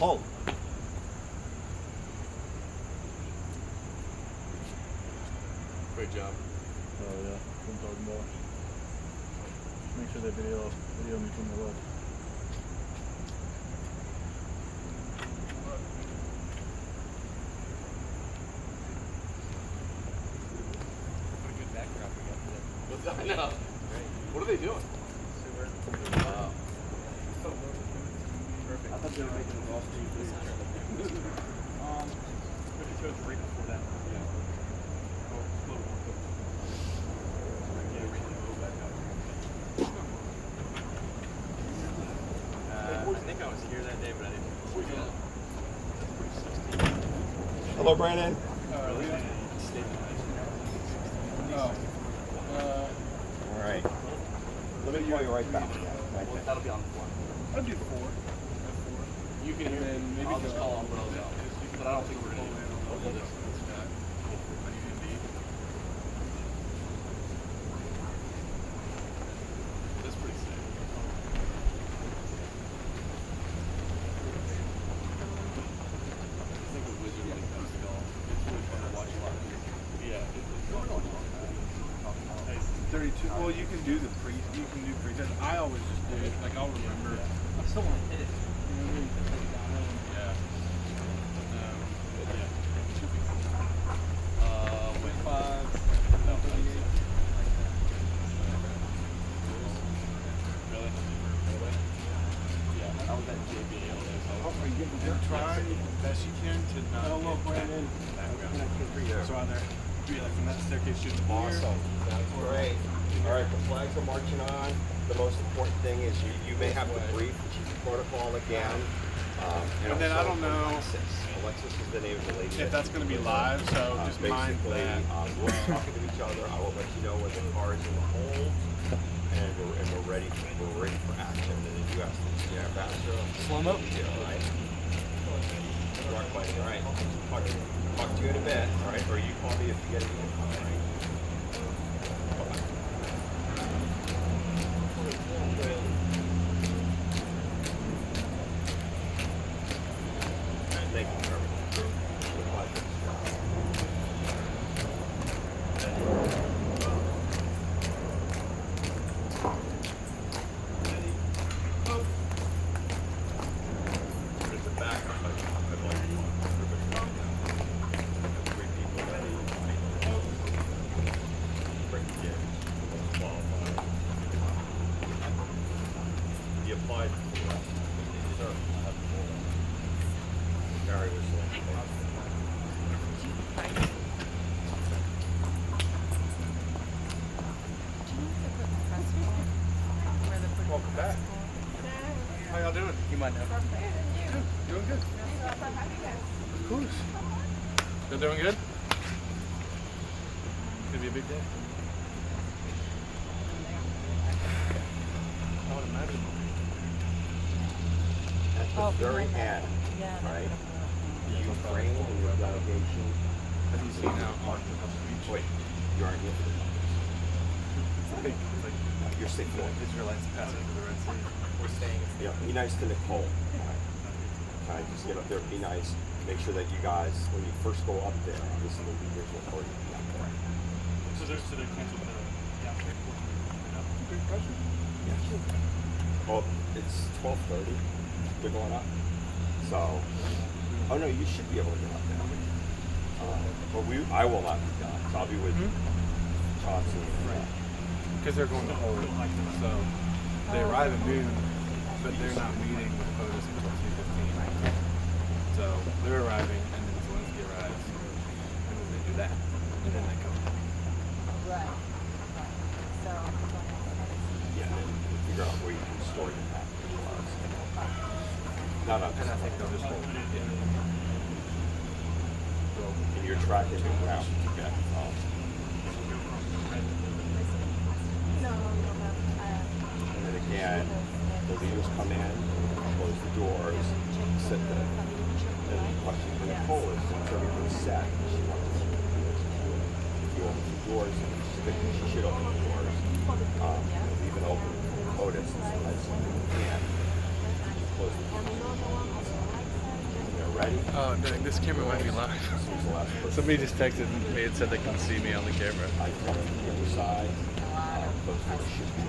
Hold. Great job. Oh yeah, I'm talking about. Make sure that video me from the left. What a good backdrop we got today. I know. Great. What are they doing? Wow. Perfect. I thought they were making a golf team. It goes right before that. Yeah. I think I was here that day, but I didn't. Hello, Brandon. All right. Let me call you right back. Well, that'll be on the floor. I'll do 4. You can hear me. I'll just call on Rose out. But I don't think we're going to do this. That's pretty sick. I think a wizard when it comes to golf. It's really fun to watch a lot of people. Yeah. 32. Well, you can do the pre-test. I always just do it. Like I'll remember. I still want to hit it. You know what I mean? Yeah. Wait. 5. Really? Yeah. I was at JB all day, so Try as best you can to not get Brandon. So on there. Yeah, like from that staircase to the Awesome. That's great. All right, the flags are marching on. The most important thing is you may have to brief the protocol again. And then I don't know Alexis is the name of the lady. if that's going to be live, so just mind basically, that. we're talking to each other. I will let you know when the car is in the hole, and we're ready for action. And then you ask the ambassador. Slow mo. Yeah, all right. All right. Talk to you in a bit. All right. Or you call me if you get anything. All right. Thank you, sir. There's a backup. I'd like to three people ready. Break the gears. Qualified. He applied for it. Sir, I have the Gary was welcome back. How y'all doing? you might know. Good. Doing good. Of course. Still doing good? Gonna be a big day. I would imagine. At the very end, right? Ukraine and your delegation. Have you seen how on the beach? Wait, you aren't here for the You're safe. Israelites passing through the Red Sea. We're staying. Yeah, be nice to Nicole. Kind of just get up there, be nice. Make sure that you guys, when you first go up there, this is the leaders will already be up there. So they're canceled the Good question. Yeah. Well, it's 12:30. They're going up. So, oh no, you should be able to get up there. But I will not be done. So I'll be with Chauncey. Because they're going to hold, so they arrive at noon, but they're not meeting with POTUS until 2:15. So they're arriving, and then Zelenskyy arrives, and then they do that, and then they come. Right. So. Yeah, and then figure out where you can store your package. Not up. And I think they'll just hold. Yeah. So, And you're tracking the route to get. And then again, the leaders come in, close the doors, sit there. And the question for Nicole is, once everything's set, she wants to you open the doors, she should open the doors. Even open POTUS as you can. Close the doors. they're ready. Oh, dang, this camera might be live. Who's the last person? Somebody just texted me and said they can see me on the camera. I come from the other side, close to the ship, and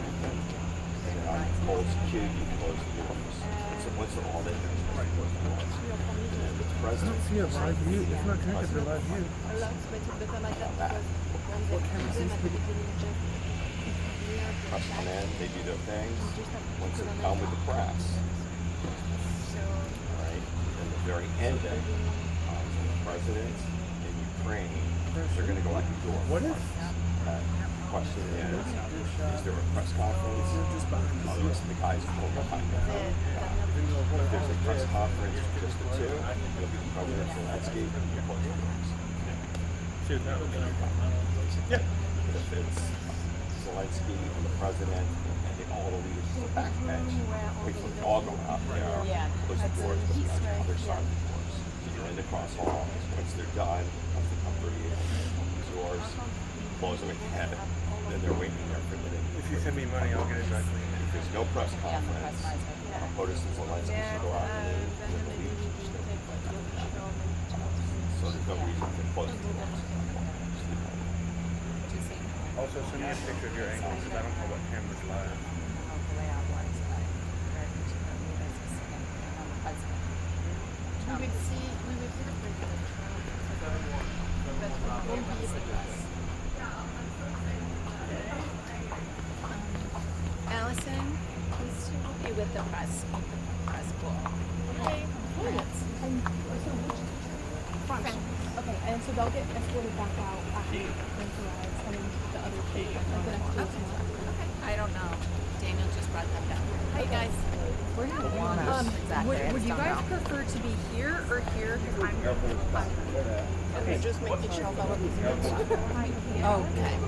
then I close the queue, you close the doors. So once they're all in, there's close the doors. And then with the president, See a live view. It's not connected to live view. press come in, they do their things. Once they're done with the press, right, then the very end of it, the president in Ukraine, they're going to go out the door. What is? The question is there a press conference? Listen, the guys go behind them. If there's a press conference, just the two, it'll be President Zelenskyy and the close the doors. Yeah. But if it's Zelenskyy and the president and all the leaders on the back bench, wait for them all go out there, close the doors, but you're on the other side of the doors. So you're in the cross hall. Once they're done, once they come through these doors, close them again, then they're waiting there for a minute. If you send me money, I'll get it directly. If there's no press conference, POTUS and Zelenskyy should go out and then the leaders should just go out. So there's no reason to close the doors. Also, send me a picture of your angle because I don't know what camera's live. We would see the president Trump, but we won't be the press. Allison, please to help you with the press pool. Okay. Front. Okay, and so they'll get escorted back out after Prince arrives, and then the other two, like the next two. Okay. I don't know. Daniel just brought that down. Hi guys. Would you guys prefer to be here or here? Because Okay, just making sure all of these okay.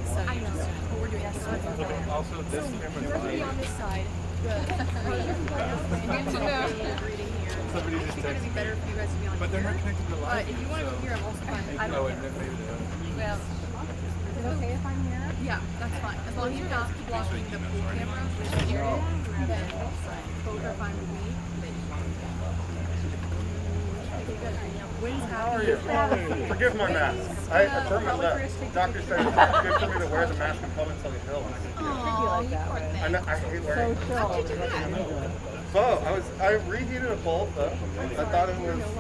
So you just we're doing this. Also, this You're camera's going to be live. on this side. good to know. Reading here. Somebody I just think it'd be texted better me. for you guys to be on But they're here. not connected to live. If you want to go here, I'm also fine. I Oh, don't and care. then maybe they are. Well, Is it okay if I'm here? Yeah, that's fine. As long as you're not blocking the pool camera, then both are fine with me. How are you? Forgive my mask. I burned my lip. Doctor said it's good for me to wear the mask in public until you heal. oh, you poor thing. I hate wearing it. How'd you do that? So I reheated a bowl though. I thought it was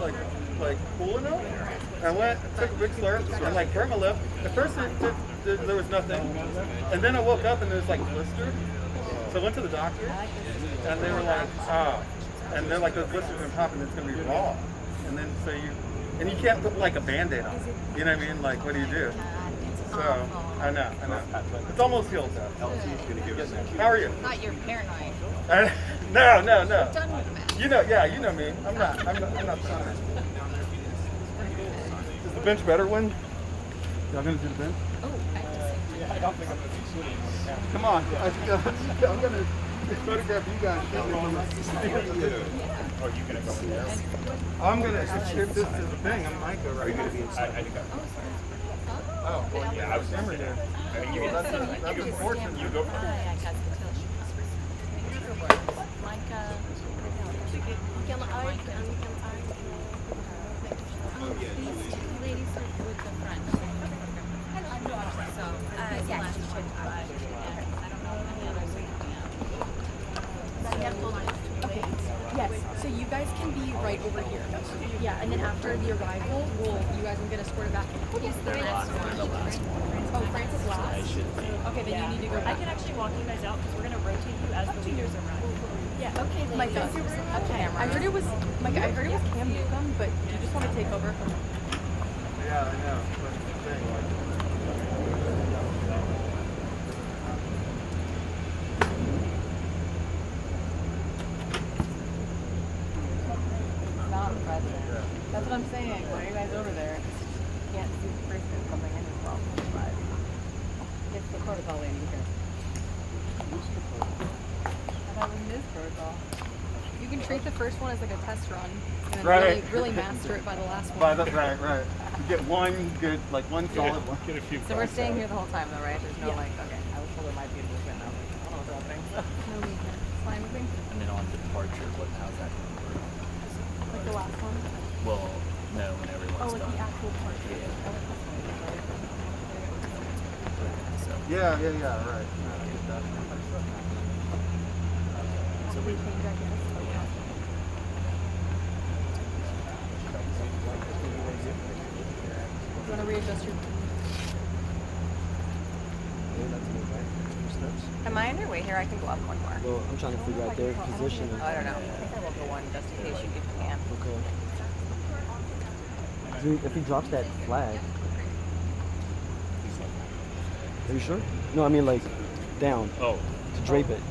like cool enough. I went, took a big slurp, and like burned my lip. At first there was nothing, and then I woke up and it was like blistered. So I went to the doctor, and they were like, oh, and they're like, those blisters are gonna pop and it's gonna be raw. And then so you can't put like a Band-Aid on it. You know what I mean? Like, what do you do? So I know. It's almost healed though. How are you? Not you're paranoid. No. Done with the mask. You know me. I'm not. Sorry. Is the bench better one? Y'all gonna do the bench? Oh, I have to see. I don't think I'm gonna be shooting. Come on. I'm gonna photograph you guys. Are you going to go in there? I'm gonna ship this to the thing. I'm Micah. Are you going to be inside? Oh, well, yeah, I was never there. That's unfortunate. You go for it. I got the tilt. These two ladies with the front. So, yeah, last trip, I don't know if any others are coming out. So you have full lines. Okay. Yes. So you guys can be right over here. Yeah, and then after the arrival, you guys will get escorted back. Is the last one? Oh, France is last. Okay, then you need to go I back. can actually walk you guys out because we're going to rotate you as the leaders arrive. Yeah. Okay, ladies. Micah. Okay. I heard it was Cam Newcomb, but do you just want to take over from? Yeah, I know. That's the thing. Not president. That's what I'm saying. Why are you guys over there? You can't see the person coming in as well. But it's the protocol lady here. I thought it was his protocol. You can treat the first one as like a test run, and then Right. really master it by the last one. Right. You get one good, like one solid one. Get a few So we're calls staying out. here the whole time though, right? There's no Yeah. like, okay, I was told there might be a movement. I was like, I don't know what's happening. So. No movement. Fine with me. And then on departure, how's that going to work? Like the last one. Well, Yeah, right. So we change our guest. You want to readjust your... Am I underway here? I can go up one more. Well, I'm trying to figure out their position. Oh, I don't know. I think I will go one just in case you can. Okay. Dude, if he drops that flag. Are you sure? No, I mean like down. Oh. To drape it.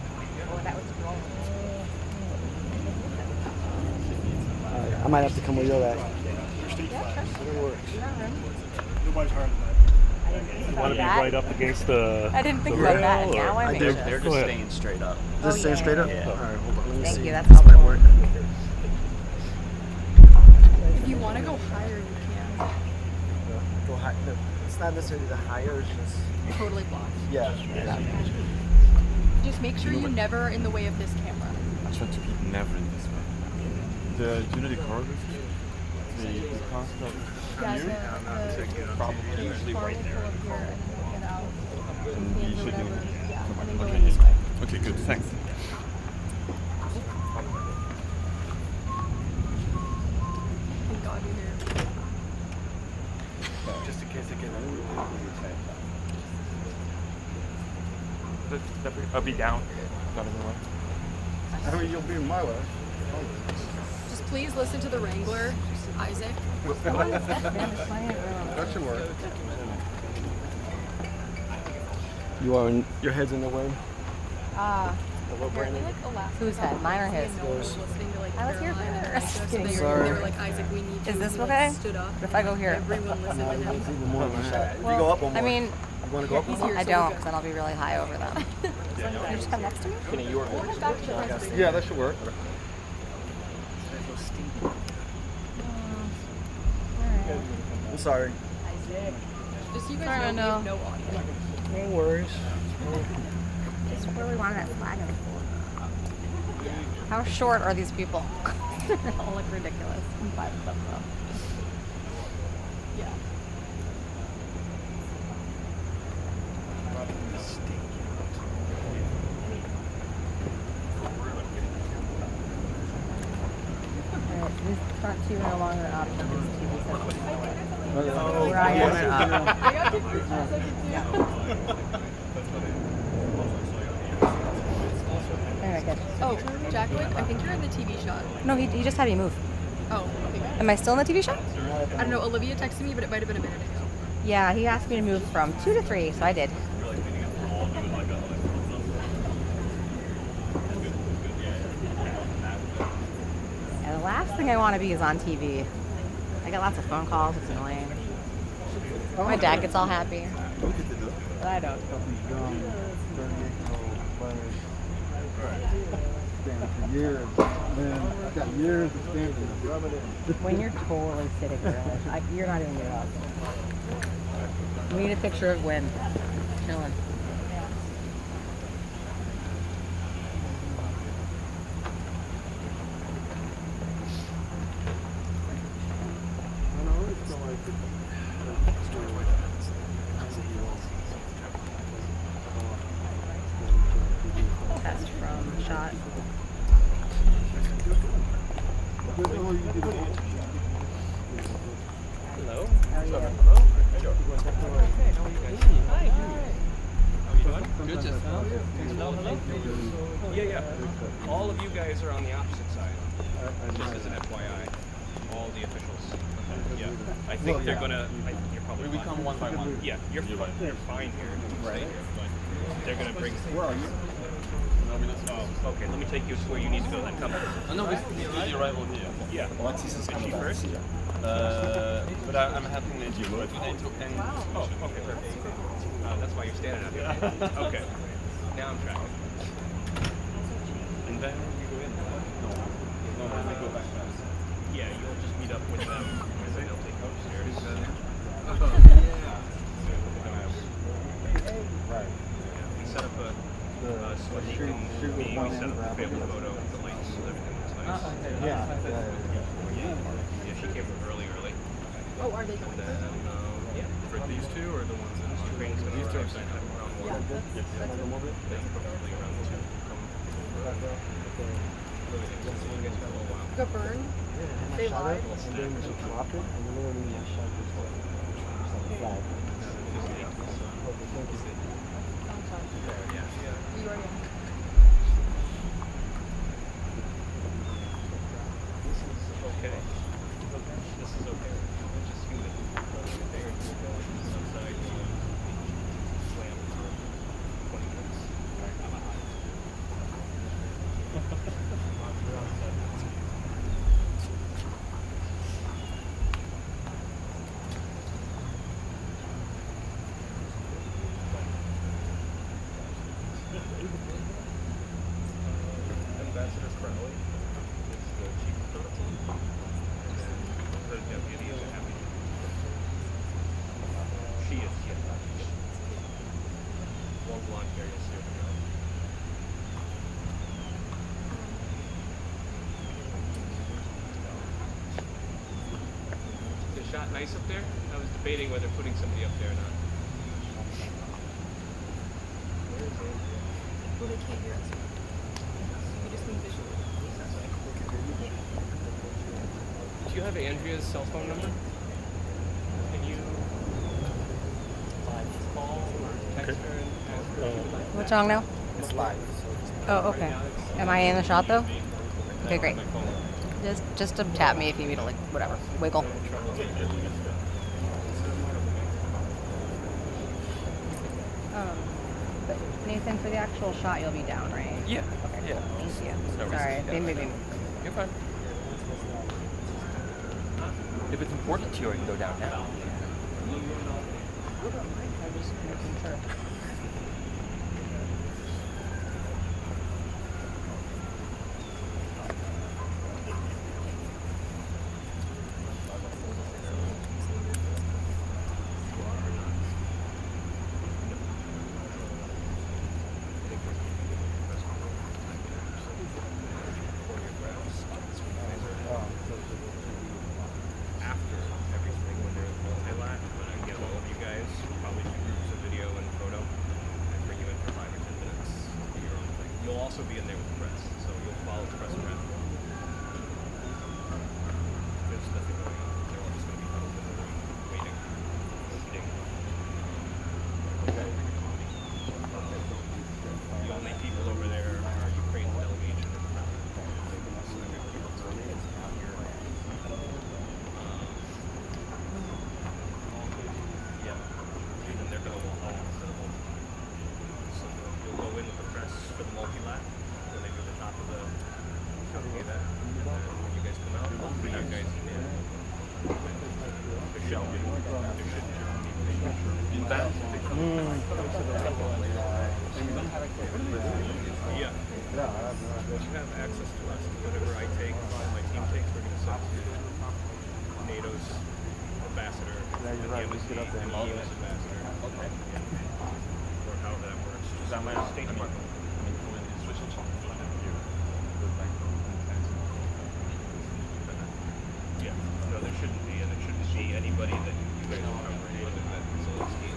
Oh, that was wrong. I might have to come where you're at. Yeah, sure. It works. Nobody's hard tonight. I didn't think You about want to be that. right up against the. I didn't think the about rail, that. or- Now I'm anxious. They're just staying straight up. Just staying straight up? Yeah. Alright, hold on. Let me Thank see. you. That's This might helpful. work. If you want to go higher, you can. Go high. No, it's not necessarily the higher, it's just. Totally blocked. Yeah. Just make sure you're never in the way of this camera. I try to keep never in this way. Do you know the choreography? The concept? Yeah, the Probably usually right there. Get out. And you should do it. Yeah, and then go in this way. Okay, good. Thanks. Thank God you're here. Just in case it gets I'll be down. I mean, you'll be in my way. Just please listen to the Wrangler, Isaac. That should work. You are in, your head's in the way. Apparently, like Alaska. Whose head? Mine or his? No one was listening to like I was here Carolina or first. Alaska, so they Sorry. were like, Isaac, we need you. Is this He, like, okay? Stood up. If I go here? Everyone listened to him. Even more than that. If you go up one I more. mean, You want to go up one more? I don't, because then I'll be really high over them. Can you just come next to me? Yeah, that should work. I'm sorry. Just so you Sorry, guys know, we no. have no audio. No worries. Just really wanted that flag in. How short are these people? They all look ridiculous. I'm fine with them though. Yeah. Alright, these front two no longer an option. These TV sets. Where Where I am. Anyway, good. Oh, Jacqueline, I think you're in the TV shot. No, he just had me move. Oh, okay. Am I still in the TV shot? I don't know. Olivia texted me, but it might have been a minute ago. Yeah, he asked me to move from 2 to 3, so I did. And the last thing I want to be is on TV. I get lots of phone calls, it's annoying. My dad gets all happy. But I don't. For years, man, I've got years of standing. When you're totally sitting there, like, you're not even getting up. We need a picture of Gwen chilling. Test from shot. Hello. How are you? Good to Yeah. All of you guys are on the opposite side. Just as an FYI. All the officials. Yeah. I think they're gonna. You're probably. We come one by one. Yeah. You're fine. You're fine here. Right. But they're gonna bring. Where are you? Oh, okay. Let me take you to where you need to go. Then come. No, we the arrival here. Yeah. Alexis is coming she back. first? But I'm helping the you. But Oh, okay, perfect. That's why you're standing out here. Okay. Now I'm tracking. and then we go in. No, we go back fast. Yeah, you'll just meet up with them because they'll take you upstairs. Right. We set up a so he can me. We set up a family photo with the lights and everything was nice. Yeah, she came early. Oh, are they going? And then, For these two or the ones in Ukraine's gonna these two arrive are sometime around Go burn. Stay live. And then you drop it, and then literally my shot is flag. You already Okay. This is okay. It's just humid. There you go. Outside, slam for 20 minutes. Ambassador Crowley is the chief of protocol. Her deputy is a happy. She is, yeah. Long blonde hair, you'll see her. Is the shot nice up there? I was debating whether putting somebody up there or not. Well, they can't hear us. We just need visual. Do you have Andrea's cell phone number? Can you call or text her and ask her if you would like? What's wrong now? It's live. Oh, okay. Am I in the shot though? Okay, great. Just tap me if you need to, like, whatever. Wiggle. But Nathan, for the actual shot, you'll be down, right? Yeah. Okay. Yeah. Thank you. No Sorry, reason. been moving. You're fine. If it's important to you, I can go down now. I'm just making sure. After everything, when there's multi-lat, when I get all of you guys, probably do groups of video and photo, and bring you in for 5 or 10 minutes to do your own thing. You'll also be in there with the press, so you'll follow the press around. There's nothing going on. They're all just going to be huddled in the room, waiting, eating. Okay. The only people over there are Ukraine delegation and the yeah, and they're going to all set up. So you'll go in with the press for the multi-lat when they do the top of the event, and then when you guys come out, we'll bring you guys in. There should be in that. Yeah. You have access to us. Whatever I take, my team takes, we're going to send to NATO's ambassador, and the embassy, and the EU's ambassador. Okay. Yeah. Or however that works. Just my State Department. Yeah. No, there shouldn't be, and there shouldn't be anybody that you guys are covering other than Zelenskyy.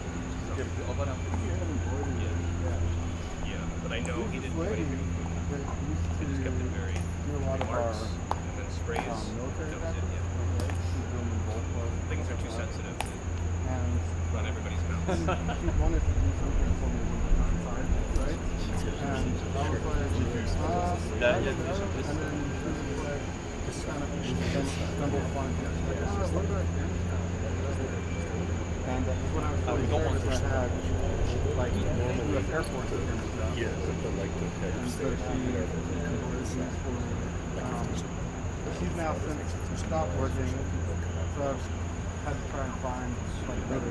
Yeah, but I know he didn't do anything with Putin. He just kept it very remarks and then sprays. That was it, yeah. Things are too sensitive to run everybody's mouths. She wanted to do something for me outside, right? And I was like, and then she was like, just kind of stumbled upon it. And when I was going there, I had like U.S. Air Force with him and stuff. Yeah, but like the head of And so state. she's now since stopped working, so I've had to try and find like another,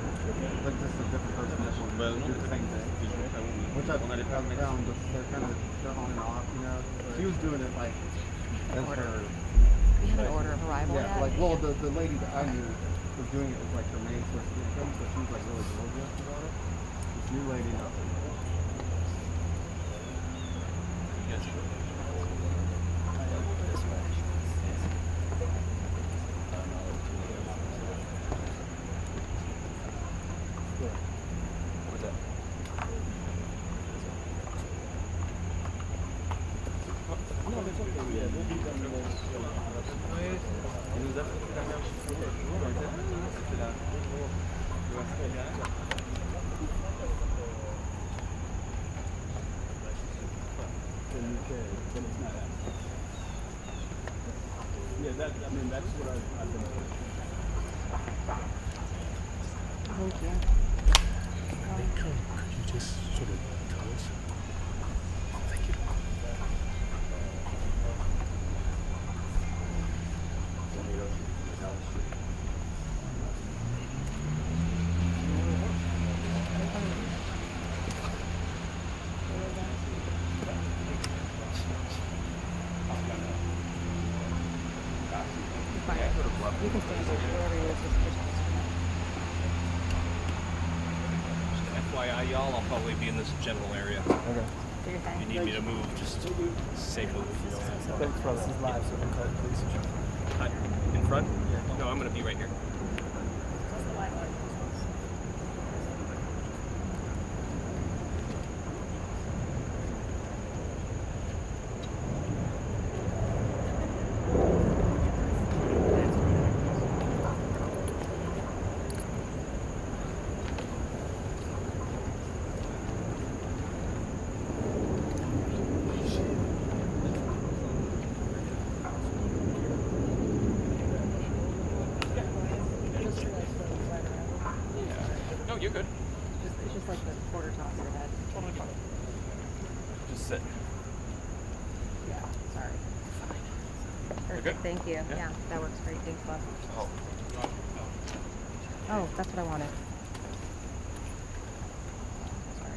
like just a different person that will do the same thing. Which I found just they're kind of they're on and off, you know. She was doing it like as her. You have an order of arrival Yeah, yet? like well the lady that I knew was doing it as like her main source of income, so she was like really gorgeous about it. This new lady, nothing. Thank you. Could you just sort of tell us? Thank you. You can stand there, wherever you FYI, y'all, I'll probably be in this general area. Okay. do your thing. If you need me to move, just say move. Thanks, brother. This is live, so don't call the police. In front? No, I'm going to be right here. No, you're good. It's just like the quarter toss your head. Totally fine. Just sit. Yeah, sorry. You're good? Thank you. Yeah, that works great. Thanks, love. Oh. Oh, that's what I wanted. Sorry.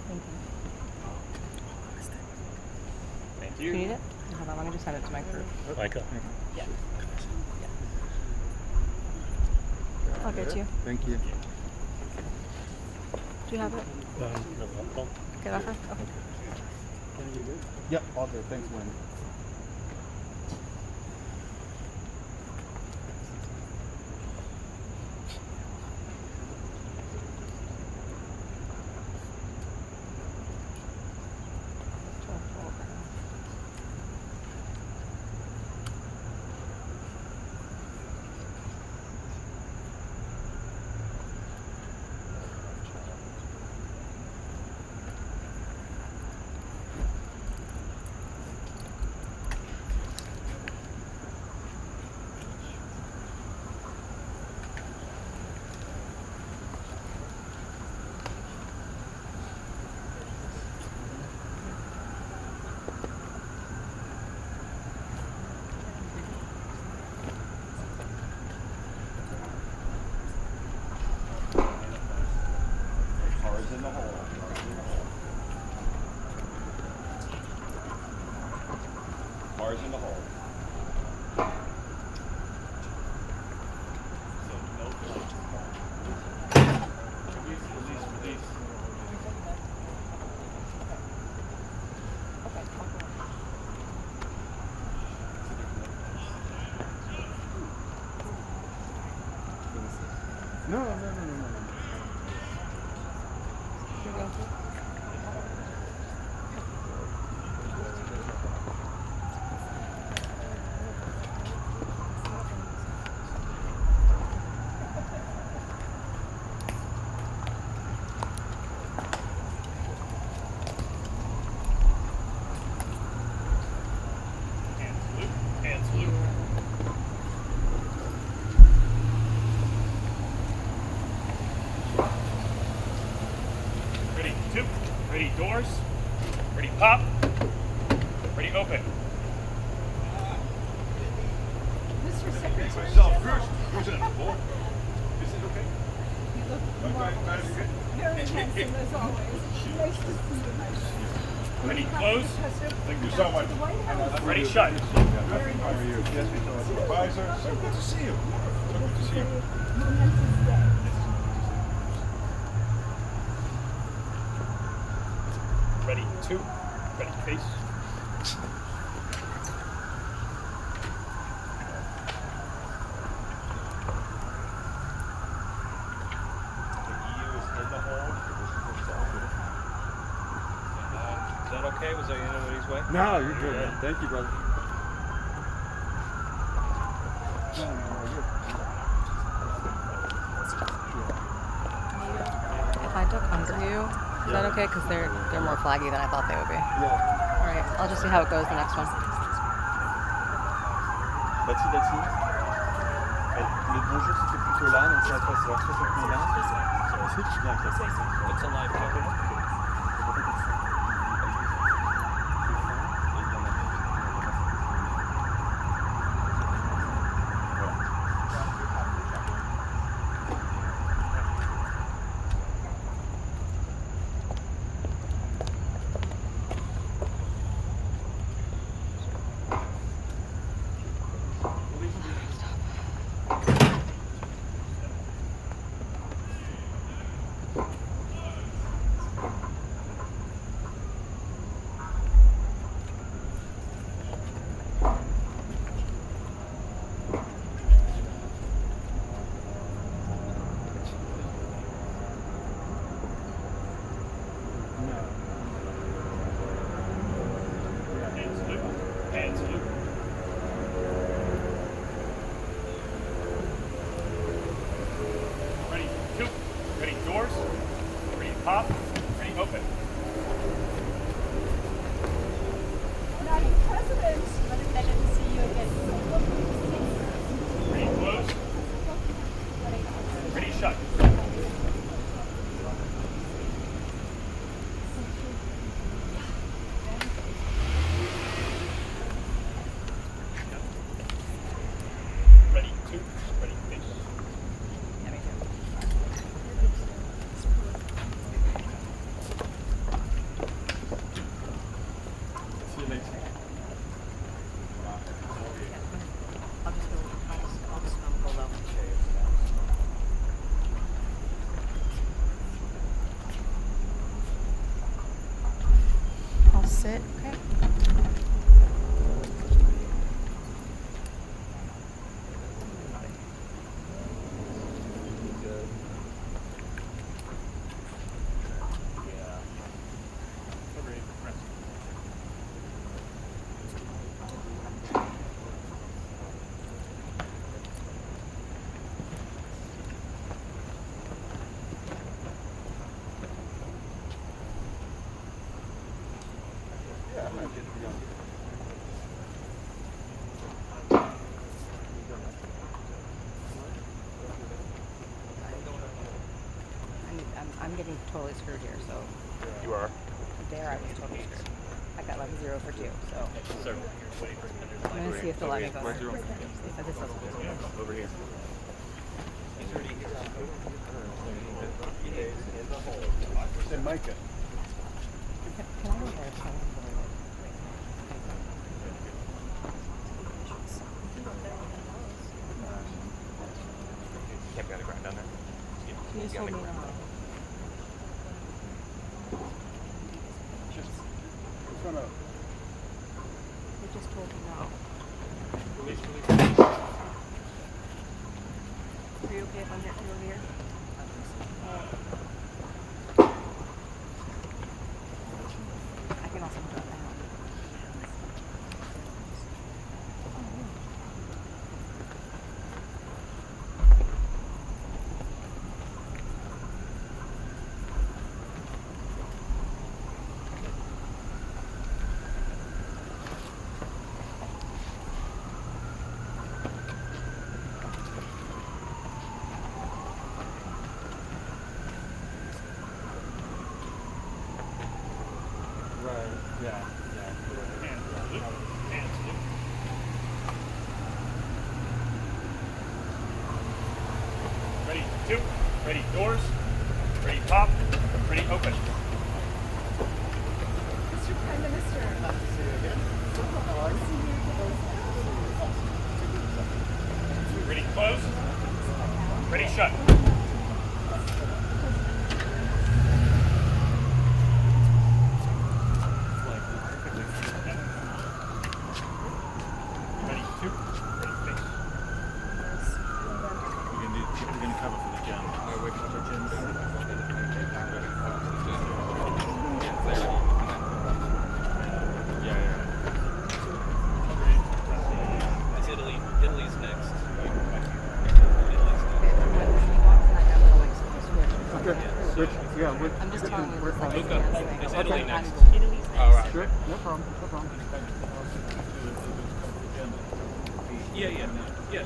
Thank you. Thank Do you need it? Hold on, let me just send it to my crew. Micah. Yeah. I'll get you. Thank you. Do you have it? No. Get off her? Okay. Yep, all good. Thanks, Wayne. Cars in the hole. Cars in the hole. No. Ready, two. Ready, doors. Ready, pop. Ready, open. Mr. Secretary. Myself first. Who's in the hole? Is it okay? You look marvelous. Very handsome as always. Nice to see you, my friend. Ready, close. Thank you so much. Ready, shut. How are you? Yes, we saw the advisor. So good to see you. So good to see you. Momentous day. Ready, two. Ready, face. Is that okay? Was I in anybody's way? No, you're good, man. Thank you, brother. I duck under you? Is that okay? Because they're more flaggy than I thought they would be. Yeah. All right, I'll just see how it goes the next one. That's it. Le bonjour c'était plutôt là, donc ça va se voir soit là. It's a live camera. President. Better to see you again. Pretty close. Pretty shut. Ready, two, ready, face. See you later. I'll just go low. I'll sit, okay? I'm getting totally screwed here, so. You are. There I was totally screwed. I got like 0 for 2, so. Sir, I'm gonna see if they'll let me go. Where's your See if this doesn't. over here. Hey, Micah. Can I go there? Can't be on the ground down there. Can you just hold me now? They just told me no. Are you okay if I'm getting over here? I can also drop down. Ready, two, ready, doors, ready, pop, ready, open. Mr. Prime Minister. Ready, close, ready, shut. Ready, two, ready, face. We're gonna cover for the jam. We're cover jams. Which, yeah, which, I'm just telling you, it's like a Luca, dance thing. is Okay. Italy next? Italy's next. All right. sure, no problem, no problem. Yeah.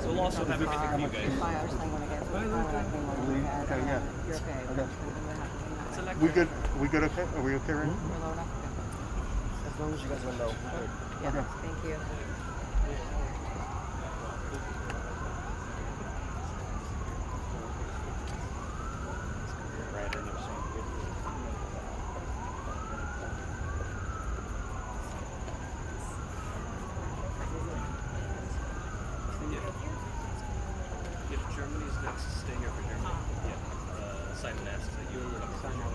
So we'll also have everything for you guys. My other thing when I get to the car, when I came over, we had, Okay, yeah. you're okay. Okay. And we're happy. It's a We good? We good? Okay? Are we okay, right? We're low enough? Okay. As long as you guys will know. Yeah, Okay. thank you. If Germany's next, stay here for Germany. Yeah. Simon asks that you and Luca sign up.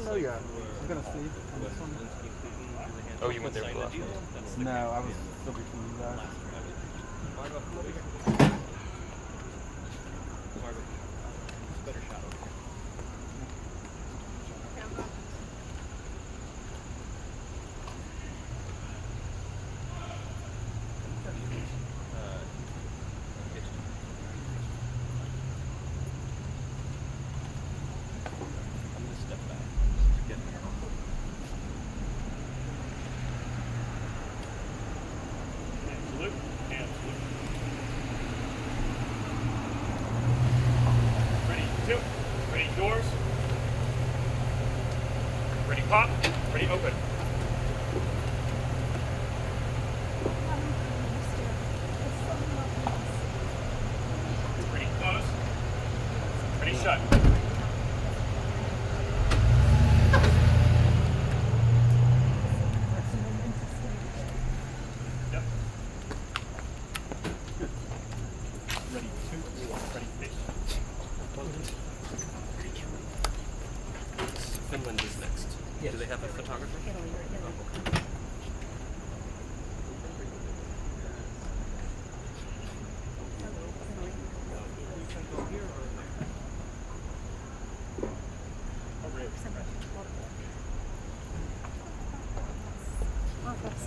know yet. I'm gonna see on this one. Oh, you went there for last one? No, I was still between you guys. Margot, better shot over here. I'm gonna step back. Just get there. Salute. And salute. Ready, two. Ready, doors. Ready, pop. Ready, open. Ready, close. Ready, shut. Yep. Ready, two, ready, face. Finland is next. Yes. Do they have a photographer? Italy. Oh, okay.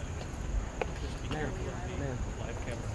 Live camera.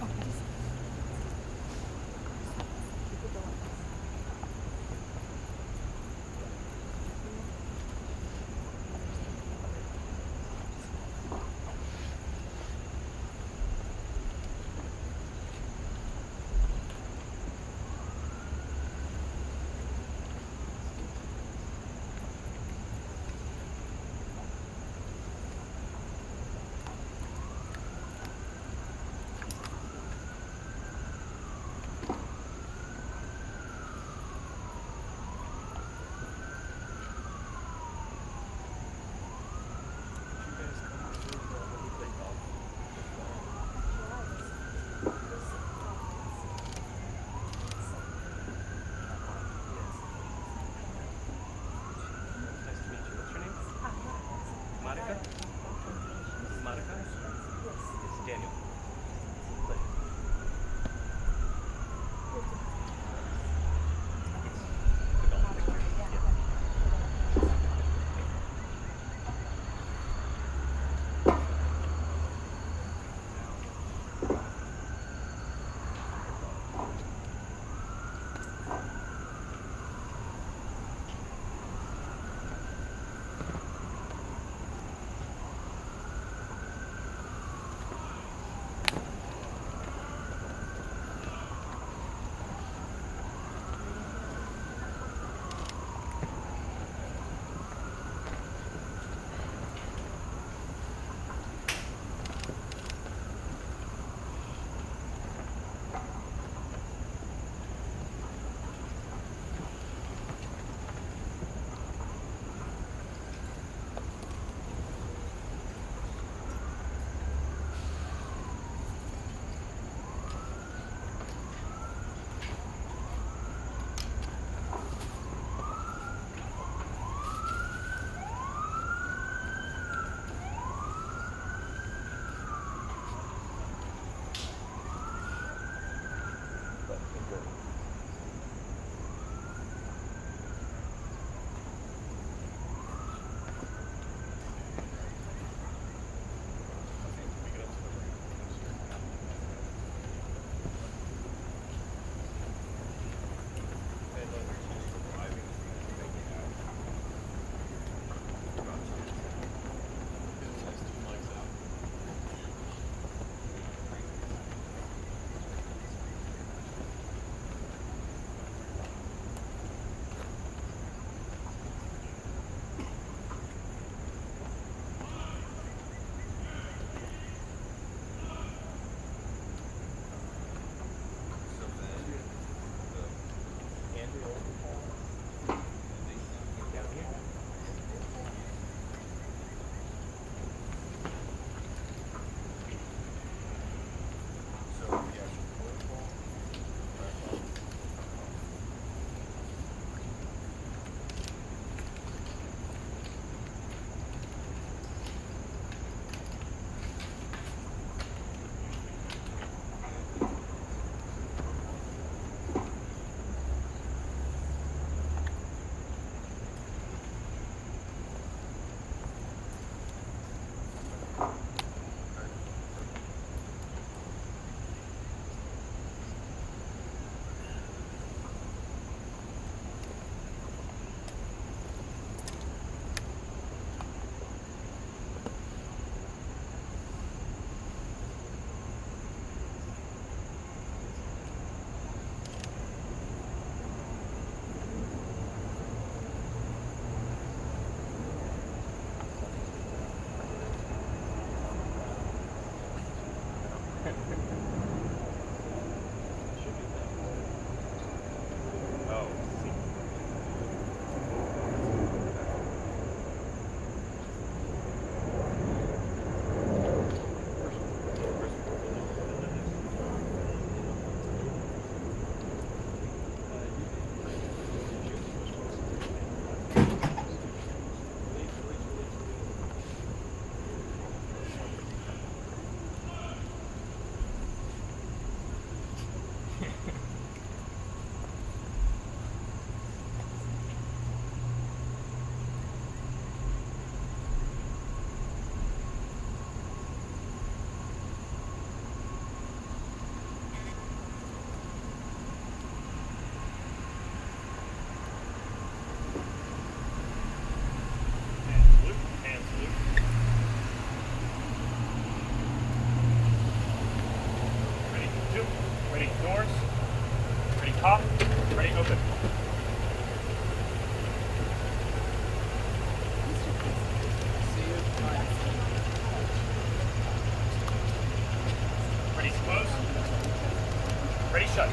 shut.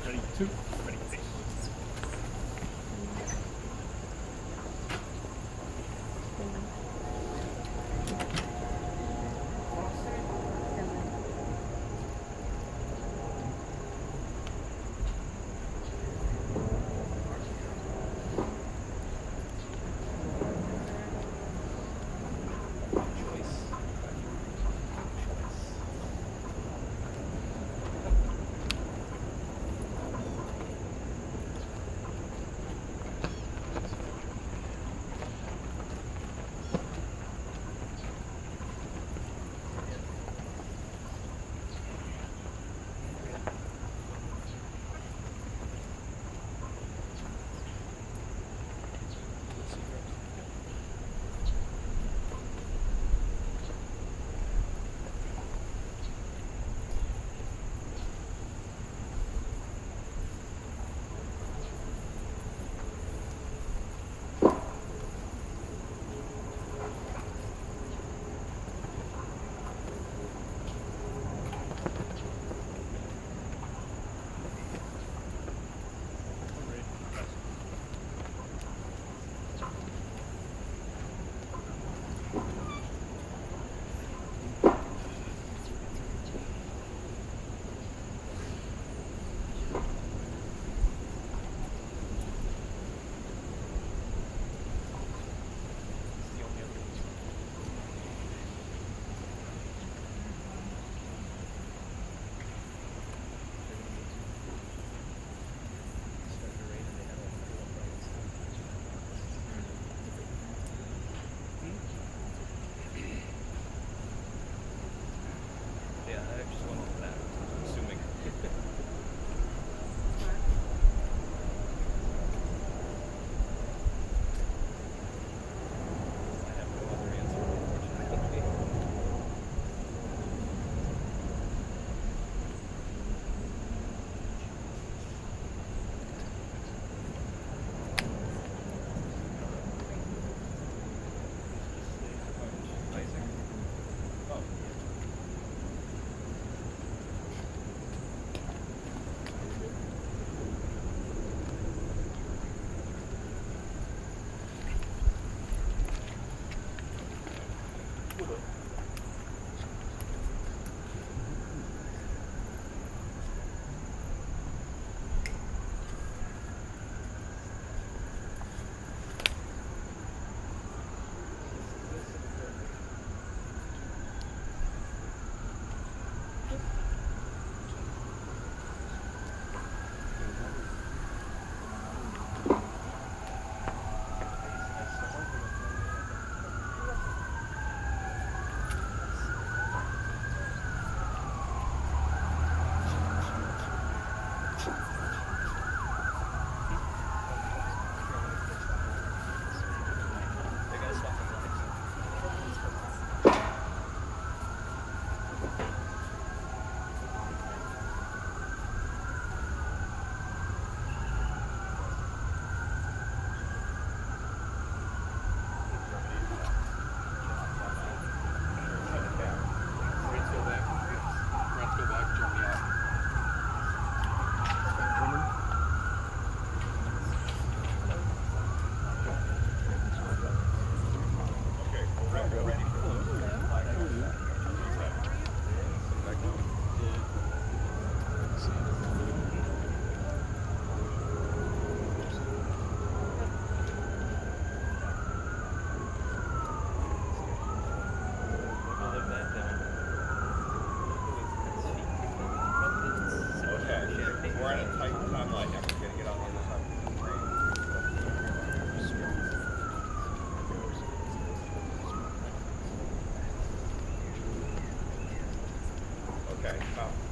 Ready, two, ready, face.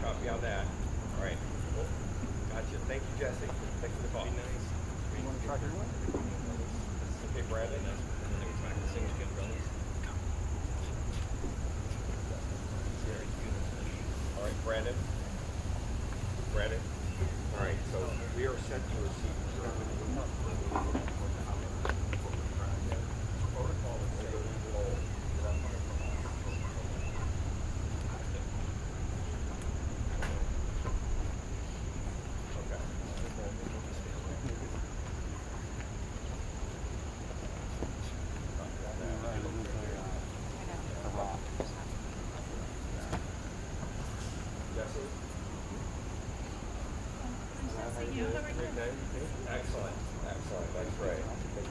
Copy on that. All right. Cool. Gotcha. Thank you, Jesse. Thanks for the call. You want to try your one? Okay, Brandon. All right, Brandon. Brandon. All right. So we are set to receive. Excellent. Excellent. That's great.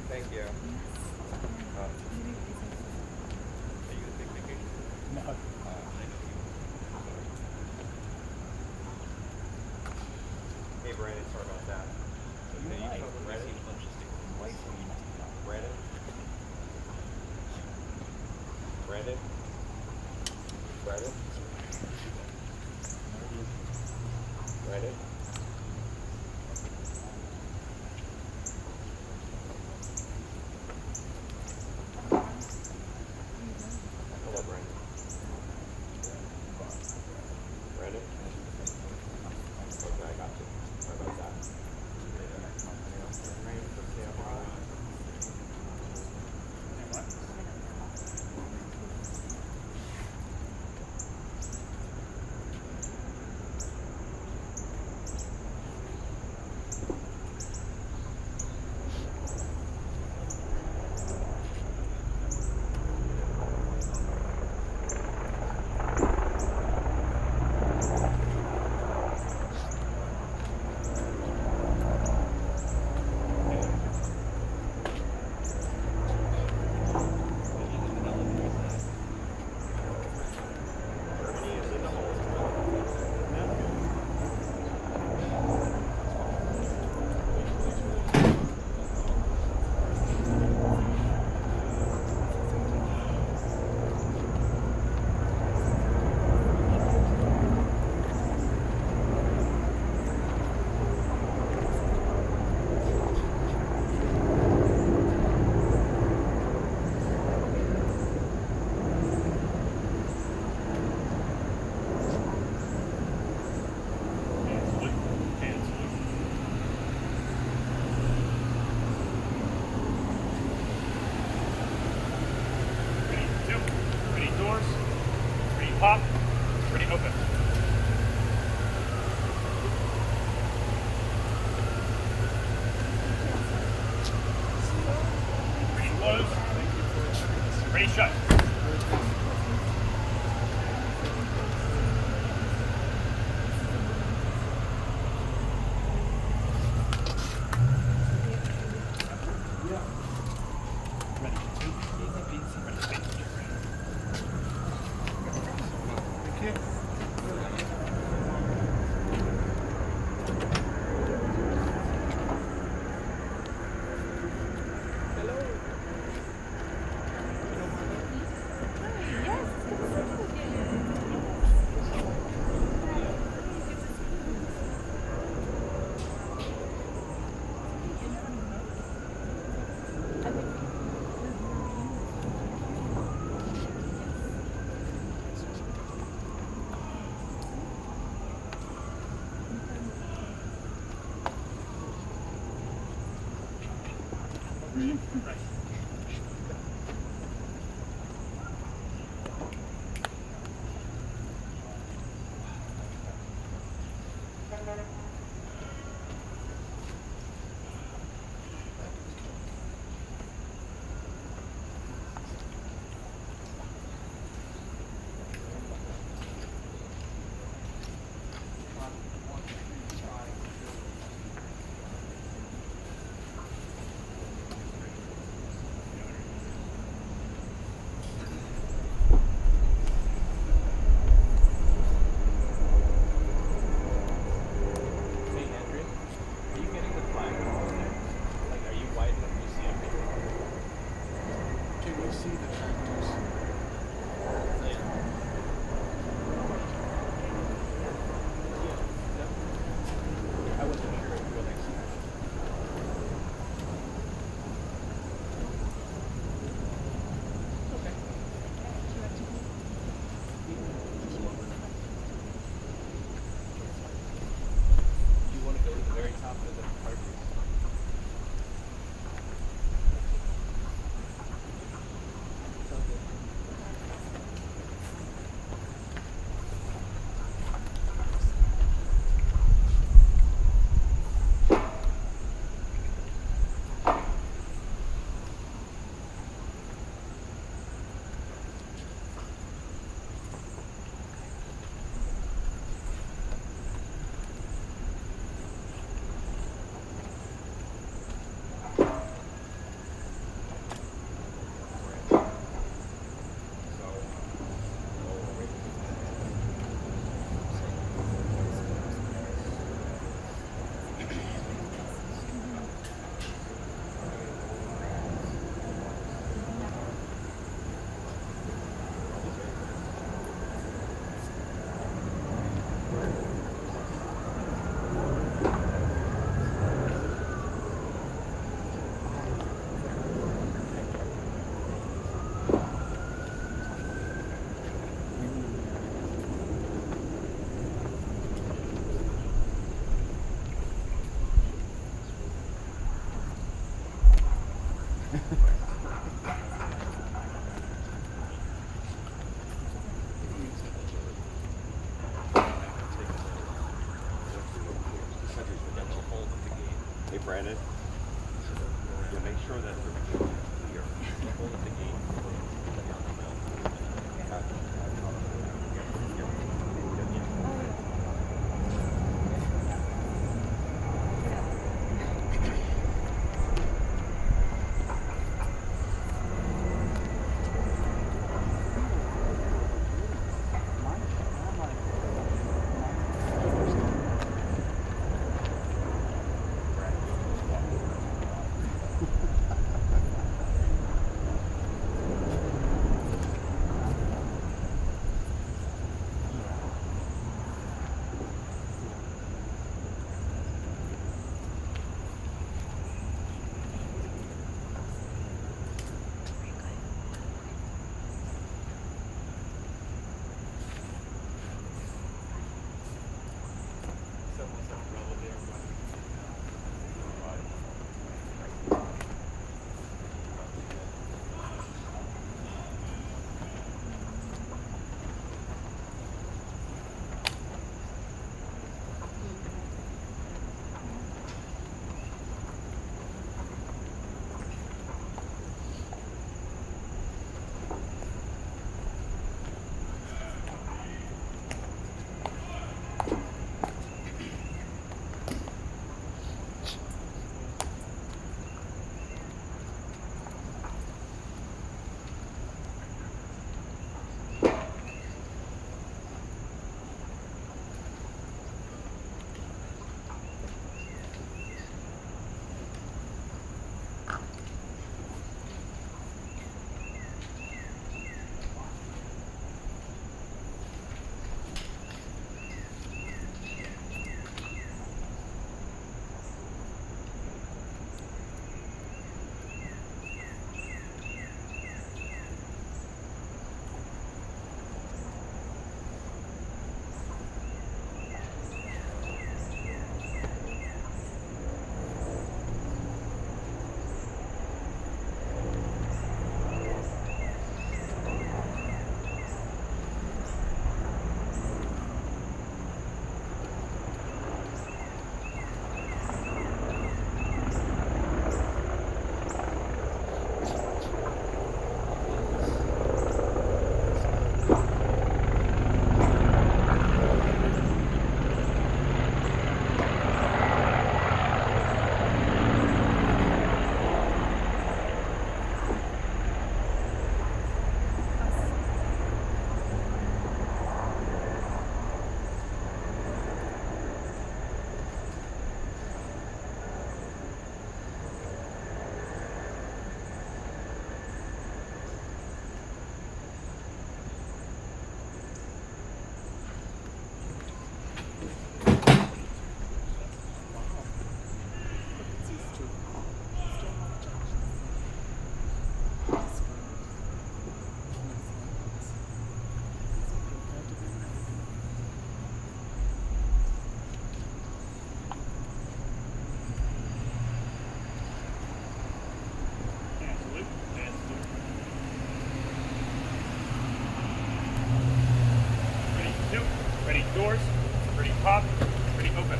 Thank you. Are you gonna take vacation? No. I know you. Hey, Brandon, sorry about that. Okay, you probably Brandon? seen a bunch of stickers. Brandon? Brandon? Brandon? Brandon? Hello, Brandon. Brandon? Okay, I got you. Sorry about that. Pop. Ready, open. Ready, close. Ready, shut. Brandon, yeah, make sure that they're clear. Hold at the gate. doors, pretty pop, pretty open.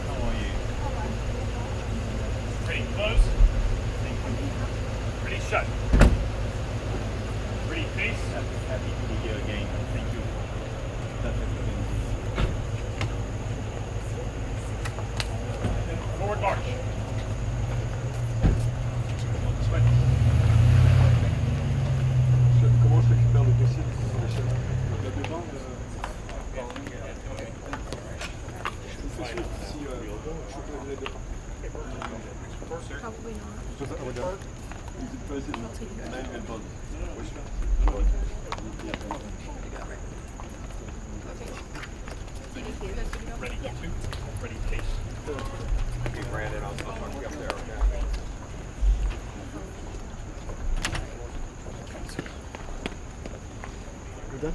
How are you? Pretty close, pretty shut. Pretty face. Happy to be here again. Thank you. Forward march. Comment je récupère le dossier sur la chaîne là-dedans je vous fais suivre si je peux vous aider. Probably not. I would Is it president? Ready to, ready pace. Okay, Brandon, I'll talk to you up there, okay? You're done?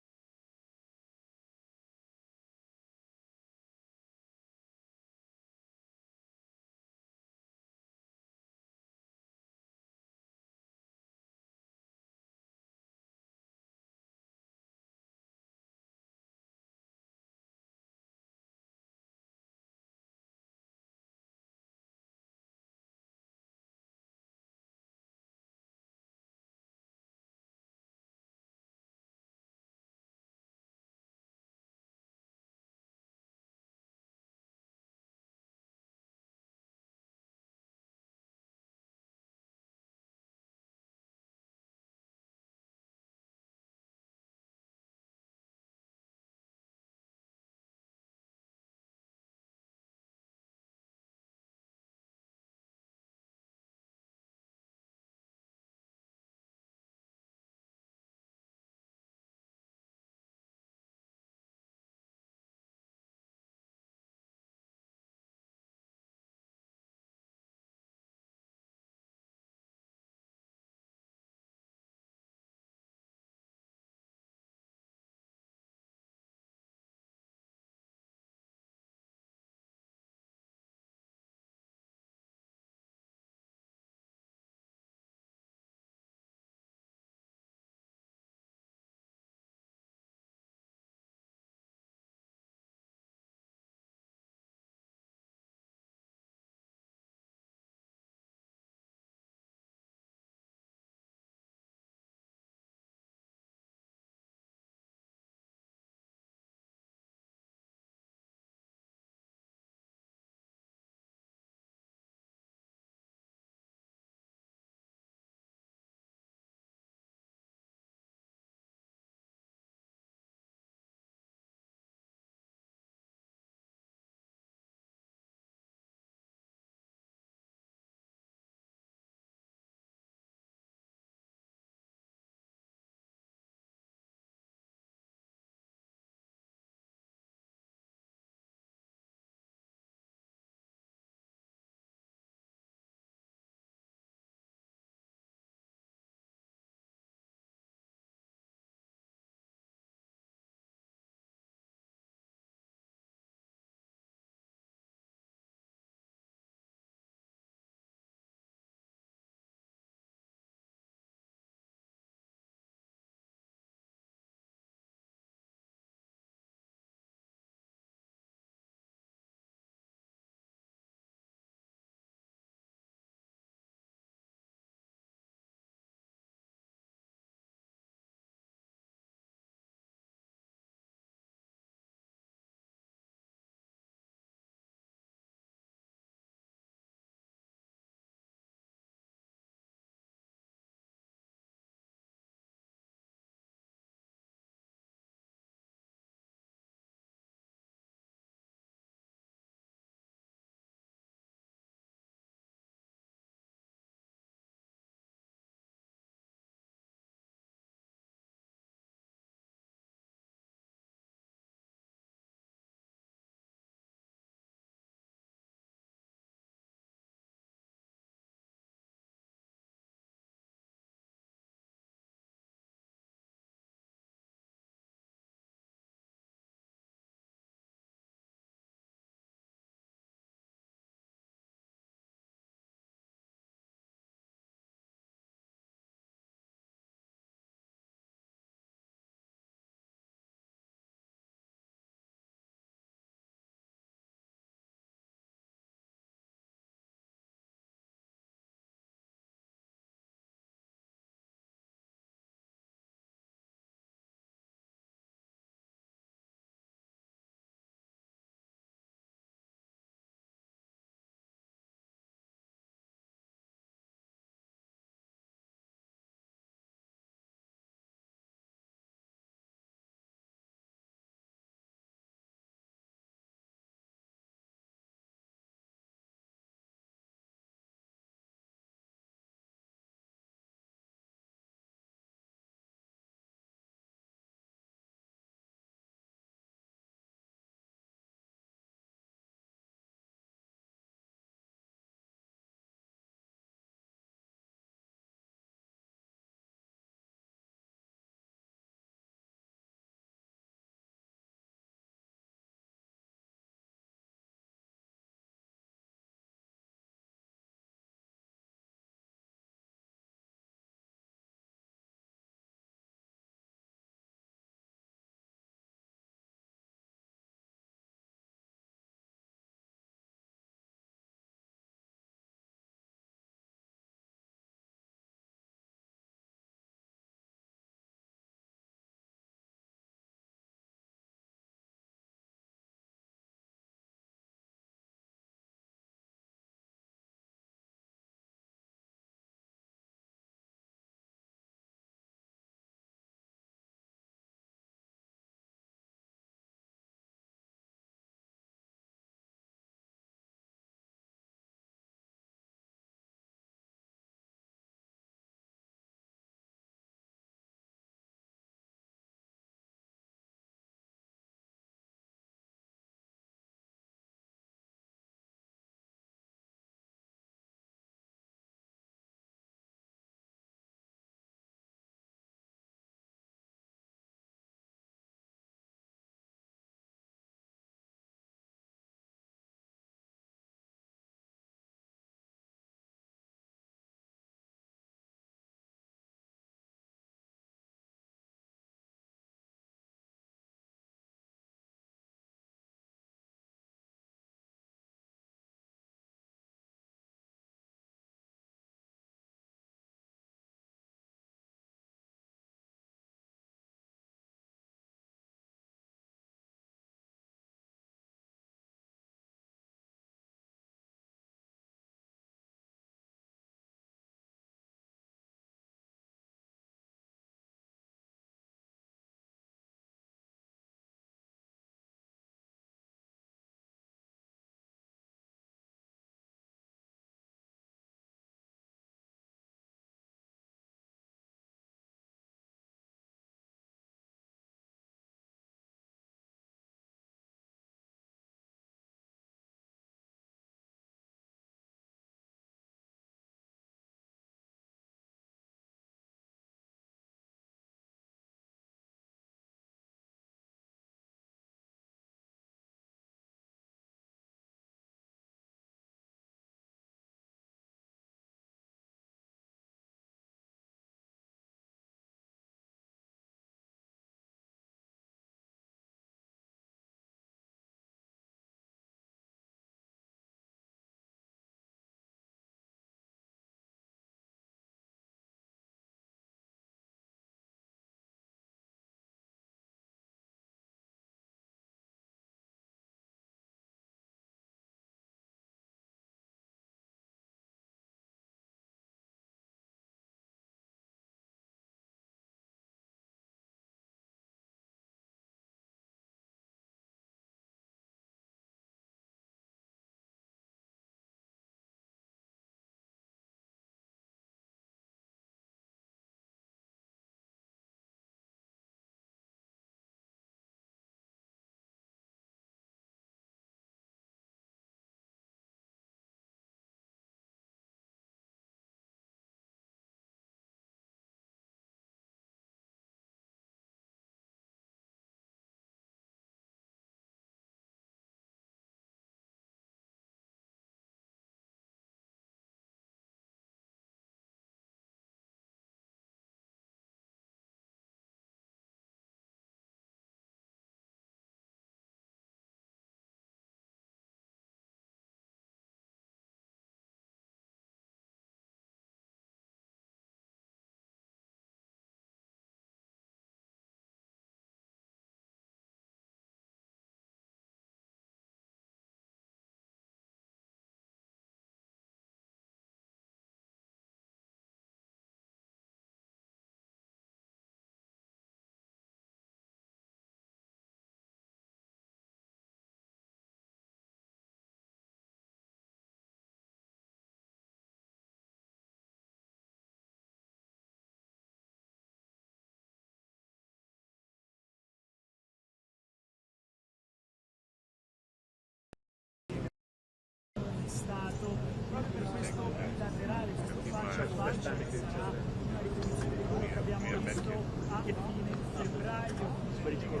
stato proprio per questo bilaterale, questo faccia a faccia che sarà una ricostruzione che abbiamo visto a fine febbraio, presente anche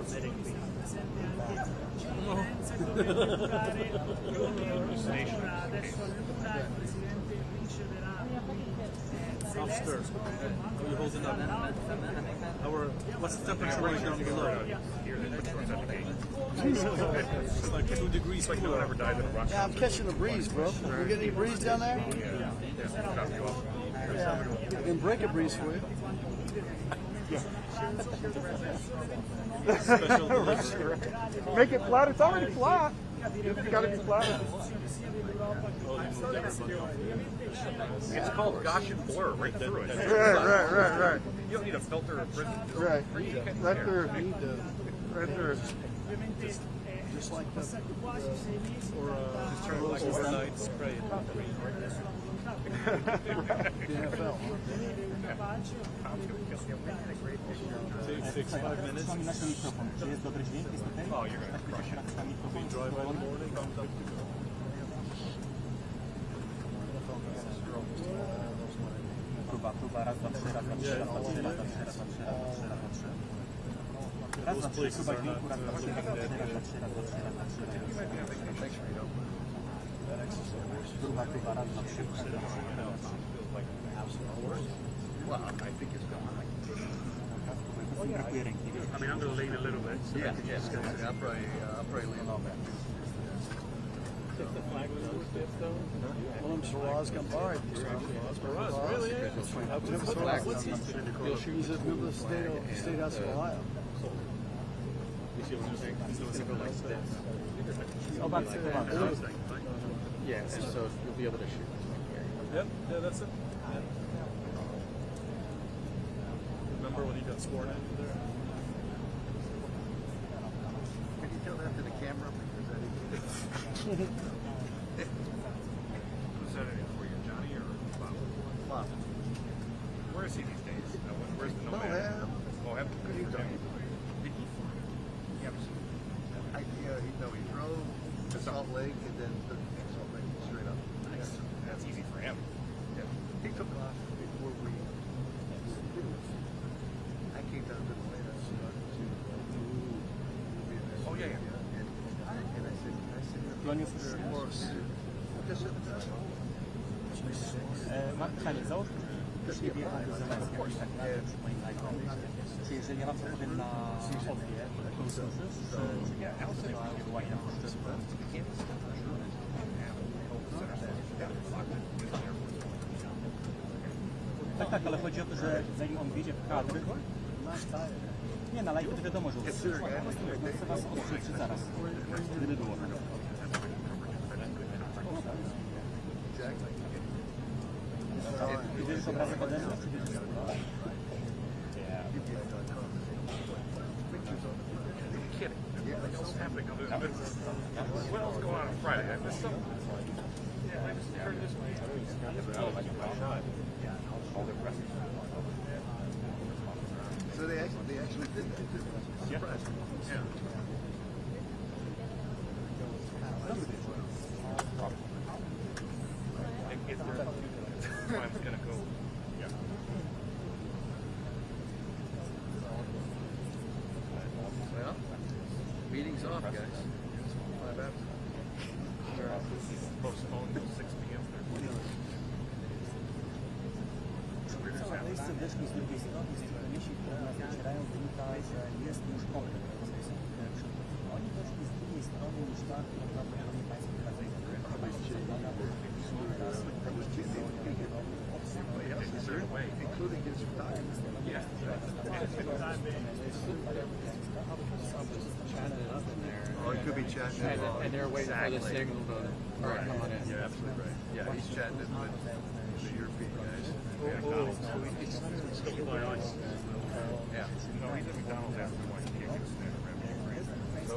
Zelenskyy dovrebbe durare più o meno un'ora. Adesso all'una il Presidente riceverà Zelenskyy. What's the temperature right down below? It's like 2 degrees cooler. Yeah, I'm catching the breeze, bro. You get any breeze down there? Yeah. I can break a breeze for you. Make it flat. It's already flat. It's got to be flat. It's called Gaussian blur right through it. Right. You don't need a filter or prism. Right there. Right there. Just like the Just turn it like overnight spray. the NFL. 5 minutes. Oh, you're going to crush it. Drive all morning. Those places are not looking at Well, I think it's gone. I mean, I'm going to lean a little bit. So Yeah, I'll probably lean on that. Well, I'm Saraz Gambari. really? He's a member of the State House of Ohio. Yeah, so you'll be able to shoot. Yep, yeah, that's it. Remember when he got sworn in there? Can you tell that to the camera? Who's that for you, Johnny or Bob? Bob. Where is he these days? Where's the nomad? Moab. Good you talking? He drove to Salt Lake and then took Salt Lake straight up. Nice. That's easy for him. Yeah. He took off before we cruised. I came down to Atlanta to Oh, yeah. and I said, Mark załóż, też nie wiem, jak Zelenskyj tak dalej, czy jeżeli rozpoczę na obie konsensus, tak, ale chodzi o to, że zanim on wjedzie w kadr, nie, na live to wiadomo, że chcę was ostrzec zaraz, gdyby było tak. Widzisz obrazek ode mnie, czy widzisz? Kidding. What's happening? What else going on Friday? I missed something. Yeah, I just heard this one. So they actually did that. Surprised me. Yeah. If time's gonna go. Yeah. Well, meeting's off, guys. 5 after. Postponed till 6 p.m. Miejsce wyszli z drugiej strony, z tej myśli, które nas docierają, wynika, że jest już konflikt. Oni doszli z drugiej strony niż tak, którą prawdopodobnie Państwo wyrażają. Including his photography. Or it could be chatting. And they're waiting for the signal to come on in. Yeah, absolutely right. Yeah, he's chatting with the European guys. Yeah. No, he's at McDonald's after one. He can't get a snack around Ukraine. So,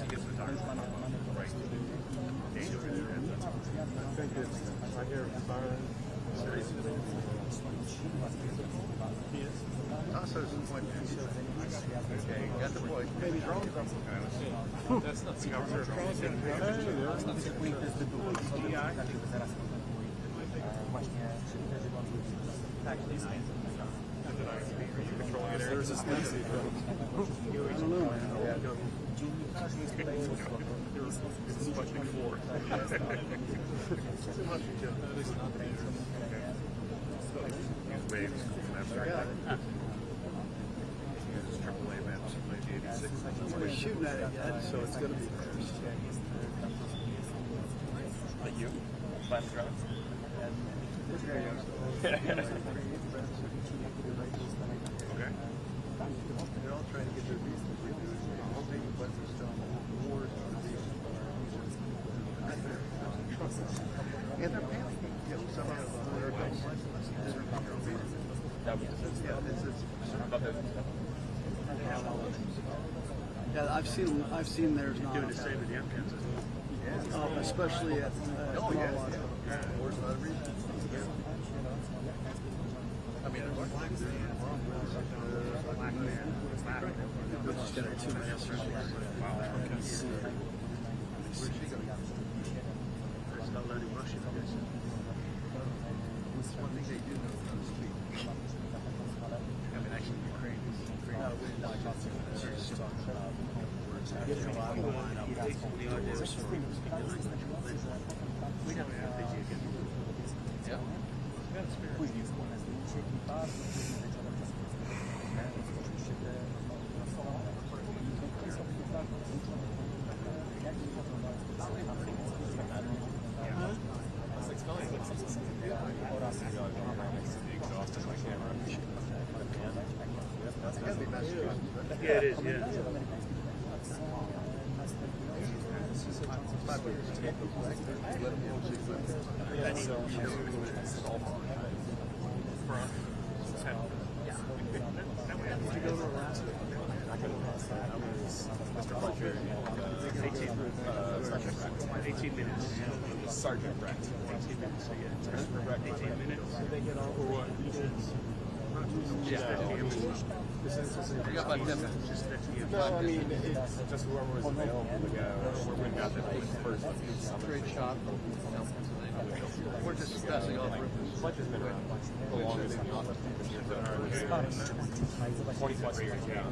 he gets the time. Right. I think it's, I hear fine. Okay, got the point. Maybe drone. That's not There's this Nancy from. I don't know, man. This is much before. Waves from abstract. AAA maps, 1986. We're shooting at it yet, so it's going to be theirs. Like you? Plan to drive? Okay. They're all trying to get their reason to redo it. All big weapons done. Wars are and they're panicking. You know, some of them are going Yeah, I've seen theirs not. Doing the same with the Afghans. Especially at wars for other reasons. I mean, we're just getting 2 minutes. where's she going? It's not letting Russia go. One thing they do know is how to speak. I mean, actually, Ukraine is Yeah, it is, yeah. Sergeant Brett. 18 minutes. 18 minutes. For what? You got like 10 minutes. No, I mean, it's just whoever was available to go. Whoever got the first Straight shot. We're just discussing all the Fletch has been around the longest in the office. 20+ years, yeah.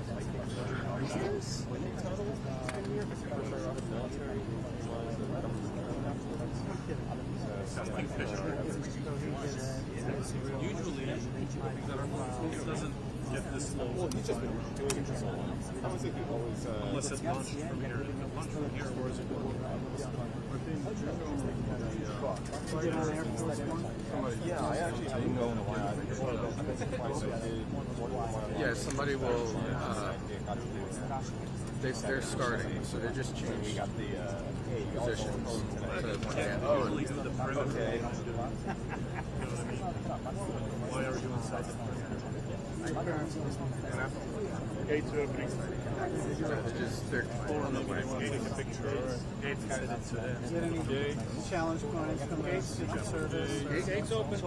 Usually, it doesn't get this low. Well, he's just been doing it for so long. I would say he always... Unless it's lunch from here. Lunch from here, or is it going? Yeah, I actually didn't know why. I think twice I did. Yeah, somebody will, they're starting, so they just changed positions to one hand. Usually do the perimeter. Why are you inside the Gates opening. They're pulling the way. Challenge points from service. Gates open.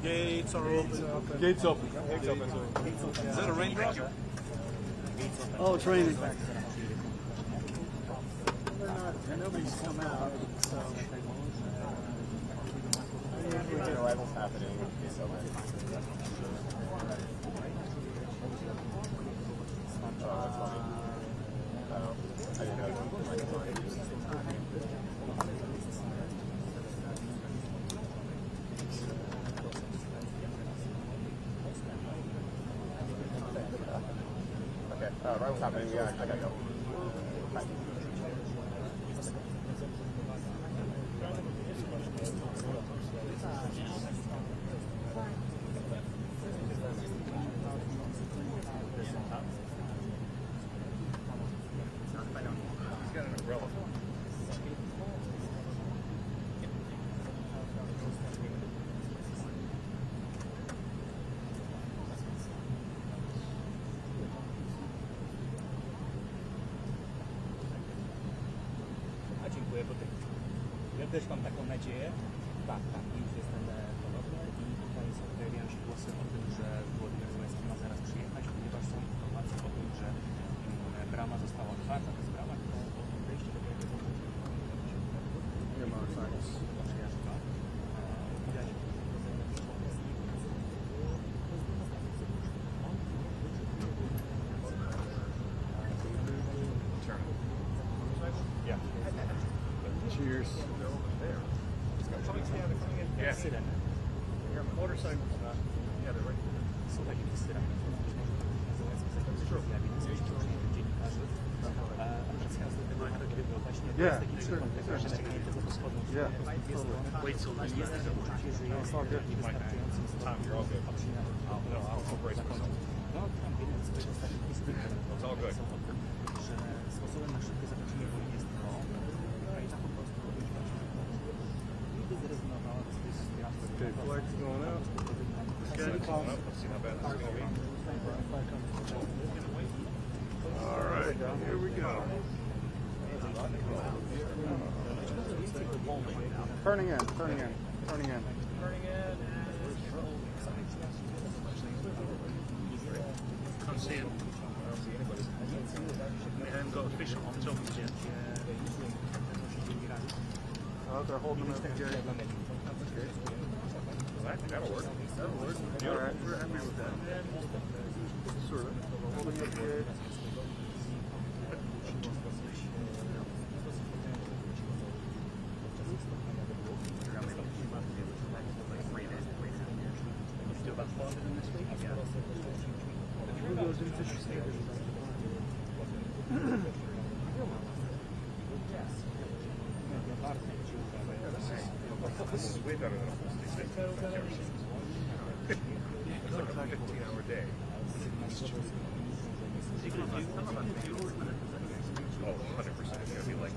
Gates are open. Gates open. Gates open. Is that a raindrop? Oh, it's raining. Nobody's come out, so. Arrival's happening. Arrival's happening. Yeah, I gotta go. Bye. Ja też mam taką nadzieję, Tak, tak. I jest ten ponowny i tutaj są pojawiają się głosy o tym, że Władimir Zelenskyy ma zaraz przyjechać, ponieważ są informacje o tym, że brama została otwarta. To jest brama, która wejście do kraju nie ma sens. Widać, Yeah. Cheers. Yeah. Motorcycles. Yeah, they're right. Są takie syrenki. Zelenskyj dziennikarzy. Amerykańska z tego takiego właśnie to jest taki przykład tego, że Amerykanie tego wschodnią jest takie uczucie, że jest niewystarczającym stopniu patrzenia na zakończeń. No, tam więc to jest ostatni historii, które są o tym, że sposobem na szybkie zakończenie wojny jest to, Ukraina po prostu nigdy zrezygnowała z tych spraw. Let's see how bad this is going to be. All right, here we go. Turning in, turning in, turning in. Can't see him. I don't see anybody. We haven't got official on top of yet. Oh, they're holding it. That'll work. That'll work. All right, we're happy with that. Sort of. Holding it good. This is way better than a full state. It's like a 15-hour day. Oh, 100%. It's going to be like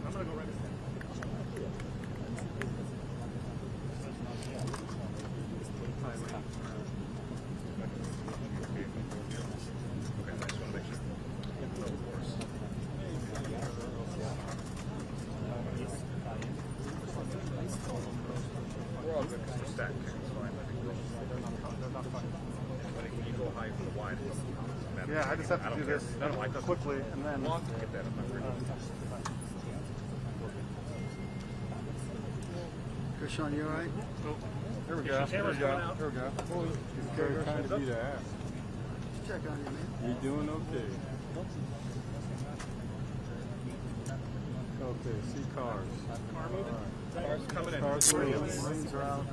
I'm going to go right this Yeah, I just have to do this quickly and then. Sean, you all right? Here we go. Here we go. Here we go. They're trying to be the ass. Check on you, man. You're doing okay. Okay, see cars. Cars coming in. Cars Lanes are out.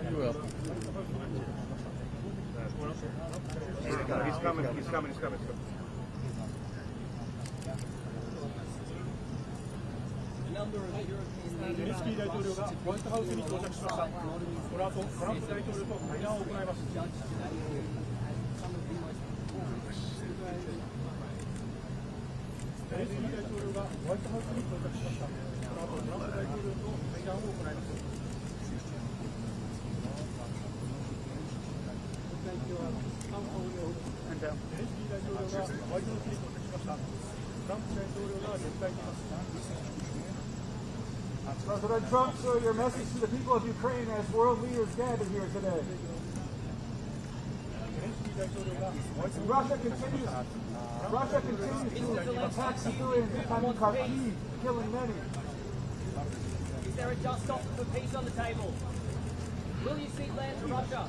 You will. He's coming. He's coming. He's coming. Zelenskyy 大統領がホワイトハウスに到着しました。この後、トランプ大統領と会談を行います。ゼレンスキー大統領がホワイトハウスに到着しました。この後、トランプ大統領と会談を行います。ゼレンスキー大統領がホワイトハウスに到着しました。トランプ大統領が出迎えています。President Trump, sir, your message to the people of Ukraine as world leaders gather here today. Russia continues to attack civilians in Kharkiv, killing many. Is there a just offer for peace on the table? Will you cede land to Russia?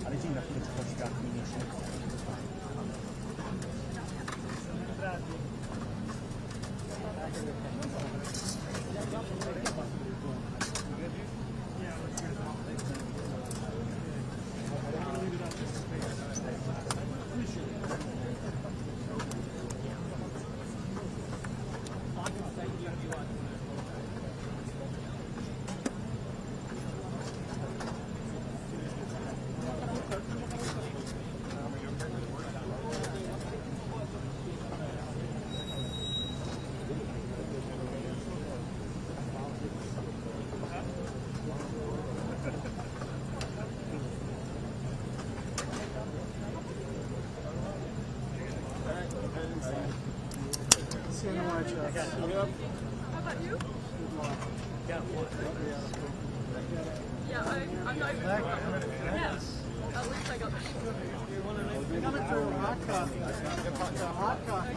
Ale dzień na który przychodzi tak mniejszy. See you in the white shirts. How about you? Yeah, I'm not even yes. At least I got the Coming through hot coffee. Hot coffee.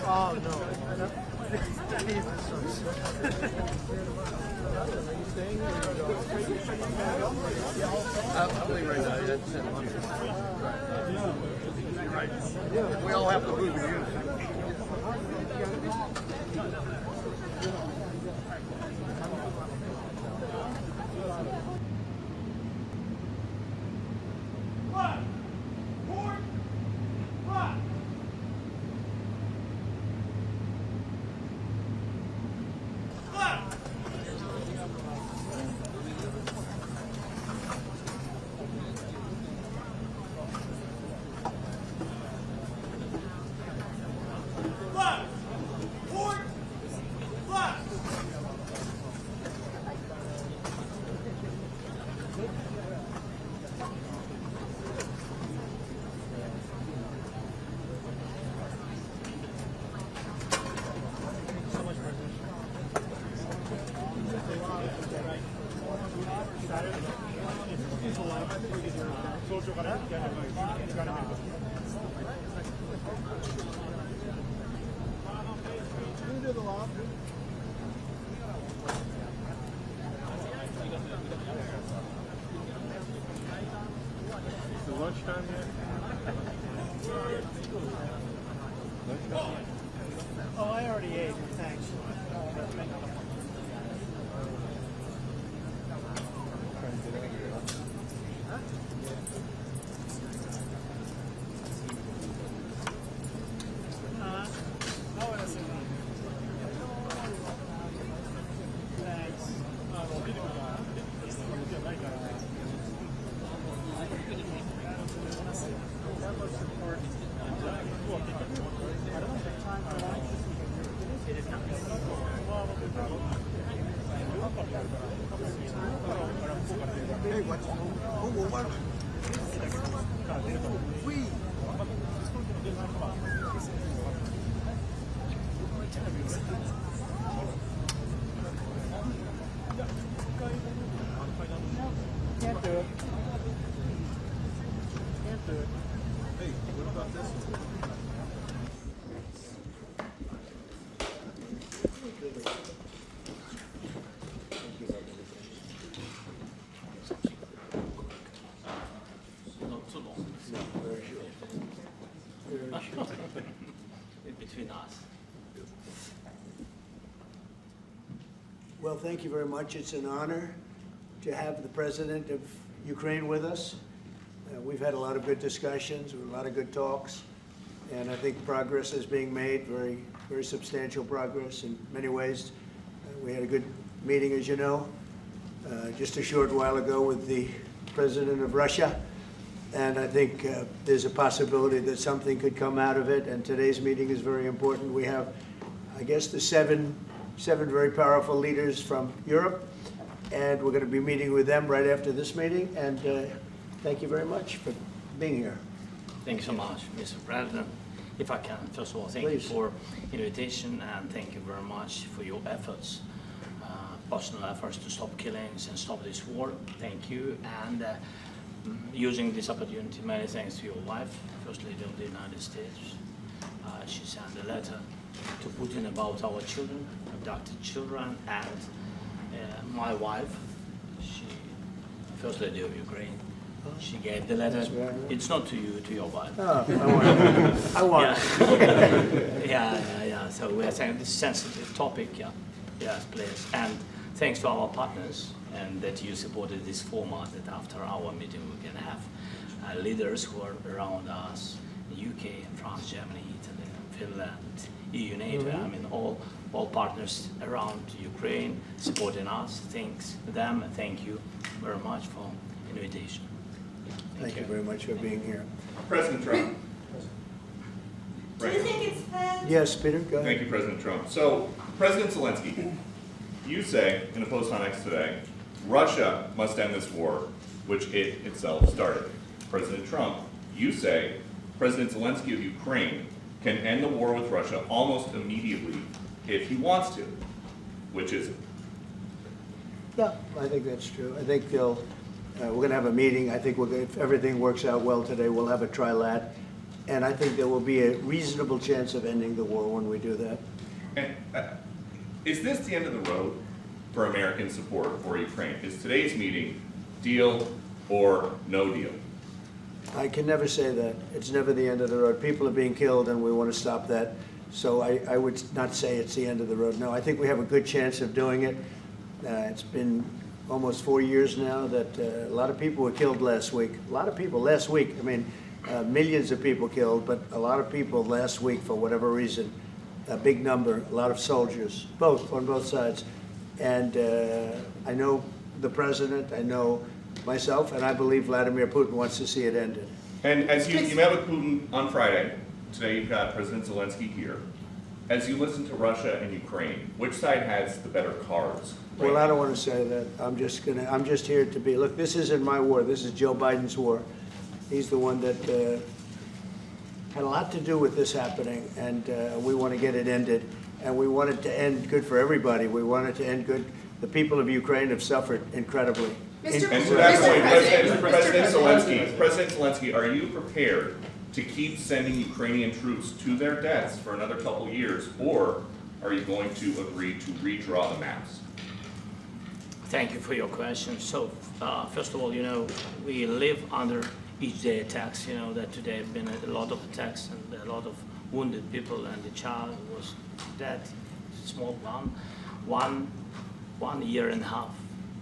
Oh no. I'm leaving right now. We all have to move in unison. Lunchtime yet? Oh, I already ate. Thanks. Can't do it. Can't do it. Hey, what about this one? Not too long. No, very short. Very short. Between us. Well, thank you very much. It's an honor to have the President of Ukraine with us. We've had a lot of good discussions, a lot of good talks, and I think progress is being made, very, very substantial progress in many ways. We had a good meeting, as you know, just a short while ago with the President of Russia, and I think there's a possibility that something could come out of it, and today's meeting is very important. We have, I guess, the seven very powerful leaders from Europe, and we're going to be meeting with them right after this meeting, and thank you very much for being here. Thank you so much, Mr. President. If I can, first of all, thank you for invitation, and thank you very much for your efforts, personal efforts to stop killings and stop this war. Thank you, and using this opportunity, many thanks to your wife, First Lady of the United States. She sent a letter to Putin about our children, abducted children, and my wife, she, First Lady of Ukraine, she gave the letter. It's not to you, to your wife. Oh, I want it. Yeah. So we are saying this sensitive topic, yes, please. And thanks to our partners, and that you supported this format, that after our meeting we can have leaders who are around us, UK, France, Germany, Italy, Finland, EU, NATO, I mean all partners around Ukraine supporting us. Thanks to them, and thank you very much for invitation. Thank you very much for being here. President Trump. Do you think it's fair? Yes, Peter, go ahead. Thank you, President Trump. So, President Zelenskyy, you say in a post on X today Russia must end this war, which it itself started. President Trump, you say President Zelenskyy of Ukraine can end the war with Russia almost immediately if he wants to. Which is it? No, I think that's true. I think we're going to have a meeting. I think if everything works out well today, we'll have a trilat. And I think there will be a reasonable chance of ending the war when we do that. And is this the end of the road for American support for Ukraine? Is today's meeting deal or no deal? I can never say that. It's never the end of the road. People are being killed and we want to stop that. So I would not say it's the end of the road. No, I think we have a good chance of doing it. It's been almost 4 years now that a lot of people were killed last week. A lot of people last week. I mean, millions of people killed, but a lot of people last week for whatever reason. A big number, a lot of soldiers, on both sides. And I know the president, I know myself, and I believe Vladimir Putin wants to see it ended. And as you met with Putin on Friday, today you've got President Zelenskyy here. As you listen to Russia and Ukraine, which side has the better cards? Right? Well, I don't want to say that. I'm just here to be, look, this isn't my war. This is Joe Biden's war. He's the one that had a lot to do with this happening, and we want to get it ended. And we want it to end good for everybody. We want it to end good. The people of Ukraine have suffered incredibly. And to that point, President Zelenskyy, are you prepared to keep sending Ukrainian troops to their deaths for another couple years, or are you going to agree to redraw the maps? Thank you for your question. So, first of all, we live under each day attacks. That today have been a lot of attacks and a lot of wounded people, and the child was dead, small one year and a half.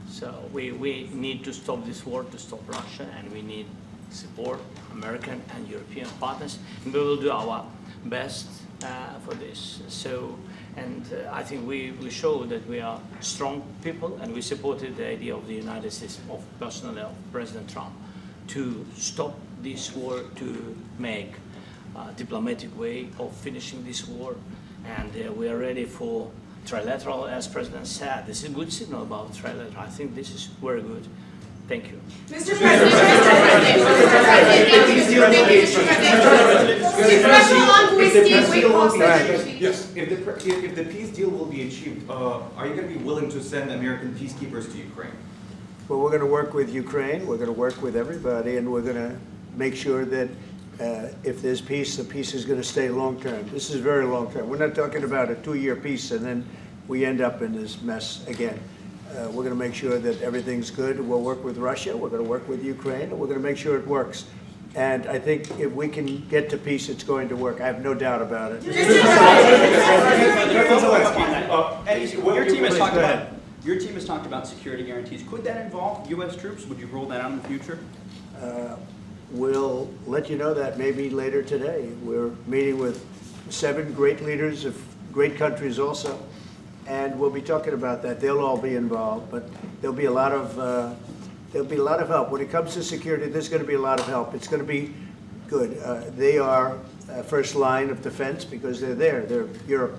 So we need to stop this war, to stop Russia, and we need support American and European partners, and we will do our best for this. So, and I think we show that we are strong people, and we supported the idea of the United States, of personally of President Trump, to stop this war, to make a diplomatic way of finishing this war, and we are ready for trilateral, as President said. This is a good signal about trilateral. I think this is very good. Thank you. Mr. President, yes. If the peace deal will be achieved, are you going to be willing to send American peacekeepers to Ukraine? Well, we're going to work with Ukraine. We're going to work with everybody, and we're going to make sure that if there's peace, the peace is going to stay long-term. This is very long-term. We're not talking about a 2-year peace and then we end up in this mess again. We're going to make sure that everything's good. We'll work with Russia. We're going to work with Ukraine, and we're going to make sure it works. And I think if we can get to peace, it's going to work. I have no doubt about it. Your team has talked about security guarantees. Could that involve U.S. troops? Would you roll that out in the future? We'll let you know that maybe later today. We're meeting with 7 great leaders of great countries also, and we'll be talking about that. They'll all be involved, but there'll be a lot of help. When it comes to security, there's going to be a lot of help. It's going to be good. They are first line of defense because they're there. They're Europe,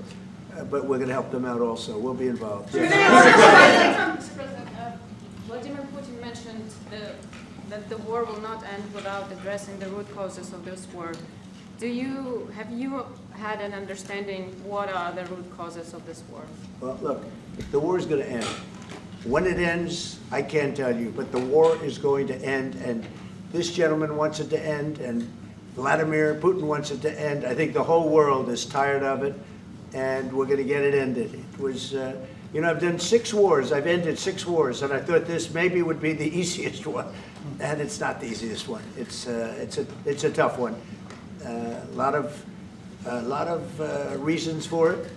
but we're going to help them out also. We'll be involved. Mr. President, Vladimir Putin mentioned that the war will not end without addressing the root causes of this war. Have you had an understanding what are the root causes of this war? Well, look, the war is going to end. When it ends, I can't tell you, but the war is going to end, and this gentleman wants it to end, and Vladimir Putin wants it to end. I think the whole world is tired of it, and we're going to get it ended. It was, I've done 6 wars. I've ended 6 wars, and I thought this maybe would be the easiest one, and it's not the easiest one. It's a tough one. A lot of reasons for it,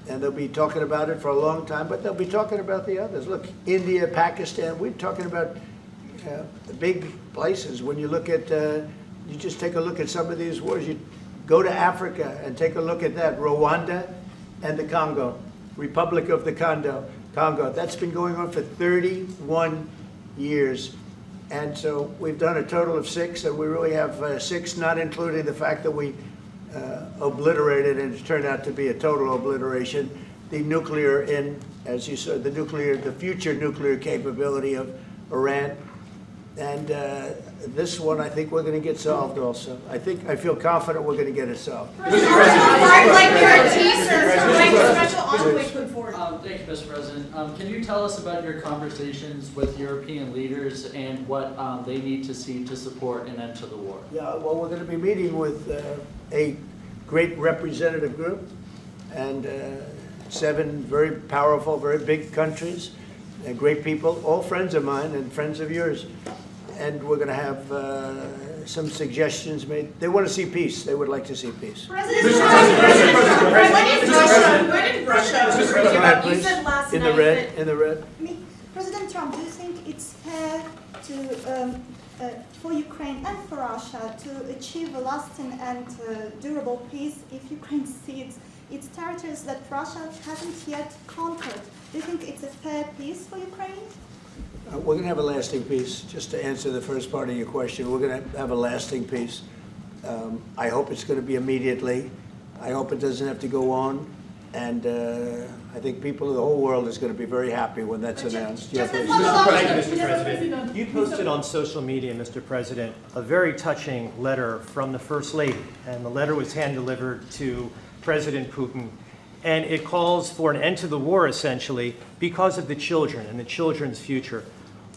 and they'll be talking about it for a long time, but they'll be talking about the others. Look, India, Pakistan, we're talking about the big places. When you look at, you just take a look at some of these wars. You go to Africa and take a look at that. Rwanda and the Congo, Republic of the Congo. That's been going on for 31 years. And so we've done a total of 6, and we really have 6, not including the fact that we obliterated, and it turned out to be a total obliteration. the nuclear as you said, the future nuclear capability of Iran. And this one, I think we're going to get solved also. I feel confident we're going to get it solved. Like there are special envoy put forward. Thank you, Mr. President. Can you tell us about your conversations with European leaders and what they need to see to support an end to the war? Yeah, well, we're going to be meeting with a great representative group and 7 very powerful, very big countries, and great people, all friends of mine and friends of yours. And we're going to have some suggestions made. They want to see peace. They would like to see peace. When did Russia? You said last in night the red. In the red. President Trump, do you think it's fair to for Ukraine and for Russia to achieve a lasting and durable peace if Ukraine cedes its territories that Russia hasn't yet conquered? Do you think it's a fair peace for Ukraine? We're going to have a lasting peace. Just to answer the first part of your question, we're going to have a lasting peace. I hope it's going to be immediately. I hope it doesn't have to go on. And I think people of the whole world is going to be very happy when that's announced. Thank you, Mr. President. You posted on social media, Mr. President, a very touching letter from the First Lady. And the letter was hand-delivered to President Putin. And it calls for an end to the war, essentially, because of the children and the children's future.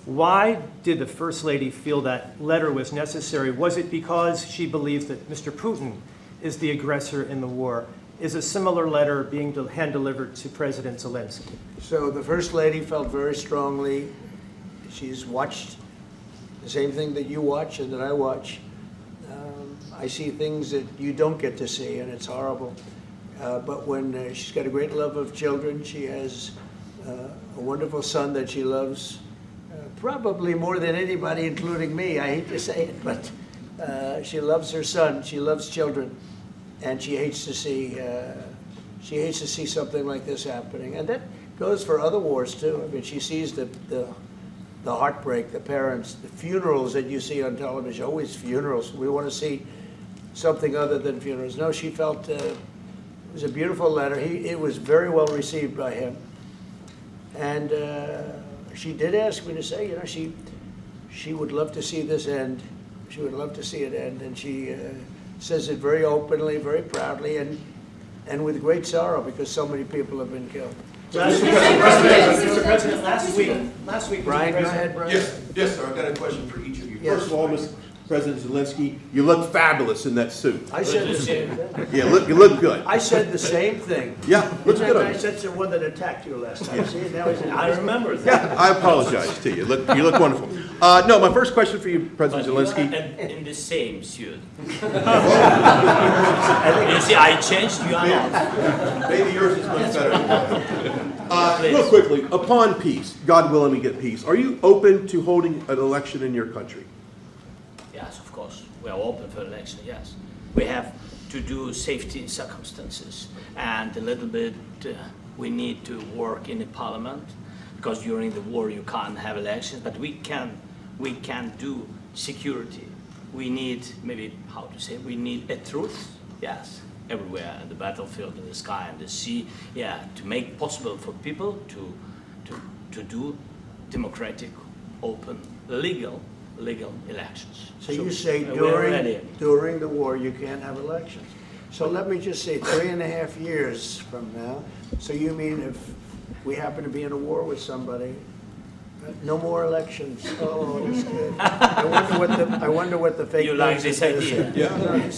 Why did the First Lady feel that letter was necessary? Was it because she believes that Mr. Putin is the aggressor in the war? Is a similar letter being hand-delivered to President Zelenskyy? So the First Lady felt very strongly. She's watched the same thing that you watch and that I watch. I see things that you don't get to see, and it's horrible. But when she's got a great love of children, she has a wonderful son that she loves, probably more than anybody, including me. I hate to say it, but she loves her son. She loves children, and she hates to see something like this happening. And that goes for other wars too. I mean, she sees the heartbreak, the parents, the funerals that you see on television. Always funerals. We want to see something other than funerals. No, she felt. It was a beautiful letter. It was very well received by him. And she did ask me to say, you know, she would love to see this end. She would love to see it end. And she says it very openly, very proudly, and with great sorrow because so many people have been killed. Mr. President, last week, Brian, go ahead, Brian. Yes, sir. I've got a question for each of you. Yes. First of all, Mr. President Zelenskyy, you look fabulous in that suit. I said the same thing. Yeah, you look good. I said the same thing. Yeah, looks good. I said to the one that attacked you last time. See, now he's I remember that. Yeah, I apologize to you. You look wonderful. No, my first question for you, President Zelenskyy. In the same suit. You see, I changed, you are not. Maybe yours is much better. Real quickly, upon peace, God willing we get peace, are you open to holding an election in your country? Yes, of course. We are open for election, yes. We have to do safety circumstances. And a little bit, we need to work in the parliament, because during the war you can't have elections, but we can do security. We need, maybe, how to say, we need a truth, yes, everywhere, in the battlefield, in the sky, in the sea, yeah, to make possible for people to do democratic, open, legal elections. So you say during the war you can't have elections. So let me just say 3.5 years from now. So you mean if we happen to be in a war with somebody, no more elections? Oh, that's good. I wonder what the fake news like this idea? Yeah.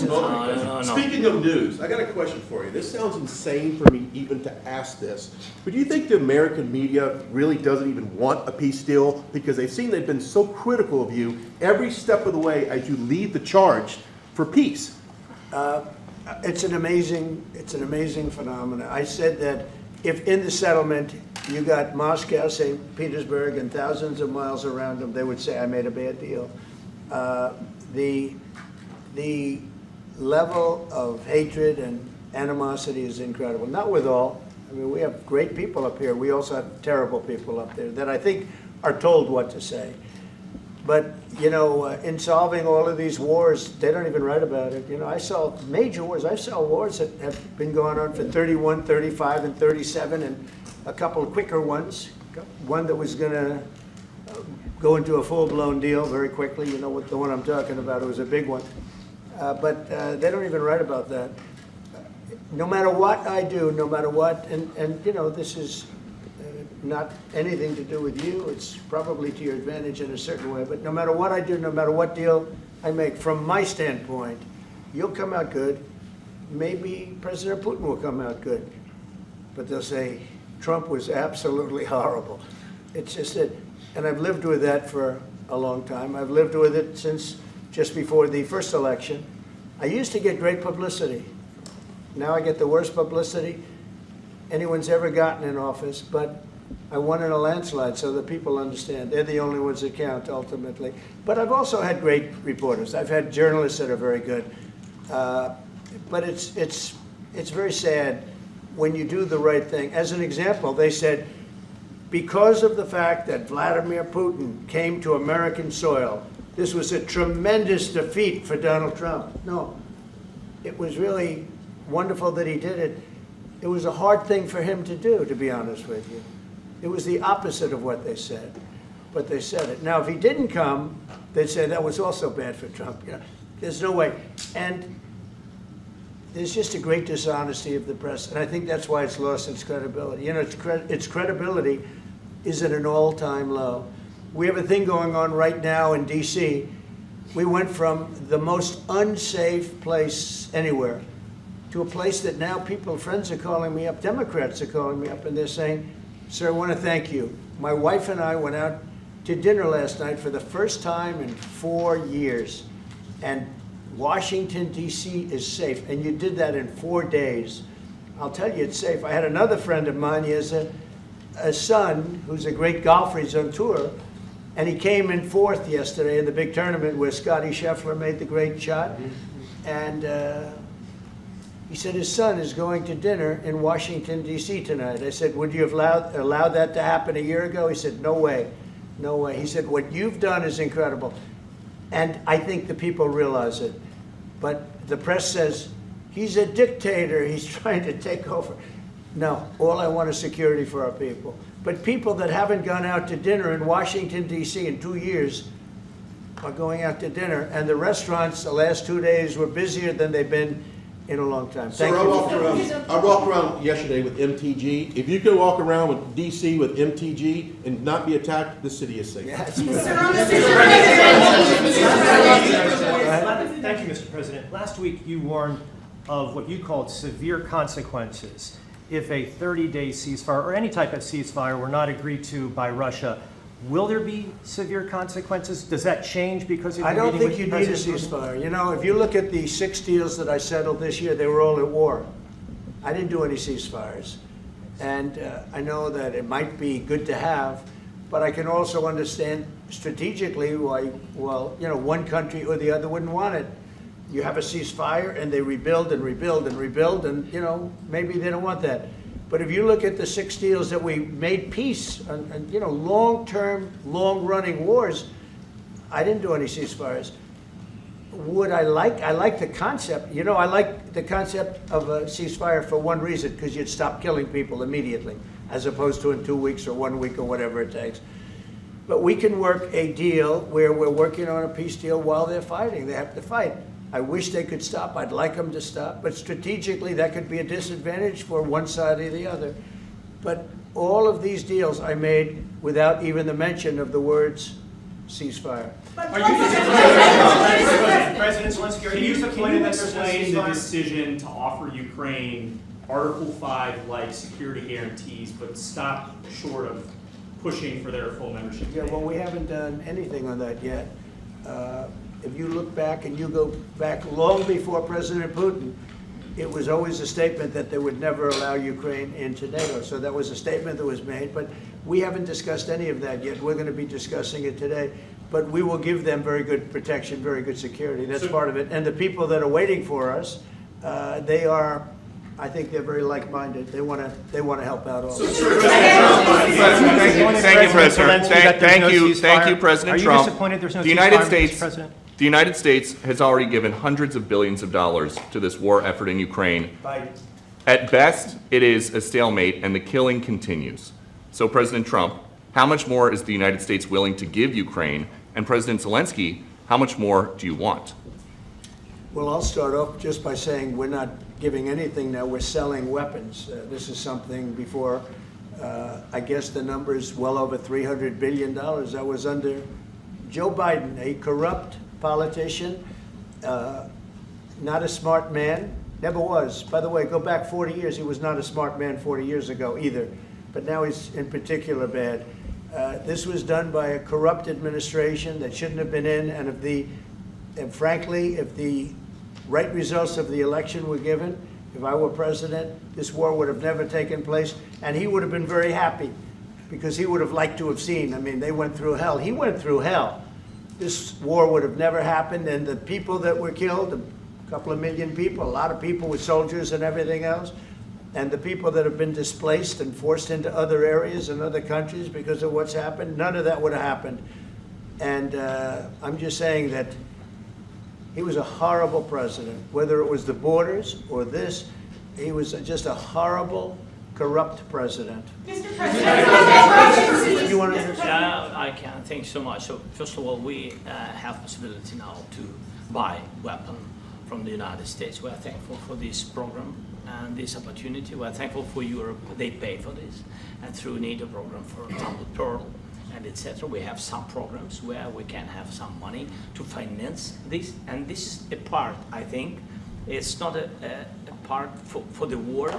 No. Speaking of news, I got a question for you. This sounds insane for me even to ask this, but do you think the American media really doesn't even want a peace deal because they've been so critical of you every step of the way as you lead the charge for peace? It's an amazing phenomenon. I said that if in the settlement you got Moscow, St. Petersburg, and thousands of miles around them, they would say, I made a bad deal. The level of hatred and animosity is incredible. Not with all. I mean, we have great people up here. We also have terrible people up there that I think are told what to say. But, you know, in solving all of these wars, they don't even write about it. You know, I saw major wars. I saw wars that have been going on for 31, 35, and 37, and a couple of quicker ones. One that was going to go into a full-blown deal very quickly. You know what the one I'm talking about. It was a big one. But they don't even write about that. No matter what I do, no matter what, and you know, this is not anything to do with you. It's probably to your advantage in a certain way. But no matter what I do, no matter what deal I make, from my standpoint, you'll come out good. Maybe President Putin will come out good. But they'll say, Trump was absolutely horrible. It's just it. And I've lived with that for a long time. I've lived with it since just before the first election. I used to get great publicity. Now I get the worst publicity anyone's ever gotten in office, but I won in a landslide, so that people understand. They're the only ones that count, ultimately. But I've also had great reporters. I've had journalists that are very good. But it's very sad when you do the right thing. As an example, they said, because of the fact that Vladimir Putin came to American soil, this was a tremendous defeat for Donald Trump. No, it was really wonderful that he did it. It was a hard thing for him to do, to be honest with you. It was the opposite of what they said, but they said it. Now, if he didn't come, they'd say that was also bad for Trump. You know, there's no way. And there's just a great dishonesty of the press, and I think that's why it's lost its credibility. You know, its credibility is at an all-time low. We have a thing going on right now in D.C. We went from the most unsafe place anywhere to a place that now friends are calling me up, Democrats are calling me up, and they're saying, sir, I want to thank you. My wife and I went out to dinner last night for the first time in 4 years, and Washington, D.C. is safe, and you did that in 4 days. I'll tell you, it's safe. I had another friend of mine. He has a son who's a great golfer. He's on tour, and he came in fourth yesterday in the big tournament where Scotty Scheffler made the great shot. And he said his son is going to dinner in Washington, D.C. tonight. I said, would you have allowed that to happen a year ago? He said, no way, no way. He said, what you've done is incredible. And I think the people realize it. But the press says, he's a dictator, he's trying to take over. No, all I want is security for our people. But people that haven't gone out to dinner in Washington, D.C. in 2 years are going out to dinner. And the restaurants the last 2 days were busier than they've been in a long time. Thank you. I walked around yesterday with MTG. If you could walk around with D.C. with MTG and not be attacked, the city is safe. Thank you, Mr. President. Last week you warned of what you called severe consequences if a 30-day ceasefire or any type of ceasefire were not agreed to by Russia. Will there be severe consequences? Does that change because of I don't think you need a ceasefire. You know, if you look at the 6 deals that I settled this year, they were all at war. I didn't do any ceasefires. And I know that it might be good to have, but I can also understand strategically why, well, you know, one country or the other wouldn't want it. You have a ceasefire and they rebuild and rebuild and rebuild, and, you know, maybe they don't want that. But if you look at the 6 deals that we made peace and you know, long-term, long-running wars, I didn't do any ceasefires. Would I like the concept. You know, I like the concept of a ceasefire for one reason, because you'd stop killing people immediately, as opposed to in 2 weeks or 1 week or whatever it takes. But we can work a deal where we're working on a peace deal while they're fighting. They have to fight. I wish they could stop. I'd like them to stop. But strategically, that could be a disadvantage for one side or the other. But all of these deals I made without even the mention of the words ceasefire. President Zelenskyy, can you explain the decision to offer Ukraine Article 5 like security guarantees, but stop short of pushing for their full membership? Yeah, well, we haven't done anything on that yet. If you look back and you go back long before President Putin, it was always a statement that they would never allow Ukraine into NATO. So that was a statement that was made, but we haven't discussed any of that yet. We're going to be discussing it today. But we will give them very good protection, very good security. That's part of it. And the people that are waiting for us, they are I think they're very like-minded. They want to help out also. Thank you, President. Thank you, President Trump. Are you disappointed there's no The United States has already given hundreds of billions of dollars to this war effort in Ukraine. Biden. At best, it is a stalemate, and the killing continues. So, President Trump, how much more is the United States willing to give Ukraine? And President Zelenskyy, how much more do you want? Well, I'll start off just by saying we're not giving anything now. We're selling weapons. This is something before, I guess the number is well over $300 billion. That was under Joe Biden, a corrupt politician, not a smart man, never was. By the way, go back 40 years, he was not a smart man 40 years ago either, but now he's in particular bad. This was done by a corrupt administration that shouldn't have been in, and frankly, if the right results of the election were given, if I were president, this war would have never taken place, and he would have been very happy, because he would have liked to have seen. I mean, they went through hell. He went through hell. This war would have never happened, and the people that were killed, a couple of million people, a lot of people with soldiers and everything else, and the people that have been displaced and forced into other areas and other countries because of what's happened, none of that would have happened. And I'm just saying that he was a horrible president, whether it was the borders or this. He was just a horrible, corrupt president. Mr. President, you want to I can. Thanks so much. So first of all, we have possibility now to buy weapons from the United States. We are thankful for this program and this opportunity. We are thankful for Europe. They pay for this. And through NATO program, for example, Pearl and etc., we have some programs where we can have some money to finance this. And this is a part, I think, it's not a part for the war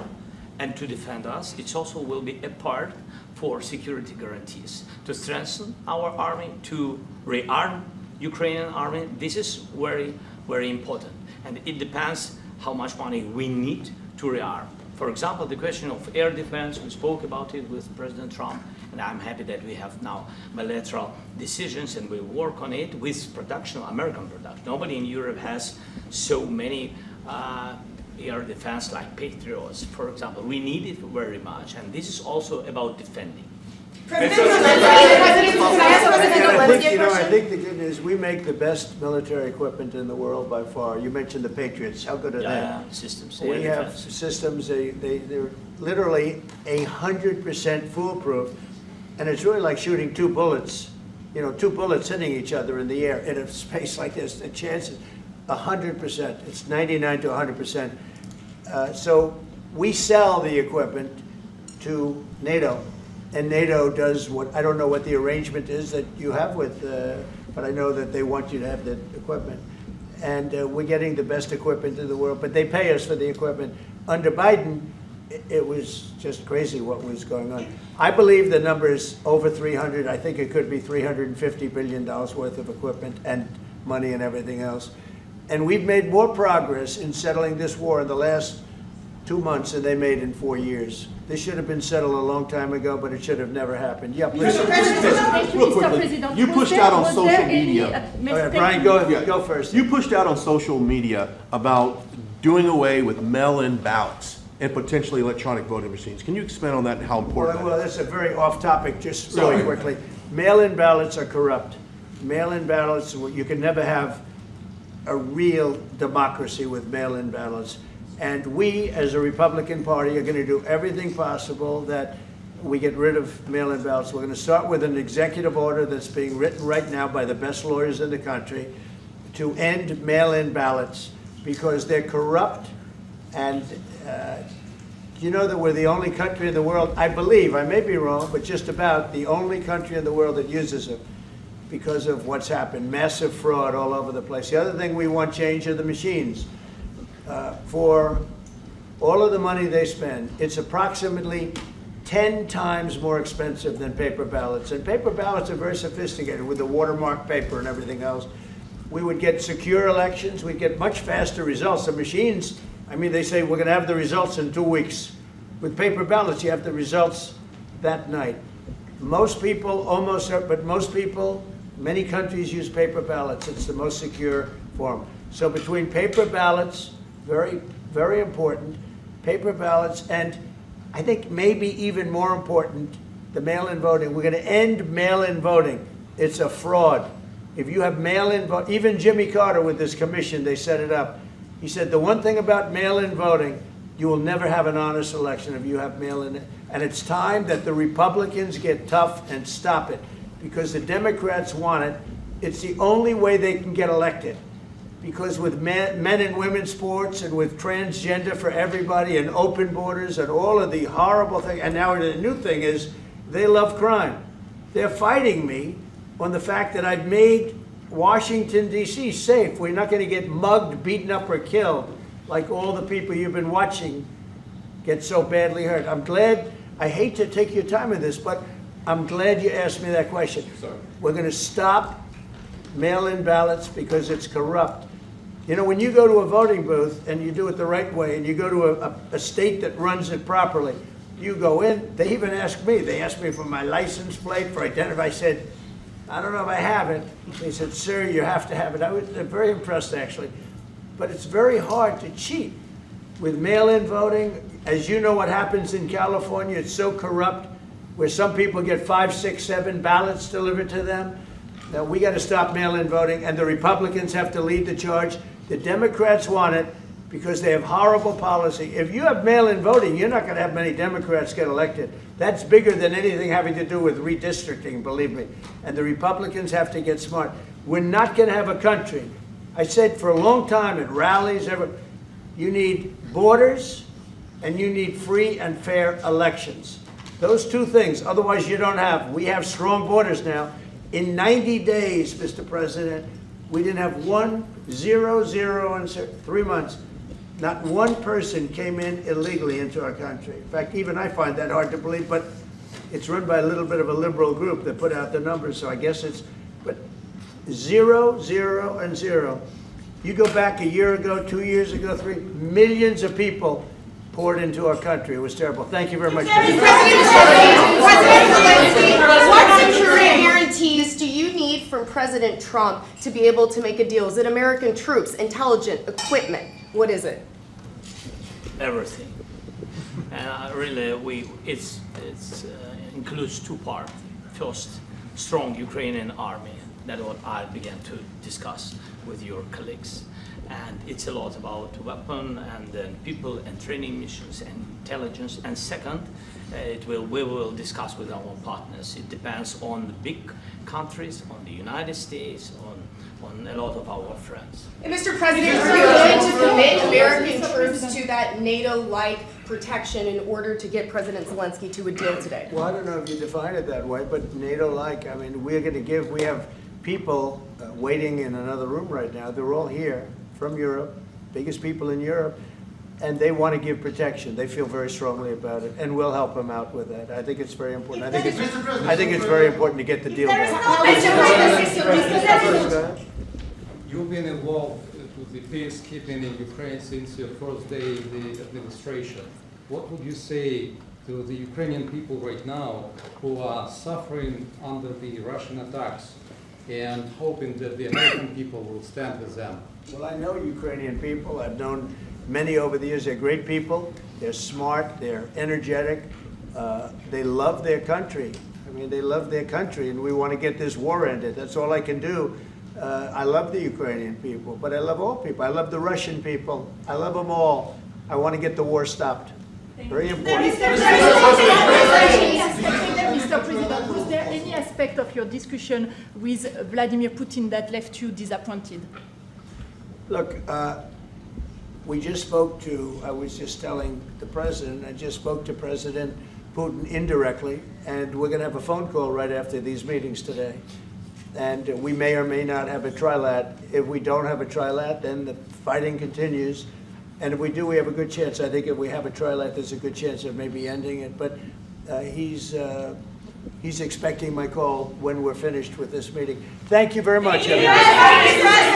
and to defend us. It also will be a part for security guarantees, to strengthen our army, to rearm Ukrainian army. This is very, very important. And it depends how much money we need to rearm. For example, the question of air defense, we spoke about it with President Trump, and I'm happy that we have now bilateral decisions and we work on it with production, American production. Nobody in Europe has so many air defense like Patriots, for example. We need it very much, and this is also about defending. I think the good news, we make the best military equipment in the world by far. You mentioned the Patriots. How good are they? Systems. We have systems, they're literally 100% foolproof. And it's really like shooting two bullets, two bullets hitting each other in the air in a space like this. The chance is 100%. It's 99 to 100%. So we sell the equipment to NATO. And NATO does what, I don't know what the arrangement is that you have with, but I know that they want you to have the equipment. And we're getting the best equipment in the world, but they pay us for the equipment. Under Biden, it was just crazy what was going on. I believe the number is over 300. I think it could be $350 billion worth of equipment and money and everything else. And we've made more progress in settling this war in the last 2 months than they made in 4 years. This should have been settled a long time ago, but it should have never happened. Yeah, please. Real quickly, you pushed out on social media. Brian, go first. You pushed out on social media about doing away with mail-in ballots and potentially electronic voting machines. Can you expand on that and how important that is? Well, that's a very off-topic, just really quickly. Mail-in ballots are corrupt. Mail-in ballots, you can never have a real democracy with mail-in ballots. And we, as a Republican Party, are going to do everything possible that we get rid of mail-in ballots. We're going to start with an executive order that's being written right now by the best lawyers in the country to end mail-in ballots because they're corrupt. And you know that we're the only country in the world, I believe, I may be wrong, but just about the only country in the world that uses them because of what's happened. Massive fraud all over the place. The other thing we want changed are the machines. For all of the money they spend, it's approximately 10 times more expensive than paper ballots. And paper ballots are very sophisticated with the watermark paper and everything else. We would get secure elections. We'd get much faster results. The machines, I mean, they say we're going to have the results in 2 weeks. With paper ballots, you have the results that night. Most people, but most people, many countries use paper ballots. It's the most secure form. So between paper ballots, very, very important, paper ballots, and I think maybe even more important, the mail-in voting. We're going to end mail-in voting. It's a fraud. If you have mail-in vote, even Jimmy Carter with this commission, they set it up. He said the one thing about mail-in voting, you will never have an honest election if you have mail-in. And it's time that the Republicans get tough and stop it, because the Democrats want it. It's the only way they can get elected. Because with men and women's sports and with transgender for everybody and open borders and all of the horrible things, and now the new thing is they love crime. They're fighting me on the fact that I've made Washington, D.C. safe. We're not going to get mugged, beaten up, or killed like all the people you've been watching get so badly hurt. I'm glad, I hate to take your time in this, but I'm glad you asked me that question. We're going to stop mail-in ballots because it's corrupt. You know, when you go to a voting booth and you do it the right way and you go to a state that runs it properly, you go in, they even ask me, they asked me for my license plate, for identity. I said, I don't know if I have it. They said, sir, you have to have it. I was very impressed, actually. But it's very hard to cheat with mail-in voting. As you know what happens in California, it's so corrupt, where some people get 5, 6, 7 ballots delivered to them. Now, we got to stop mail-in voting, and the Republicans have to lead the charge. The Democrats want it because they have horrible policy. If you have mail-in voting, you're not going to have many Democrats get elected. That's bigger than anything having to do with redistricting, believe me. And the Republicans have to get smart. We're not going to have a country. I said for a long time at rallies, you need borders and you need free and fair elections. Those two things, otherwise you don't have. We have strong borders now. In 90 days, Mr. President, we didn't have 1, 0, 0, and 3 months. Not one person came in illegally into our country. In fact, even I find that hard to believe, but it's run by a little bit of a liberal group that put out the numbers, so I guess it's, but 0, 0, and 0. You go back a year ago, 2 years ago, 3, millions of people poured into our country. It was terrible. Thank you very much. President Zelenskyy, what security guarantees do you need from President Trump to be able to make a deal? Is it American troops, intelligence, equipment? What is it? Everything. And really, it includes 2 parts. First, strong Ukrainian army. That's what I began to discuss with your colleagues. And it's a lot about weapon and then people and training missions and intelligence. And second, we will discuss with our partners. It depends on the big countries, on the United States, on a lot of our friends. And Mr. President, are you going to commit American troops to that NATO-like protection in order to get President Zelenskyy to a deal today? Well, I don't know if you define it that way, but NATO-like, I mean, we're going to give, we have people waiting in another room right now. They're all here from Europe, biggest people in Europe, and they want to give protection. They feel very strongly about it, and we'll help them out with that. I think it's very important. I think it's very important to get the deal done. You've been involved with the peacekeeping in Ukraine since your first day in the administration. What would you say to the Ukrainian people right now who are suffering under the Russian attacks and hoping that the American people will stand with them? Well, I know Ukrainian people. I've known many over the years. They're great people. They're smart. They're energetic. They love their country. I mean, they love their country, and we want to get this war ended. That's all I can do. I love the Ukrainian people, but I love all people. I love the Russian people. I love them all. I want to get the war stopped. Very important. Mr. President, was there any aspect of your discussion with Wladimir Putin that left you disappointed? Look, we just spoke to, I was just telling the President, I just spoke to President Putin indirectly, and we're going to have a phone call right after these meetings today. And we may or may not have a trilat. If we don't have a trilat, then the fighting continues. And if we do, we have a good chance. I think if we have a trilat, there's a good chance of maybe ending it. But he's expecting my call when we're finished with this meeting. Thank you very much, everybody. Thank you, guys.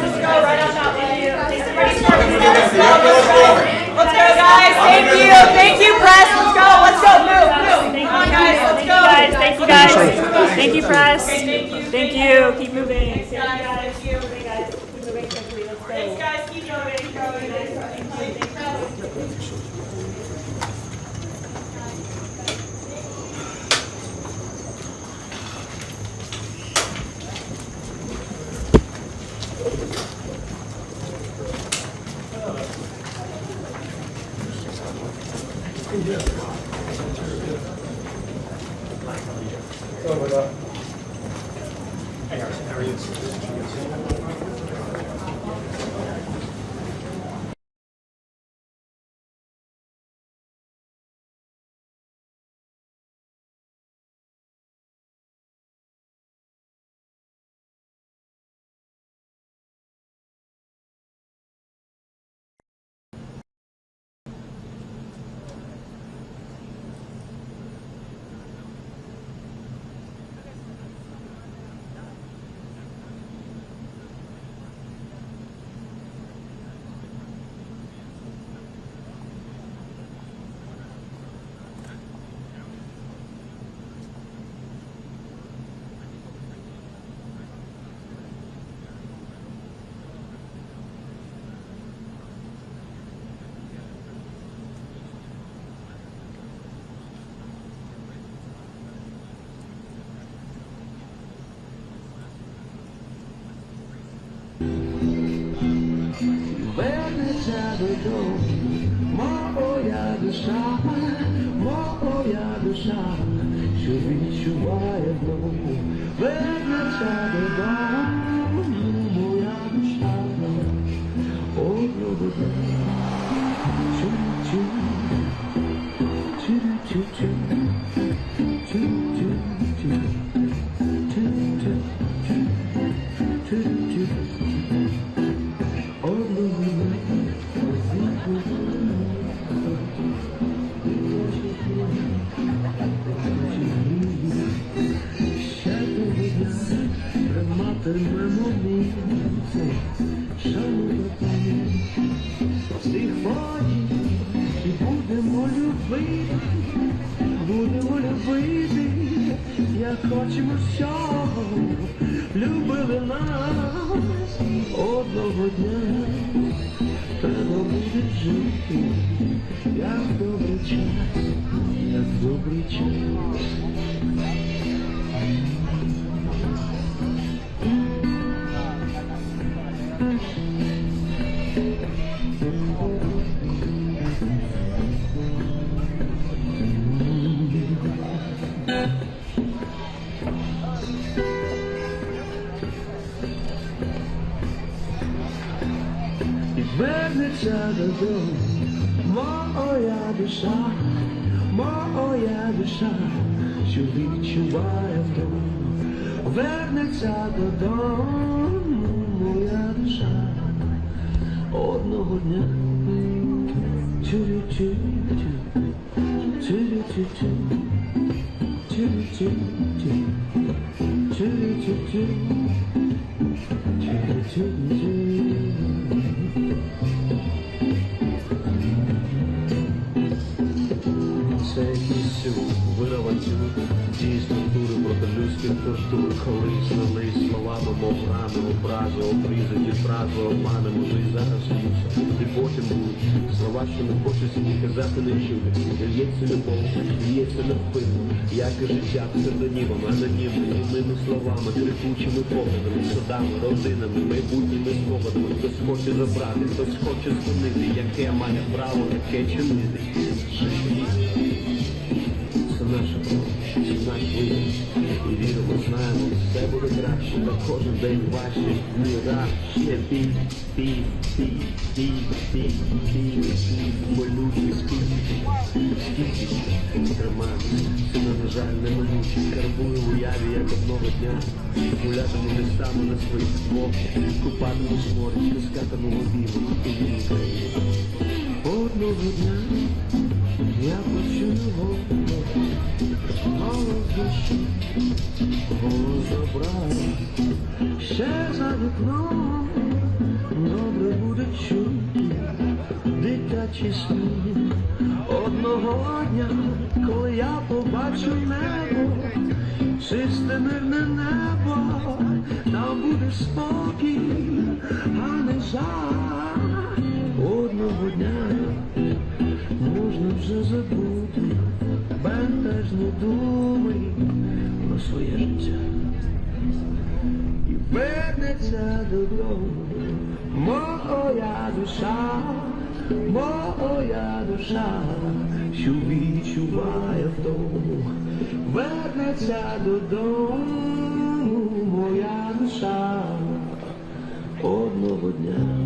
Let's go right on that way. Let's go, guys. Thank you, press. Let's go. Move. Come on, guys. Let's go. Thank you, guys. Thank you, press. Thank you. Keep moving. Thank you, guys. Keep moving. Hey, Harrison, how are you? Моя душа, моя душа, що відчуває знову, вернеться додому, моя душа, одного дня. Будемо любити, як хочемо всього, любили нас одного дня. Треба буде жити, як добрий час, як добрий час. Вернеться додому, моя душа, моя душа, що відчуває вдома. Вернеться додому, моя душа, одного дня. Чу-чу-чу, чу-чу-чу, чу-чу-чу, чу-чу-чу, чу-чу-чу. Це місцю вирванцю, ті структури проти людських тортур, колись лились словами, мов рани, образи, обрізані фрази, обмани, може і зараз літься. І потім будуть слова, що не хочеться ні казати, не чути. Лється любов, лється невпинно, як і життя псевдонімом, анонімними, німими словами, трикучими поглядами, судами, родинами, майбутніми спогадами. Хтось хоче забрати, хтось хоче змінити, яке має право таке чинити. Це наша кров, це наш вибір. І віримо, знаємо, все буде краще, та кожен день важче. Не раз, ще бій, бій, бій, бій, бій, бій, бій, болючий спів. Скільки ще триматися, це, на жаль, неминуче. Карбую в уяві, як одного дня. Гулятиму листами на своїх двох, купатиму сморі, стискатиму обійму, і він країни. Одного дня я почув голос душі, голос добра. Ще за вікном добре буде чути дитячі сміх. Одного дня, коли я побачу небо, чисте мирне небо, там буде спокій, а не жаль. Одного дня можна вже забути бентежні думи про своє життя. І вернеться додому моя душа, моя душа, що відчуває втому, вернеться додому, моя душа, одного дня.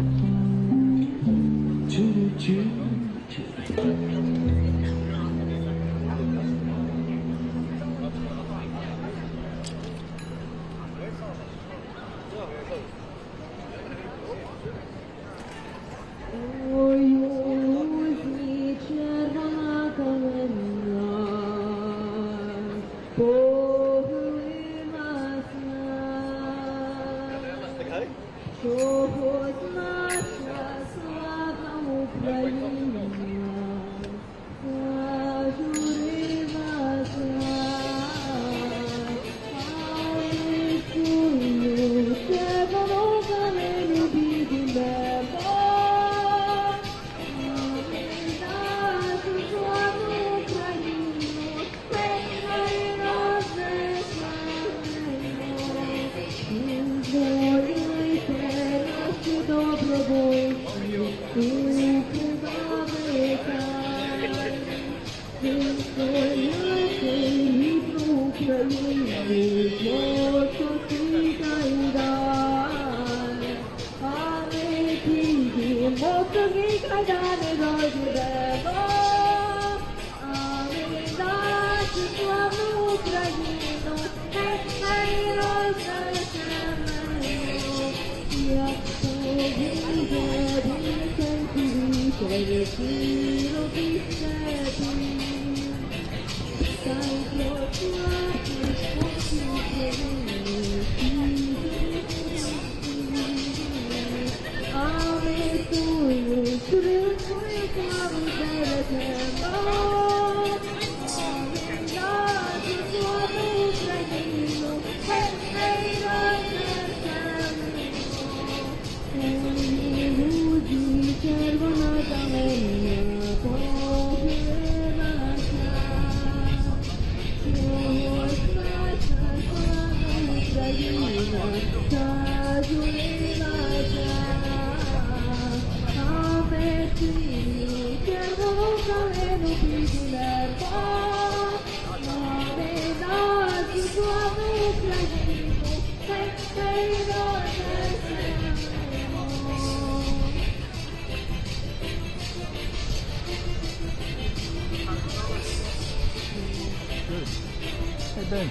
Hey Ben,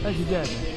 how's your dad, man?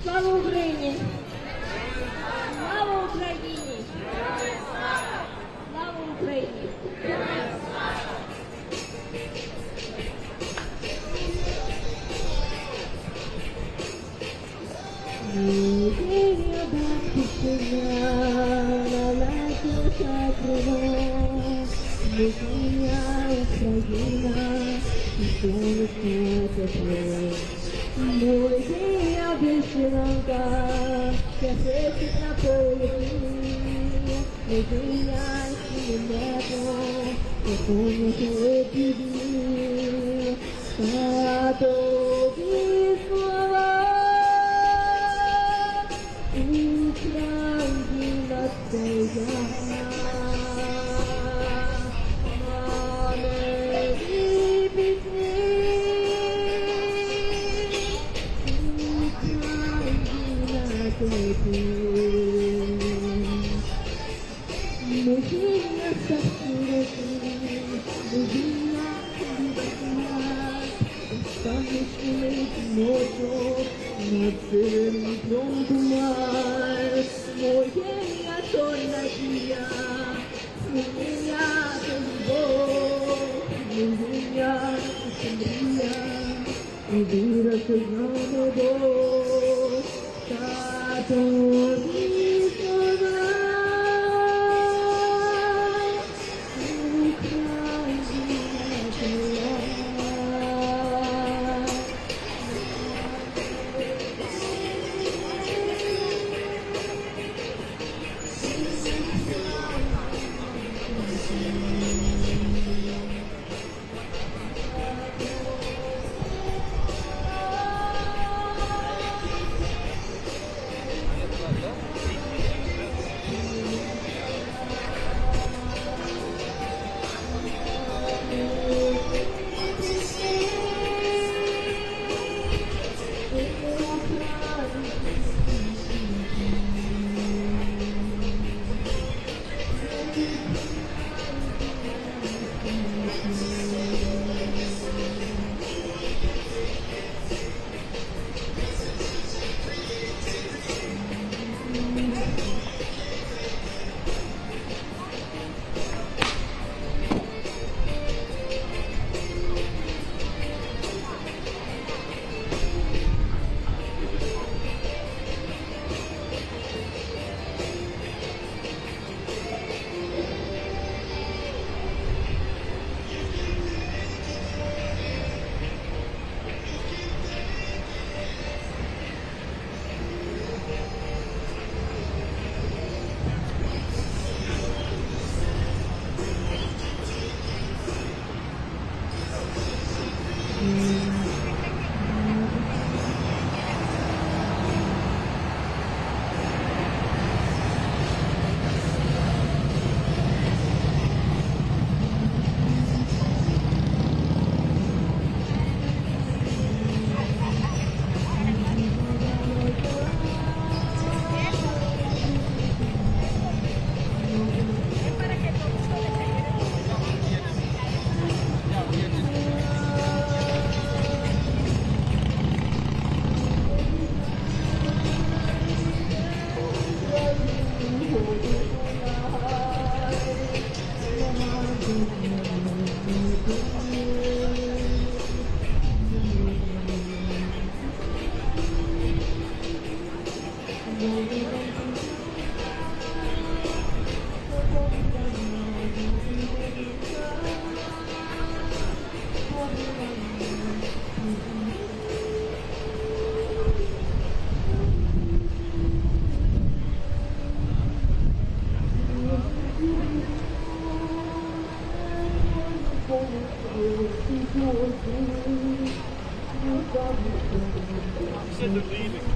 Слава Україні! Слава Україні! Слава Україні! Moja wyszynanka, kwiatek na południu, wyjaśni niebo, pokoju się epidemii, gotowi słowa, Ukraina twoja. said they're leaving.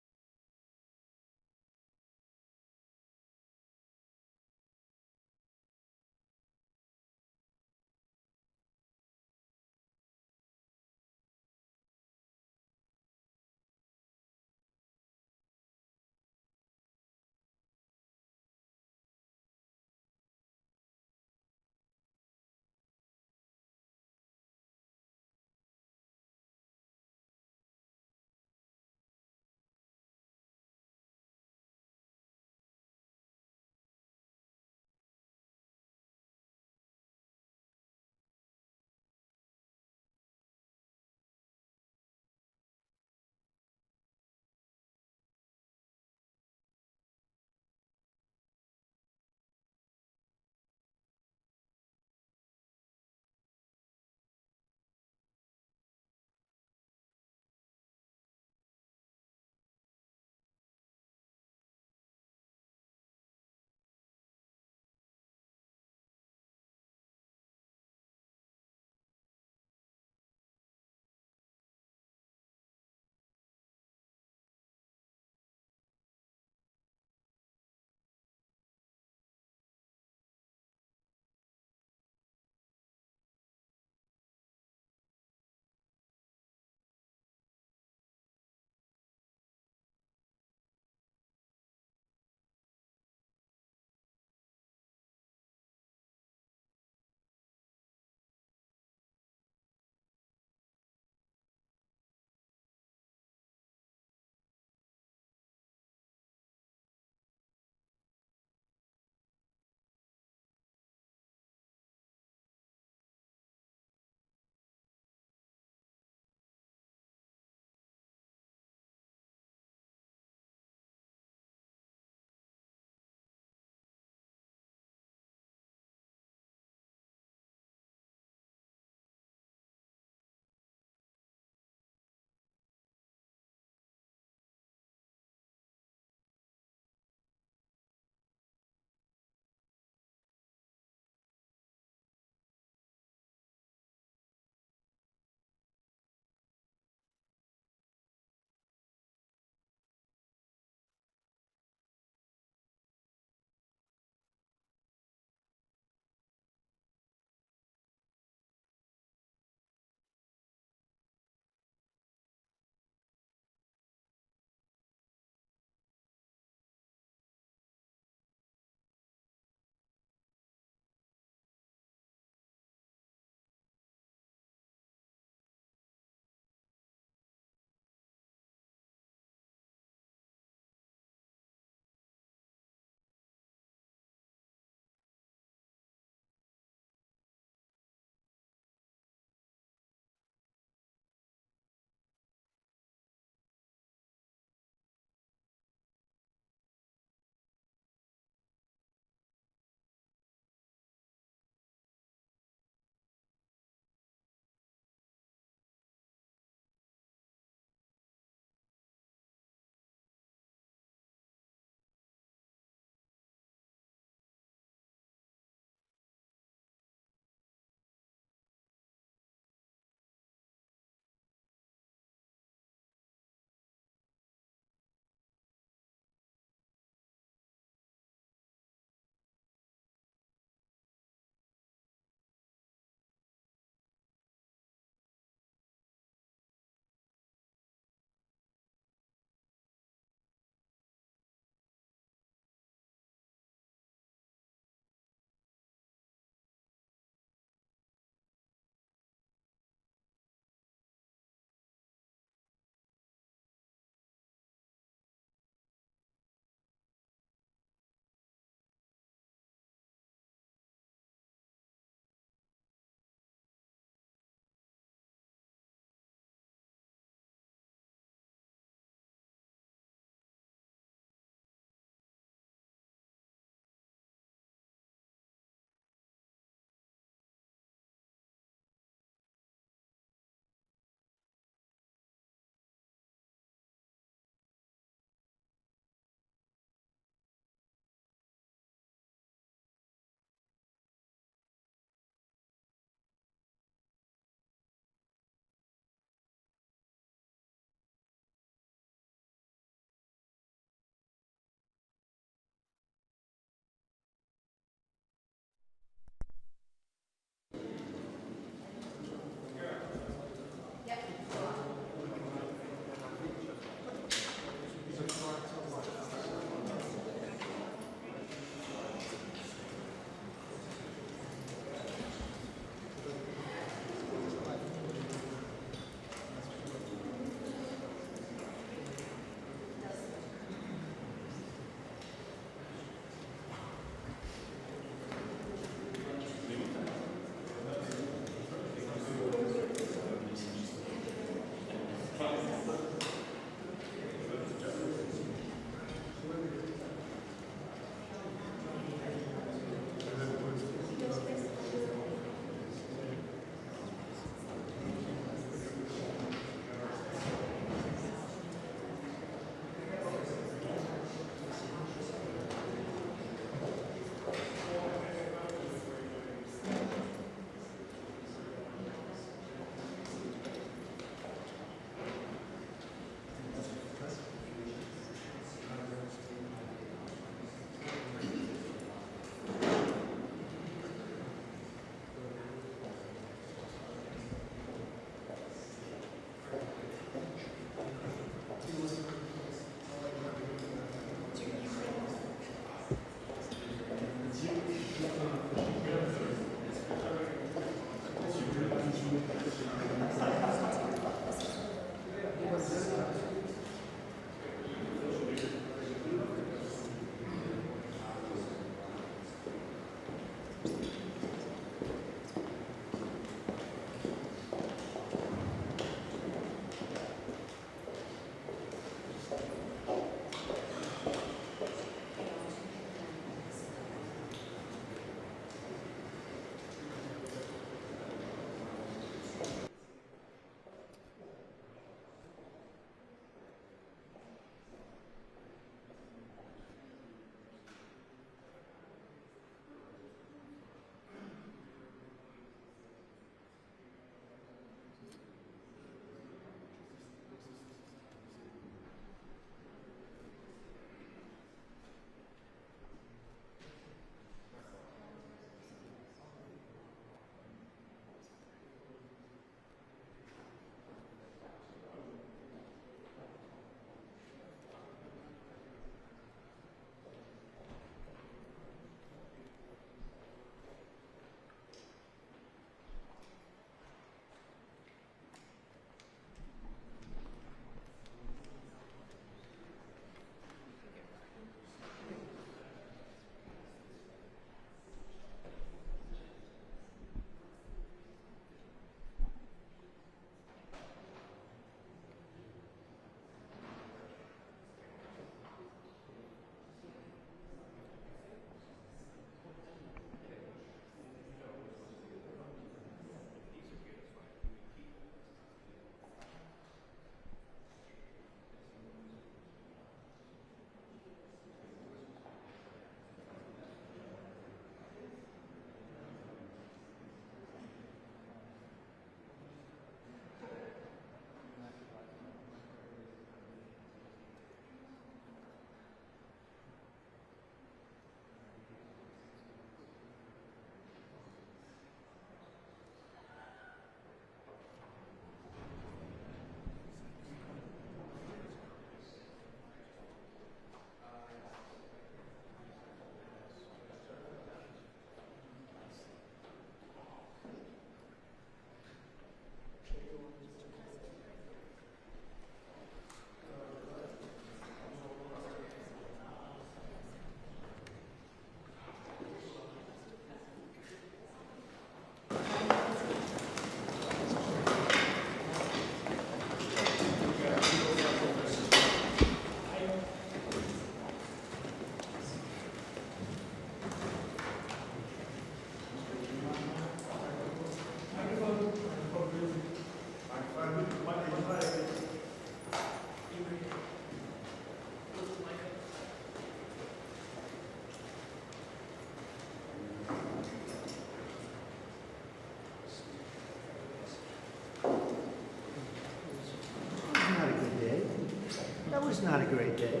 was not a great day.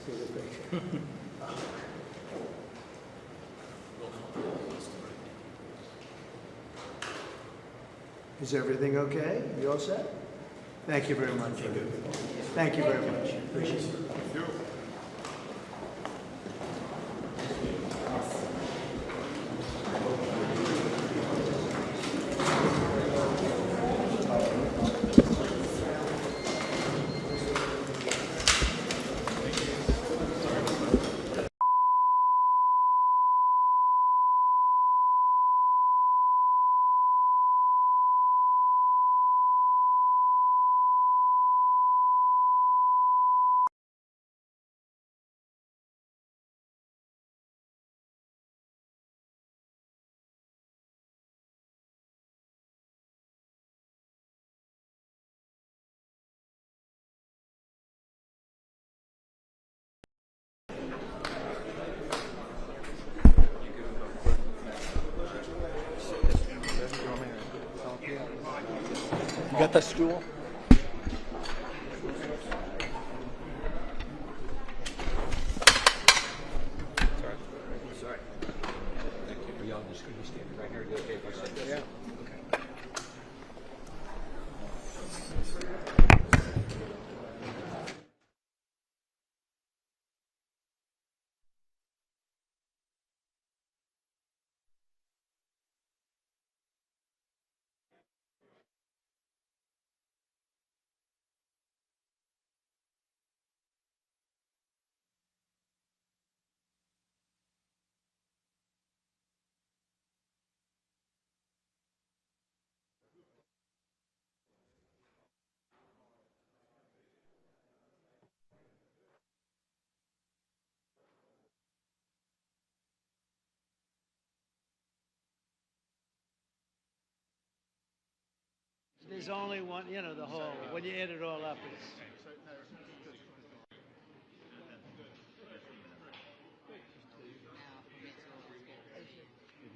See the picture. Is everything okay? You all set? Thank you very much. Thank you very much. Appreciate it. You got the stool? Sorry. Thank you. Are y'all just going to be standing right here? Are you okay if I sit there? Yeah. there's only one, you know, the whole, when you add it all up, it's.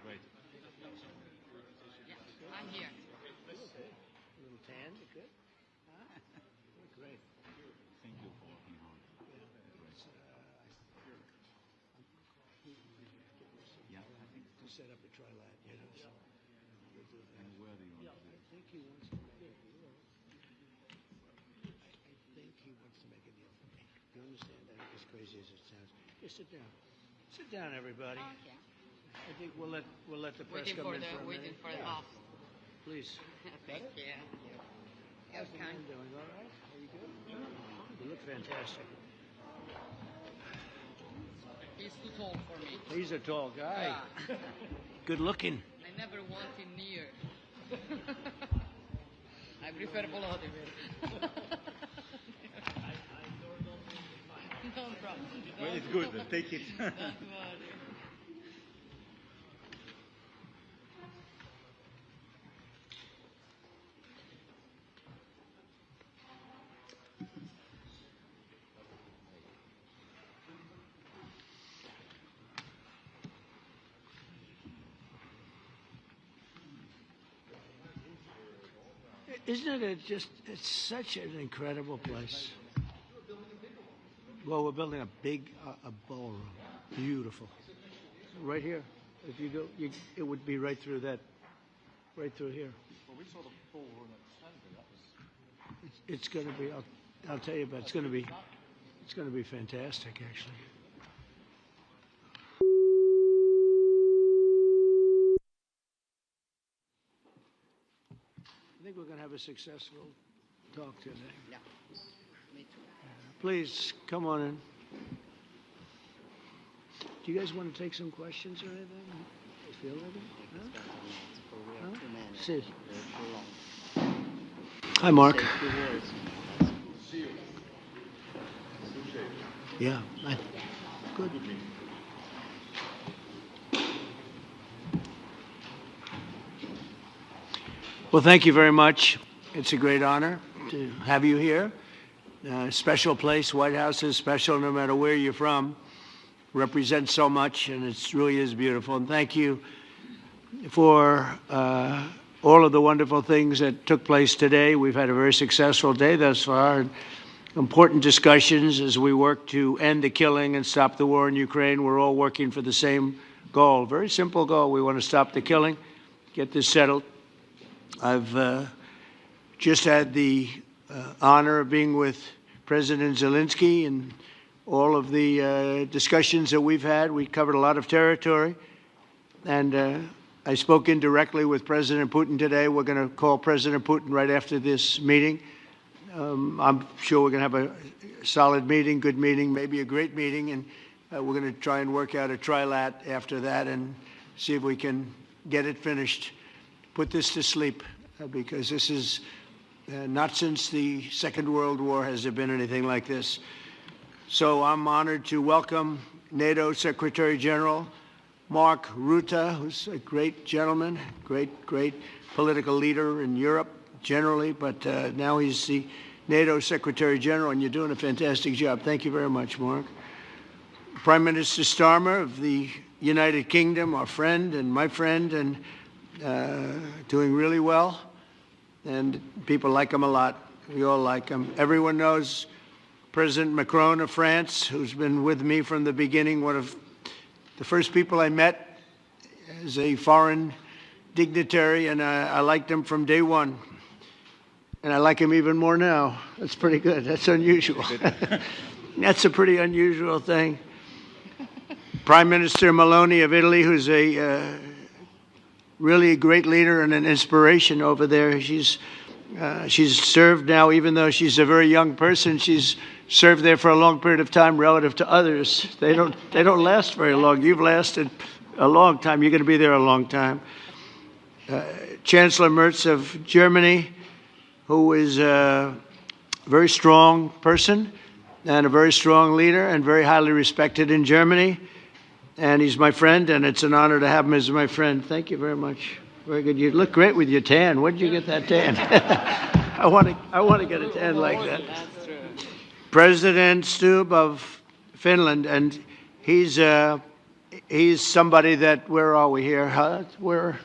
Great. Yeah, I'm here. A little tan, you good? Huh? Great. Thank you for working hard. Yeah, I think To set up a trilat, you know, so. and where do you want to do I think he wants to make a deal. I think he wants to make a deal for me. You understand that? As crazy as it sounds. Just sit down. Sit down, everybody. Okay. I think we'll let the press Waiting come for in the for a waiting minute. for the Yeah. off. Please. Thank you. How's the man doing? All right? Are you good? You look fantastic. He's too tall for me. He's a tall guy. Yeah. Good looking. I never want him near. I prefer Wladimir. No problem. Well, it's good. Take it. Don't worry. Isn't it it's such an incredible place. Well, we're building a big a ballroom. Beautiful. Right here. If you go, it would be right through that, right through here. Well, we saw the ballroom at Stanley. That was. It's going to be, I'll tell you about it's going to be fantastic, actually. I think we're going to have a successful talk today. Yeah. Me too. Please, come on in. Do you guys want to take some questions or anything? You feel ready? Huh? See. Hi, Mark. Yeah. Good. Well, thank you very much. It's a great honor to have you here. Special place. White House is special no matter where you're from. Represents so much, and it really is beautiful. And thank you for all of the wonderful things that took place today. We've had a very successful day thus far. And important discussions as we work to end the killing and stop the war in Ukraine. We're all working for the same goal. Very simple goal. We want to stop the killing, get this settled. I've just had the honor of being with President Zelenskyy and all of the discussions that we've had. We covered a lot of territory. And I spoke indirectly with President Putin today. We're going to call President Putin right after this meeting. I'm sure we're going to have a solid meeting, good meeting, maybe a great meeting. And we're going to try and work out a trilat after that and see if we can get it finished. Put this to sleep, because this is not since the Second World War has there been anything like this. So I'm honored to welcome NATO Secretary General Mark Rutte, who's a great gentleman, great political leader in Europe generally, but now he's the NATO Secretary General, and you're doing a fantastic job. Thank you very much, Mark. Prime Minister Starmer of the United Kingdom, our friend and my friend, and doing really well, and people like him a lot. We all like him. Everyone knows President Macron of France, who's been with me from the beginning, one of the first people I met as a foreign dignitary, and I liked him from day one. And I like him even more now. That's pretty good. That's unusual. That's a pretty unusual thing. Prime Minister Meloni of Italy, who's a really a great leader and an inspiration over there. She's served now, even though she's a very young person, she's served there for a long period of time relative to others. They don't last very long. You've lasted a long time. You're going to be there a long time. Chancellor Merz of Germany, who is a very strong person and a very strong leader and very highly respected in Germany. And he's my friend, and it's an honor to have him as my friend. Thank you very much. Very good. You look great with your tan. Where did you get that tan? I want to get a tan like that. President Stubb of Finland, and he's somebody that, where are we here? Where?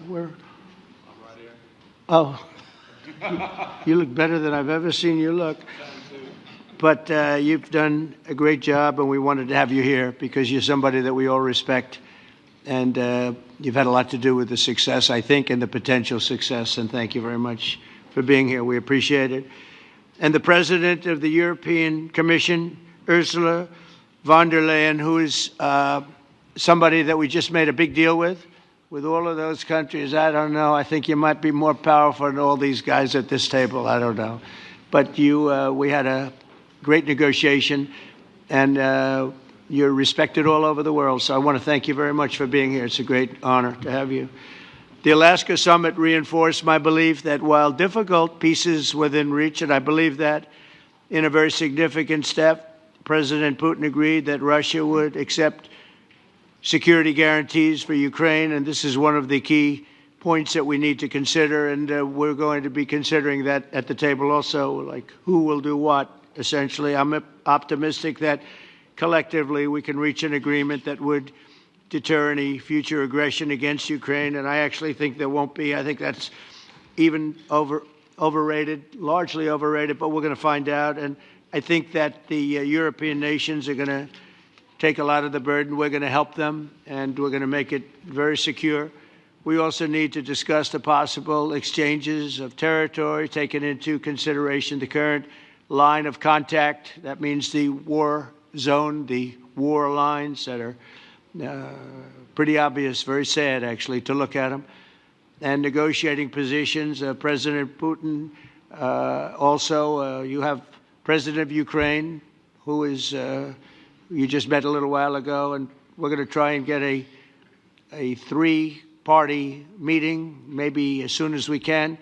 Oh, you look better than I've ever seen you look. But you've done a great job, and we wanted to have you here because you're somebody that we all respect. And you've had a lot to do with the success, I think, and the potential success. And thank you very much for being here. We appreciate it. And the President of the European Commission, Ursula von der Leyen, who is somebody that we just made a big deal with all of those countries. I don't know. I think you might be more powerful than all these guys at this table. I don't know. But we had a great negotiation, and you're respected all over the world. So I want to thank you very much for being here. It's a great honor to have you. The Alaska Summit reinforced my belief that while difficult, peace is within reach, and I believe that in a very significant step, President Putin agreed that Russia would accept security guarantees for Ukraine, and this is one of the key points that we need to consider, and we're going to be considering that at the table also, like who will do what, essentially. I'm optimistic that collectively we can reach an agreement that would deter any future aggression against Ukraine, and I actually think there won't be. I think that's even overrated, largely overrated, but we're going to find out, and I think that the European nations are going to take a lot of the burden. We're going to help them, and we're going to make it very secure. We also need to discuss the possible exchanges of territory, taking into consideration the current line of contact. That means the war zone, the war lines that are pretty obvious, very sad, actually, to look at them. And negotiating positions. President Putin, also, you have President of Ukraine, who is you just met a little while ago, and we're going to try and get a three-party meeting, maybe as soon as we can.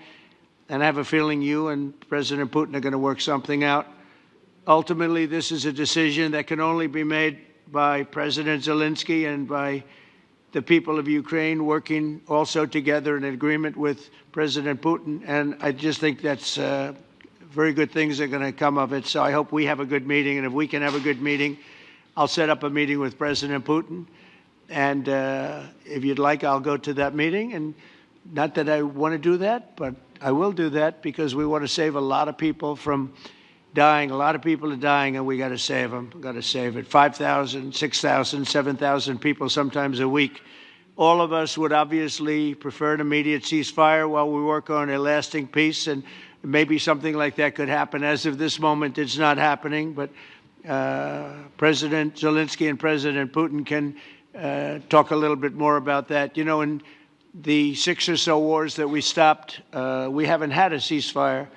And I have a feeling you and President Putin are going to work something out. Ultimately, this is a decision that can only be made by President Zelenskyy and by the people of Ukraine working also together in agreement with President Putin. And I just think that's very good things are going to come of it. So I hope we have a good meeting. And if we can have a good meeting, I'll set up a meeting with President Putin. And if you'd like, I'll go to that meeting. And not that I want to do that, but I will do that because we want to save a lot of people from dying. A lot of people are dying, and we got to save them. We've got to save it. 5,000, 6,000, 7,000 people sometimes a week. All of us would obviously prefer an immediate ceasefire while we work on a lasting peace, and maybe something like that could happen. As of this moment, it's not happening, but President Zelenskyy and President Putin can talk a little bit more about that. You know, in the 6 or so wars that we stopped, we haven't had a ceasefire.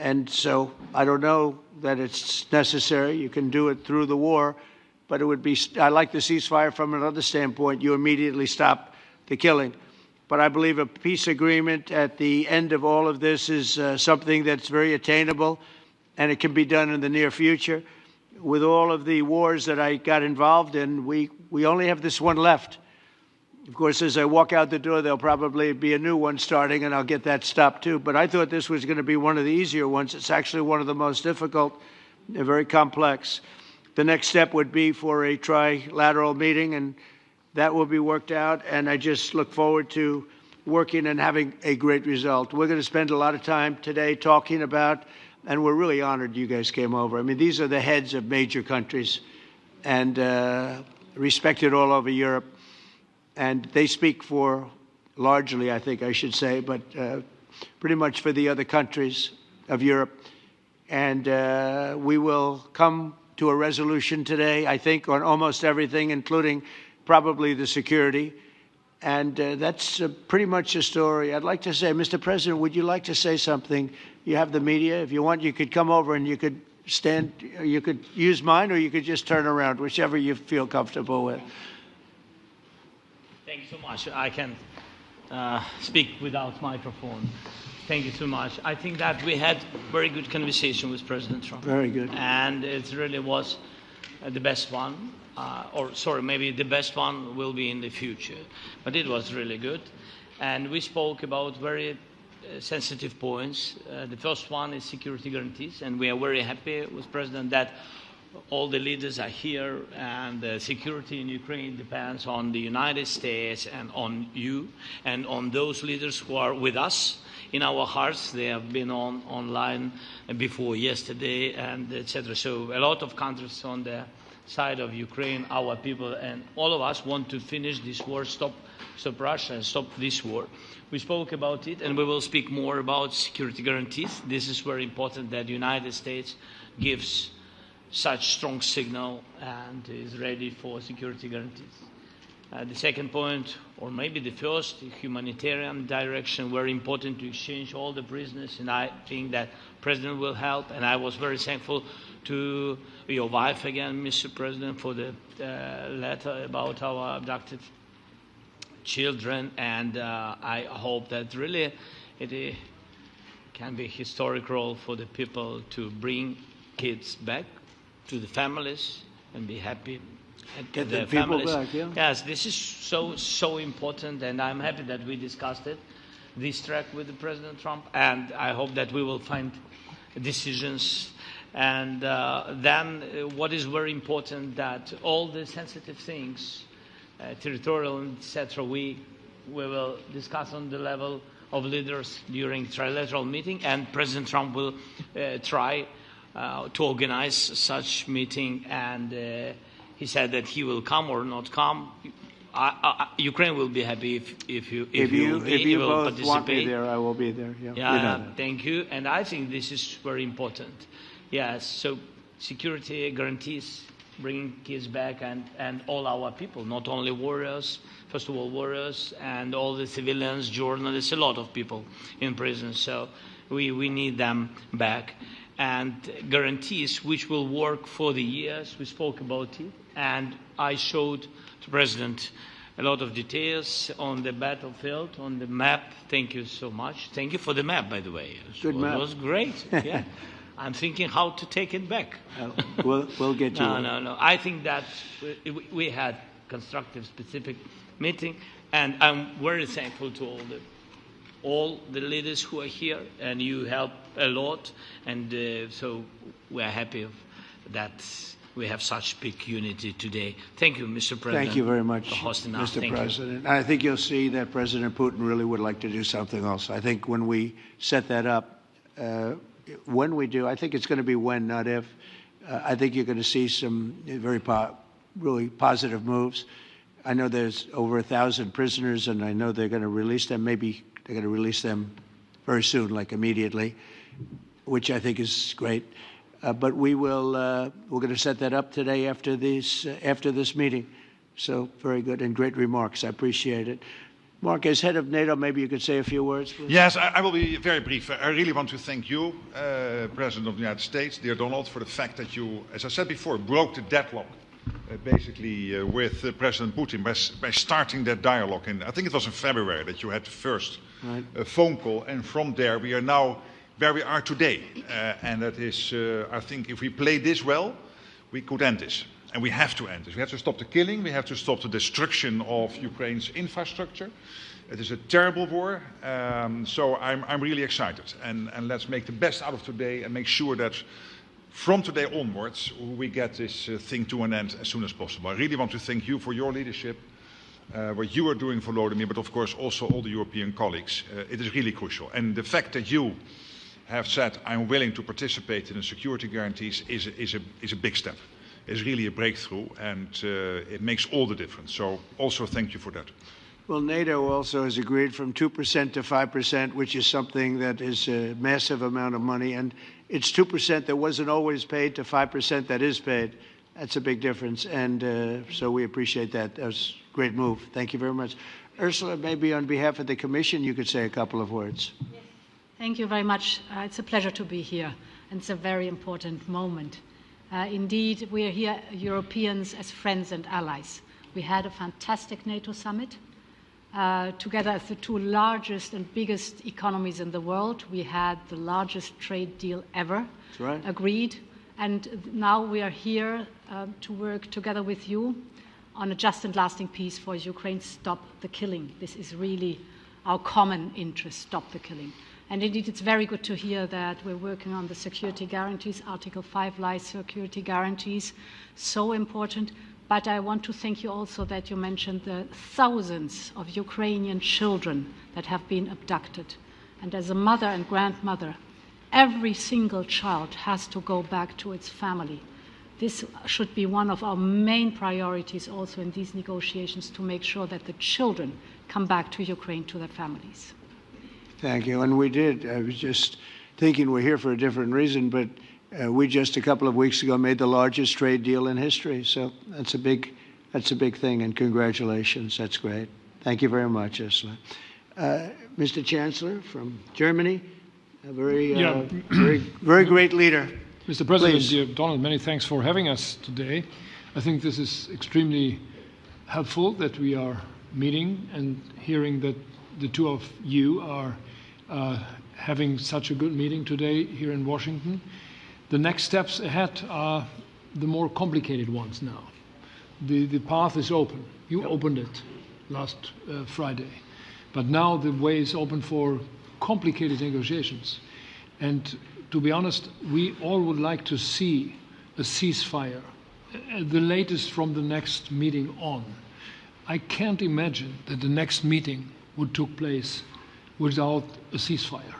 And so I don't know that it's necessary. You can do it through the war, but it would be, I like the ceasefire from another standpoint. You immediately stop the killing. But I believe a peace agreement at the end of all of this is something that's very attainable, and it can be done in the near future. With all of the wars that I got involved in, we only have this one left. Of course, as I walk out the door, there'll probably be a new one starting, and I'll get that stopped too. But I thought this was going to be one of the easier ones. It's actually one of the most difficult and very complex. The next step would be for a trilateral meeting, and that will be worked out. And I just look forward to working and having a great result. We're going to spend a lot of time today talking about, and we're really honored you guys came over. I mean, these are the heads of major countries and respected all over Europe. And they speak for, largely, I think I should say, but pretty much for the other countries of Europe. And we will come to a resolution today, I think, on almost everything, including probably the security. And that's pretty much the story. I'd like to say, Mr. President, would you like to say something? You have the media. If you want, you could come over and you could stand, you could use mine, or you could just turn around, whichever you feel comfortable with. Thank you so much. I can speak without microphone. Thank you so much. I think that we had very good conversation with President Trump. Very good. And it really was the best one. Or sorry, maybe the best one will be in the future. But it was really good. And we spoke about very sensitive points. The first one is security guarantees, and we are very happy with President that all the leaders are here, and the security in Ukraine depends on the United States and on you and on those leaders who are with us in our hearts. They have been online before yesterday, and etc. So a lot of countries on the side of Ukraine, our people, and all of us want to finish this war, stop Russia and stop this war. We spoke about it, and we will speak more about security guarantees. This is very important that the United States gives such strong signal and is ready for security guarantees. The second point, or maybe the first, the humanitarian direction, very important to exchange all the prisoners, and I think that President will help, and I was very thankful to your wife again, Mr. President, for the letter about our abducted children, and I hope that really it can be a historic role for the people to bring kids back to the families and be happy. Get the people back, yeah. Yes, this is so important, and I'm happy that we discussed it, this track with the President Trump, and I hope that we will find decisions. And then what is very important, that all the sensitive things, territorial, etc., we will discuss on the level of leaders during trilateral meeting, and President Trump will try to organize such meeting, and he said that he will come or not come. Ukraine will be happy if you will both want me there, I will be there. Yeah, yeah, thank you. And I think this is very important. Yes, so security guarantees, bringing kids back, and all our people, not only warriors, first of all warriors, and all the civilians, journalists, a lot of people in prison. So we need them back. And guarantees which will work for the years. We spoke about it, and I showed to President a lot of details on the battlefield, on the map. Thank you so much. Thank you for the map, by the way. Good map. It was great. Yeah. I'm thinking how to take it back. We'll get you. No. I think that we had constructive, specific meeting, and I'm very thankful to all the leaders who are here, and you help a lot, and so we are happy that we have such big unity today. Thank you, Mr. President. Thank you very much, for hosting us. Mr. President. I think you'll see that President Putin really would like to do something else. I think when we set that up, when we do, I think it's going to be when, not if. I think you're going to see some really positive moves. I know there's over 1,000 prisoners, and I know they're going to release them. Maybe they're going to release them very soon, like immediately, which I think is great. But we're going to set that up today after this meeting. So very good and great remarks. I appreciate it. Mark, as head of NATO, maybe you could say a few words, please. Yes, I will be very brief. I really want to thank you, President of the United States, dear Donald, for the fact that you, as I said before, broke the deadlock, basically with President Putin by starting that dialogue. And I think it was in February that you had the first phone call, and from there we are now where we are today. And that is, I think, if we play this well, we could end this. And we have to end this. We have to stop the killing. We have to stop the destruction of Ukraine's infrastructure. It is a terrible war. So I'm really excited. And let's make the best out of today and make sure that from today onwards we get this thing to an end as soon as possible. I really want to thank you for your leadership, what you are doing for Wladimir, but of course also all the European colleagues. It is really crucial. And the fact that you have said, I'm willing to participate in the security guarantees is a big step. Is really a breakthrough, and it makes all the difference. So also thank you for that. Well, NATO also has agreed from 2% to 5%, which is something that is a massive amount of money. And it's 2% that wasn't always paid to 5% that is paid. That's a big difference. And so we appreciate that. That was a great move. Thank you very much. Ursula, maybe on behalf of the Commission, you could say a couple of words. Thank you very much. It's a pleasure to be here. And it's a very important moment. Indeed, we are here, Europeans, as friends and allies. We had a fantastic NATO summit. Together as the two largest and biggest economies in the world, we had the largest trade deal ever agreed. And now we are here to work together with you on a just and lasting peace for Ukraine. Stop the killing. This is really our common interest, stop the killing. And indeed, it's very good to hear that we're working on the security guarantees, Article 5 lies security guarantees, so important. But I want to thank you also that you mentioned the thousands of Ukrainian children that have been abducted. And as a mother and grandmother, every single child has to go back to its family. This should be one of our main priorities also in these negotiations, to make sure that the children come back to Ukraine, to their families. Thank you. And we did. I was just thinking we're here for a different reason, but we just a couple of weeks ago made the largest trade deal in history. So that's a big thing, and congratulations. That's great. Thank you very much, Ursula. Mr. Chancellor from Germany, a very great leader. Mr. President, Please. dear Donald, many thanks for having us today. I think this is extremely helpful that we are meeting and hearing that the two of you are having such a good meeting today here in Washington. The next steps ahead are the more complicated ones now. The path is open. You opened it last Friday. But now the way is open for complicated negotiations. And to be honest, we all would like to see a ceasefire, the latest from the next meeting on. I can't imagine that the next meeting would take place without a ceasefire.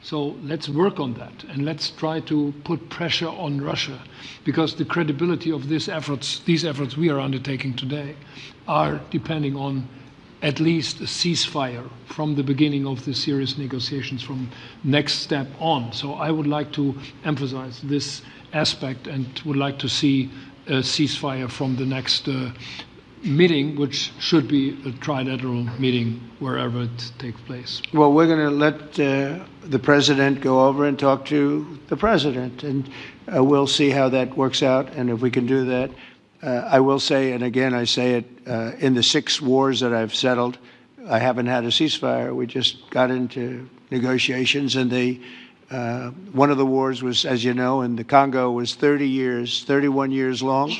So let's work on that, and let's try to put pressure on Russia, because the credibility of these efforts we are undertaking today are depending on at least a ceasefire from the beginning of the serious negotiations from next step on. So I would like to emphasize this aspect and would like to see a ceasefire from the next meeting, which should be a trilateral meeting wherever it takes place. Well, we're going to let the president go over and talk to the president, and we'll see how that works out, and if we can do that. I will say, and again I say it, in the 6 wars that I've settled, I haven't had a ceasefire. We just got into negotiations, and one of the wars was, as you know, in the Congo was 31 years long.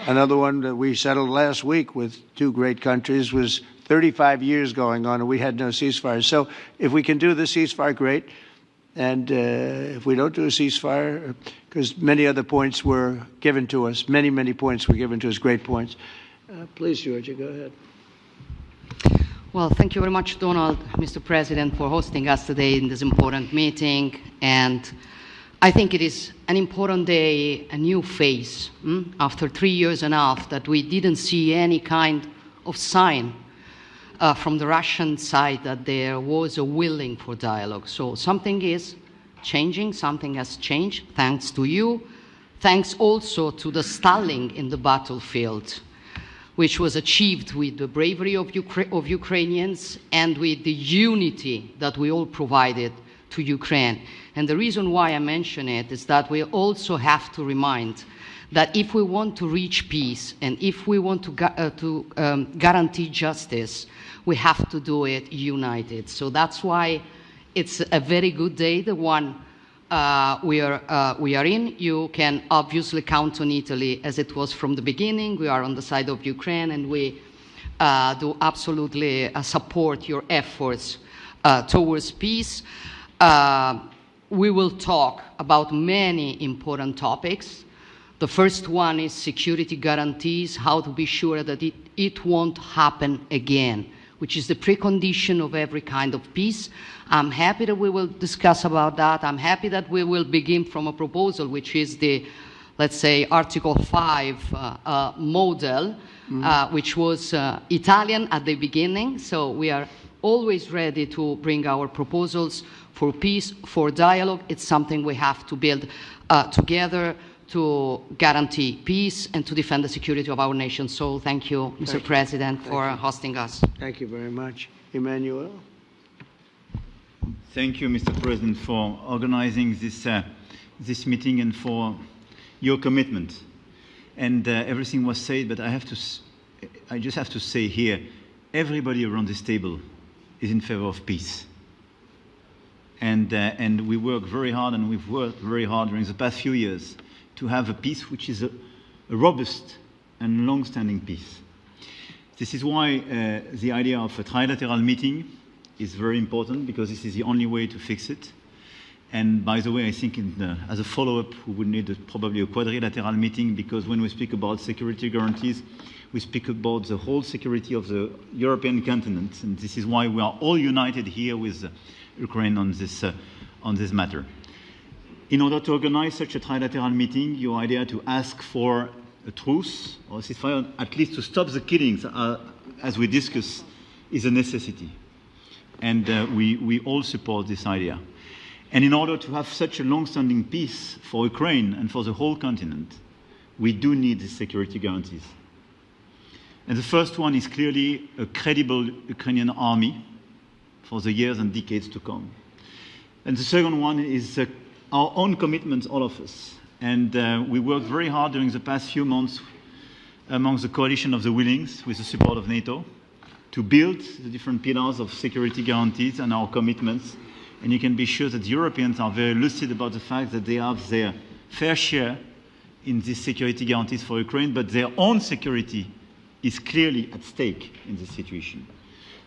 Another one that we settled last week with 2 great countries was 35 years going on, and we had no ceasefire. So if we can do the ceasefire, great. And if we don't do a ceasefire, because many other points were given to us, many points were given to us, great points. Please, Georgia, go ahead. Well, thank you very much, Donald, Mr. President, for hosting us today in this important meeting. And I think it is an important day, a new phase, after 3 years and a half that we didn't see any kind of sign from the Russian side that there was a willing for dialogue. So something is changing, something has changed, thanks to you. Thanks also to the stalling in the battlefield, which was achieved with the bravery of Ukrainians and with the unity that we all provided to Ukraine. And the reason why I mention it is that we also have to remind that if we want to reach peace and if we want to guarantee justice, we have to do it united. So that's why it's a very good day, the one we are in. You can obviously count on Italy as it was from the beginning. We are on the side of Ukraine, and we do absolutely support your efforts towards peace. We will talk about many important topics. The first one is security guarantees, how to be sure that it won't happen again, which is the precondition of every kind of peace. I'm happy that we will discuss about that. I'm happy that we will begin from a proposal, which is the, let's say, Article 5 model, which was Italian at the beginning. So we are always ready to bring our proposals for peace, for dialogue. It's something we have to build together to guarantee peace and to defend the security of our nation. So thank you, Mr. President, for hosting us. Thank you very much. Emmanuel? Thank you, Mr. President, for organizing this meeting and for your commitment. And everything was said, but I just have to say here, everybody around this table is in favor of peace. And we work very hard, and we've worked very hard during the past few years to have a peace which is a robust and long-standing peace. This is why the idea of a trilateral meeting is very important because this is the only way to fix it. And by the way, I think as a follow-up, we would need probably a quadrilateral meeting, because when we speak about security guarantees, we speak about the whole security of the European continent. And this is why we are all united here with Ukraine on this matter. In order to organize such a trilateral meeting, your idea to ask for a truce or a ceasefire, at least to stop the killings, as we discussed, is a necessity. And we all support this idea. And in order to have such a long-standing peace for Ukraine and for the whole continent, we do need these security guarantees. And the first one is clearly a credible Ukrainian army for the years and decades to come. And the second one is our own commitment, all of us. And we worked very hard during the past few months amongst the coalition of the willings, with the support of NATO, to build the different pillars of security guarantees and our commitments. And you can be sure that the Europeans are very lucid about the fact that they have their fair share in these security guarantees for Ukraine, but their own security is clearly at stake in this situation.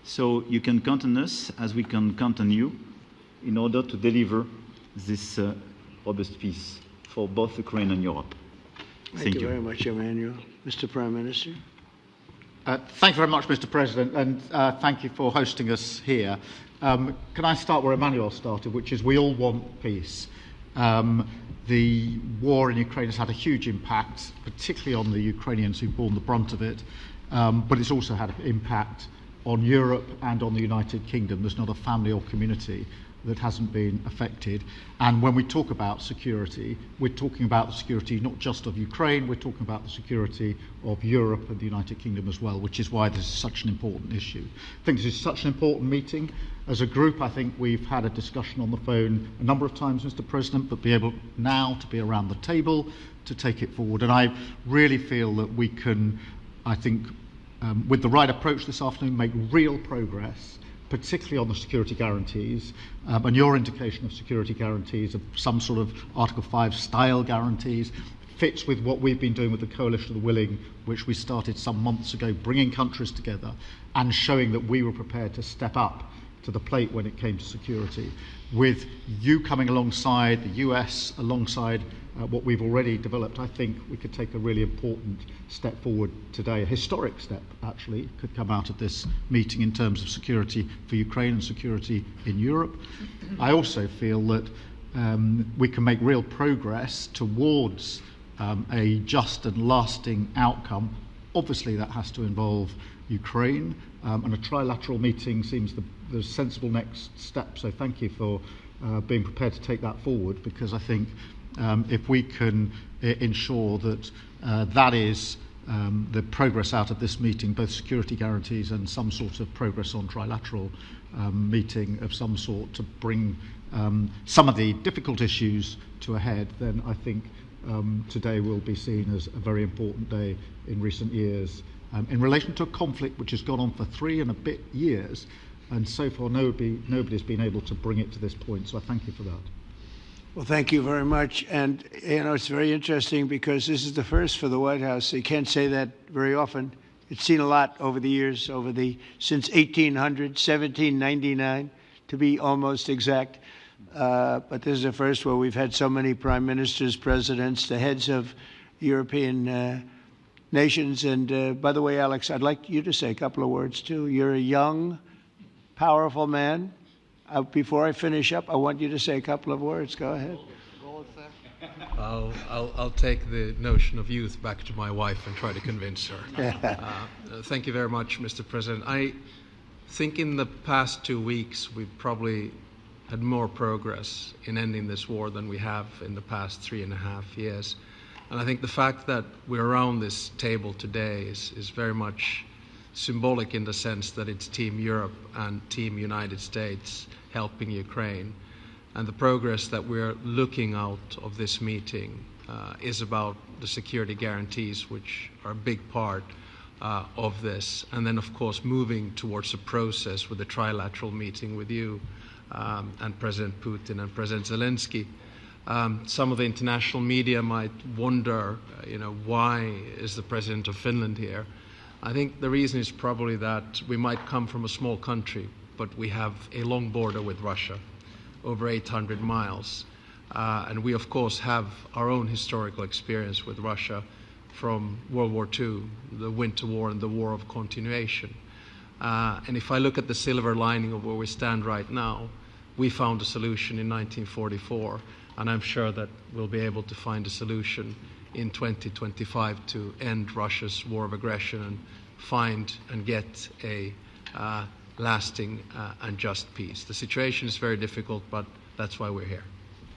So you can count on us, as we can count on you, in order to deliver this robust peace for both Ukraine and Europe. Thank you very much, Emmanuel. Mr. Prime Minister. Thank you very much, Mr. President, and thank you for hosting us here. Can I start where Emmanuel started, which is we all want peace. The war in Ukraine has had a huge impact, particularly on the Ukrainians who've borne the brunt of it, but it's also had an impact on Europe and on the United Kingdom. There's not a family or community that hasn't been affected. And when we talk about security, we're talking about the security not just of Ukraine, we're talking about the security of Europe and the United Kingdom as well, which is why this is such an important issue. I think this is such an important meeting. As a group, I think we've had a discussion on the phone a number of times, Mr. President, but be able now to be around the table to take it forward. And I really feel that we can, I think, with the right approach this afternoon, make real progress, particularly on the security guarantees, and your indication of security guarantees, of some sort of Article 5 style guarantees, fits with what we've been doing with the Coalition of the Willing, which we started some months ago, bringing countries together and showing that we were prepared to step up to the plate when it came to security. With you coming alongside, the US alongside what we've already developed, I think we could take a really important step forward today. A historic step, actually, could come out of this meeting in terms of security for Ukraine and security in Europe. I also feel that we can make real progress towards a just and lasting outcome. Obviously, that has to involve Ukraine, and a trilateral meeting seems the sensible next step. So thank you for being prepared to take that forward, because I think if we can ensure that that is the progress out of this meeting, both security guarantees and some sort of progress on trilateral meeting of some sort to bring some of the difficult issues to a head, then I think today will be seen as a very important day in recent years in relation to a conflict which has gone on for 3 and a bit years, and so far nobody's been able to bring it to this point. So I thank you for that. Well, thank you very much. And, you know, it's very interesting because this is the first for the White House. You can't say that very often. It's seen a lot over the years, since 1800, 1799, to be almost exact. But this is the first where we've had so many prime ministers, presidents, the heads of European nations. And by the way, Alex, I'd like you to say a couple of words, too. You're a young, powerful man. Before I finish up, I want you to say a couple of words. Go ahead. I'll take the notion of youth back to my wife and try to convince her. Thank you very much, Mr. President. I think in the past 2 weeks, we've probably had more progress in ending this war than we have in the past 3.5 years. And I think the fact that we're around this table today is very much symbolic in the sense that it's Team Europe and Team United States helping Ukraine. And the progress that we're looking out of this meeting is about the security guarantees, which are a big part of this. And then, of course, moving towards a process with a trilateral meeting with you and President Putin and President Zelenskyy. Some of the international media might wonder, why is the President of Finland here? I think the reason is probably that we might come from a small country, but we have a long border with Russia, over 800 miles. And we, of course, have our own historical experience with Russia from World War II, the Winter War and the War of Continuation. And if I look at the silver lining of where we stand right now, we found a solution in 1944, and I'm sure that we'll be able to find a solution in 2025 to end Russia's war of aggression and find and get a lasting and just peace. The situation is very difficult, but that's why we're here.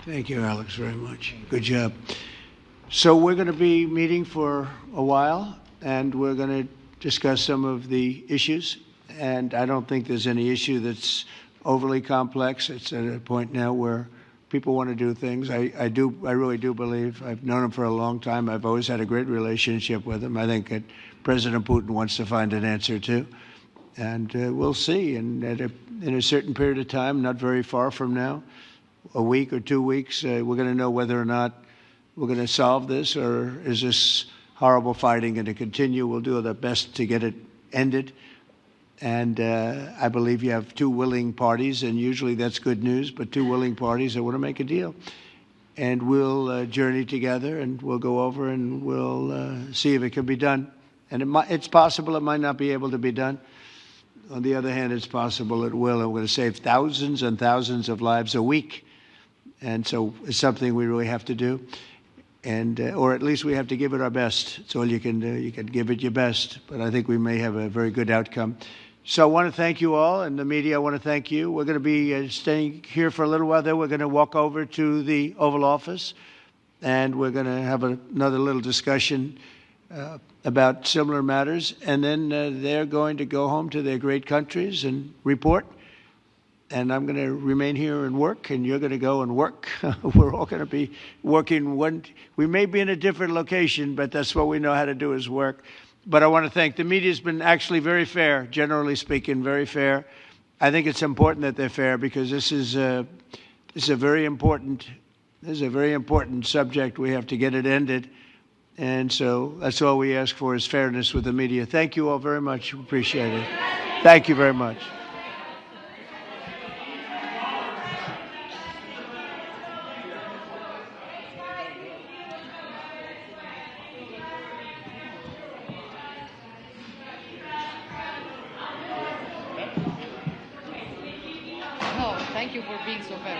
Thank you, Alex, very much. Good job. So we're going to be meeting for a while, and we're going to discuss some of the issues. And I don't think there's any issue that's overly complex. It's at a point now where people want to do things. I really do believe. I've known him for a long time. I've always had a great relationship with him. I think that President Putin wants to find an answer too. And we'll see. And in a certain period of time, not very far from now, a week or 2 weeks, we're going to know whether or not we're going to solve this, or is this horrible fighting going to continue. We'll do our best to get it ended. And I believe you have two willing parties, and usually that's good news, but two willing parties that want to make a deal. And we'll journey together, and we'll go over, and we'll see if it can be done. And it's possible it might not be able to be done. On the other hand, it's possible it will, and we're going to save thousands and thousands of lives a week. And so it's something we really have to do. And or at least we have to give it our best. It's all you can do. You can give it your best. But I think we may have a very good outcome. So I want to thank you all, and the media, I want to thank you. We're going to be staying here for a little while. Then we're going to walk over to the Oval Office, and we're going to have another little discussion about similar matters. And then they're going to go home to their great countries and report. And I'm going to remain here and work, and you're going to go and work. We're all going to be working. We may be in a different location, but that's what we know how to do is work. But I want to thank the media. Has been actually very fair, generally speaking, very fair. I think it's important that they're fair because this is a very important subject. We have to get it ended. And so that's all we ask for is fairness with the media. Thank you all very much. Appreciate it. Thank you very much. Thank you for being so fair.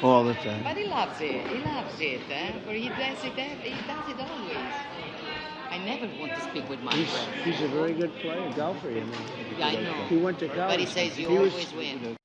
All the time. But he loves it. He loves it. But he does it always. I never want to speak with my friend. He's a very good player, golfer, you know. Yeah, I know. He went to college. But he says you always win.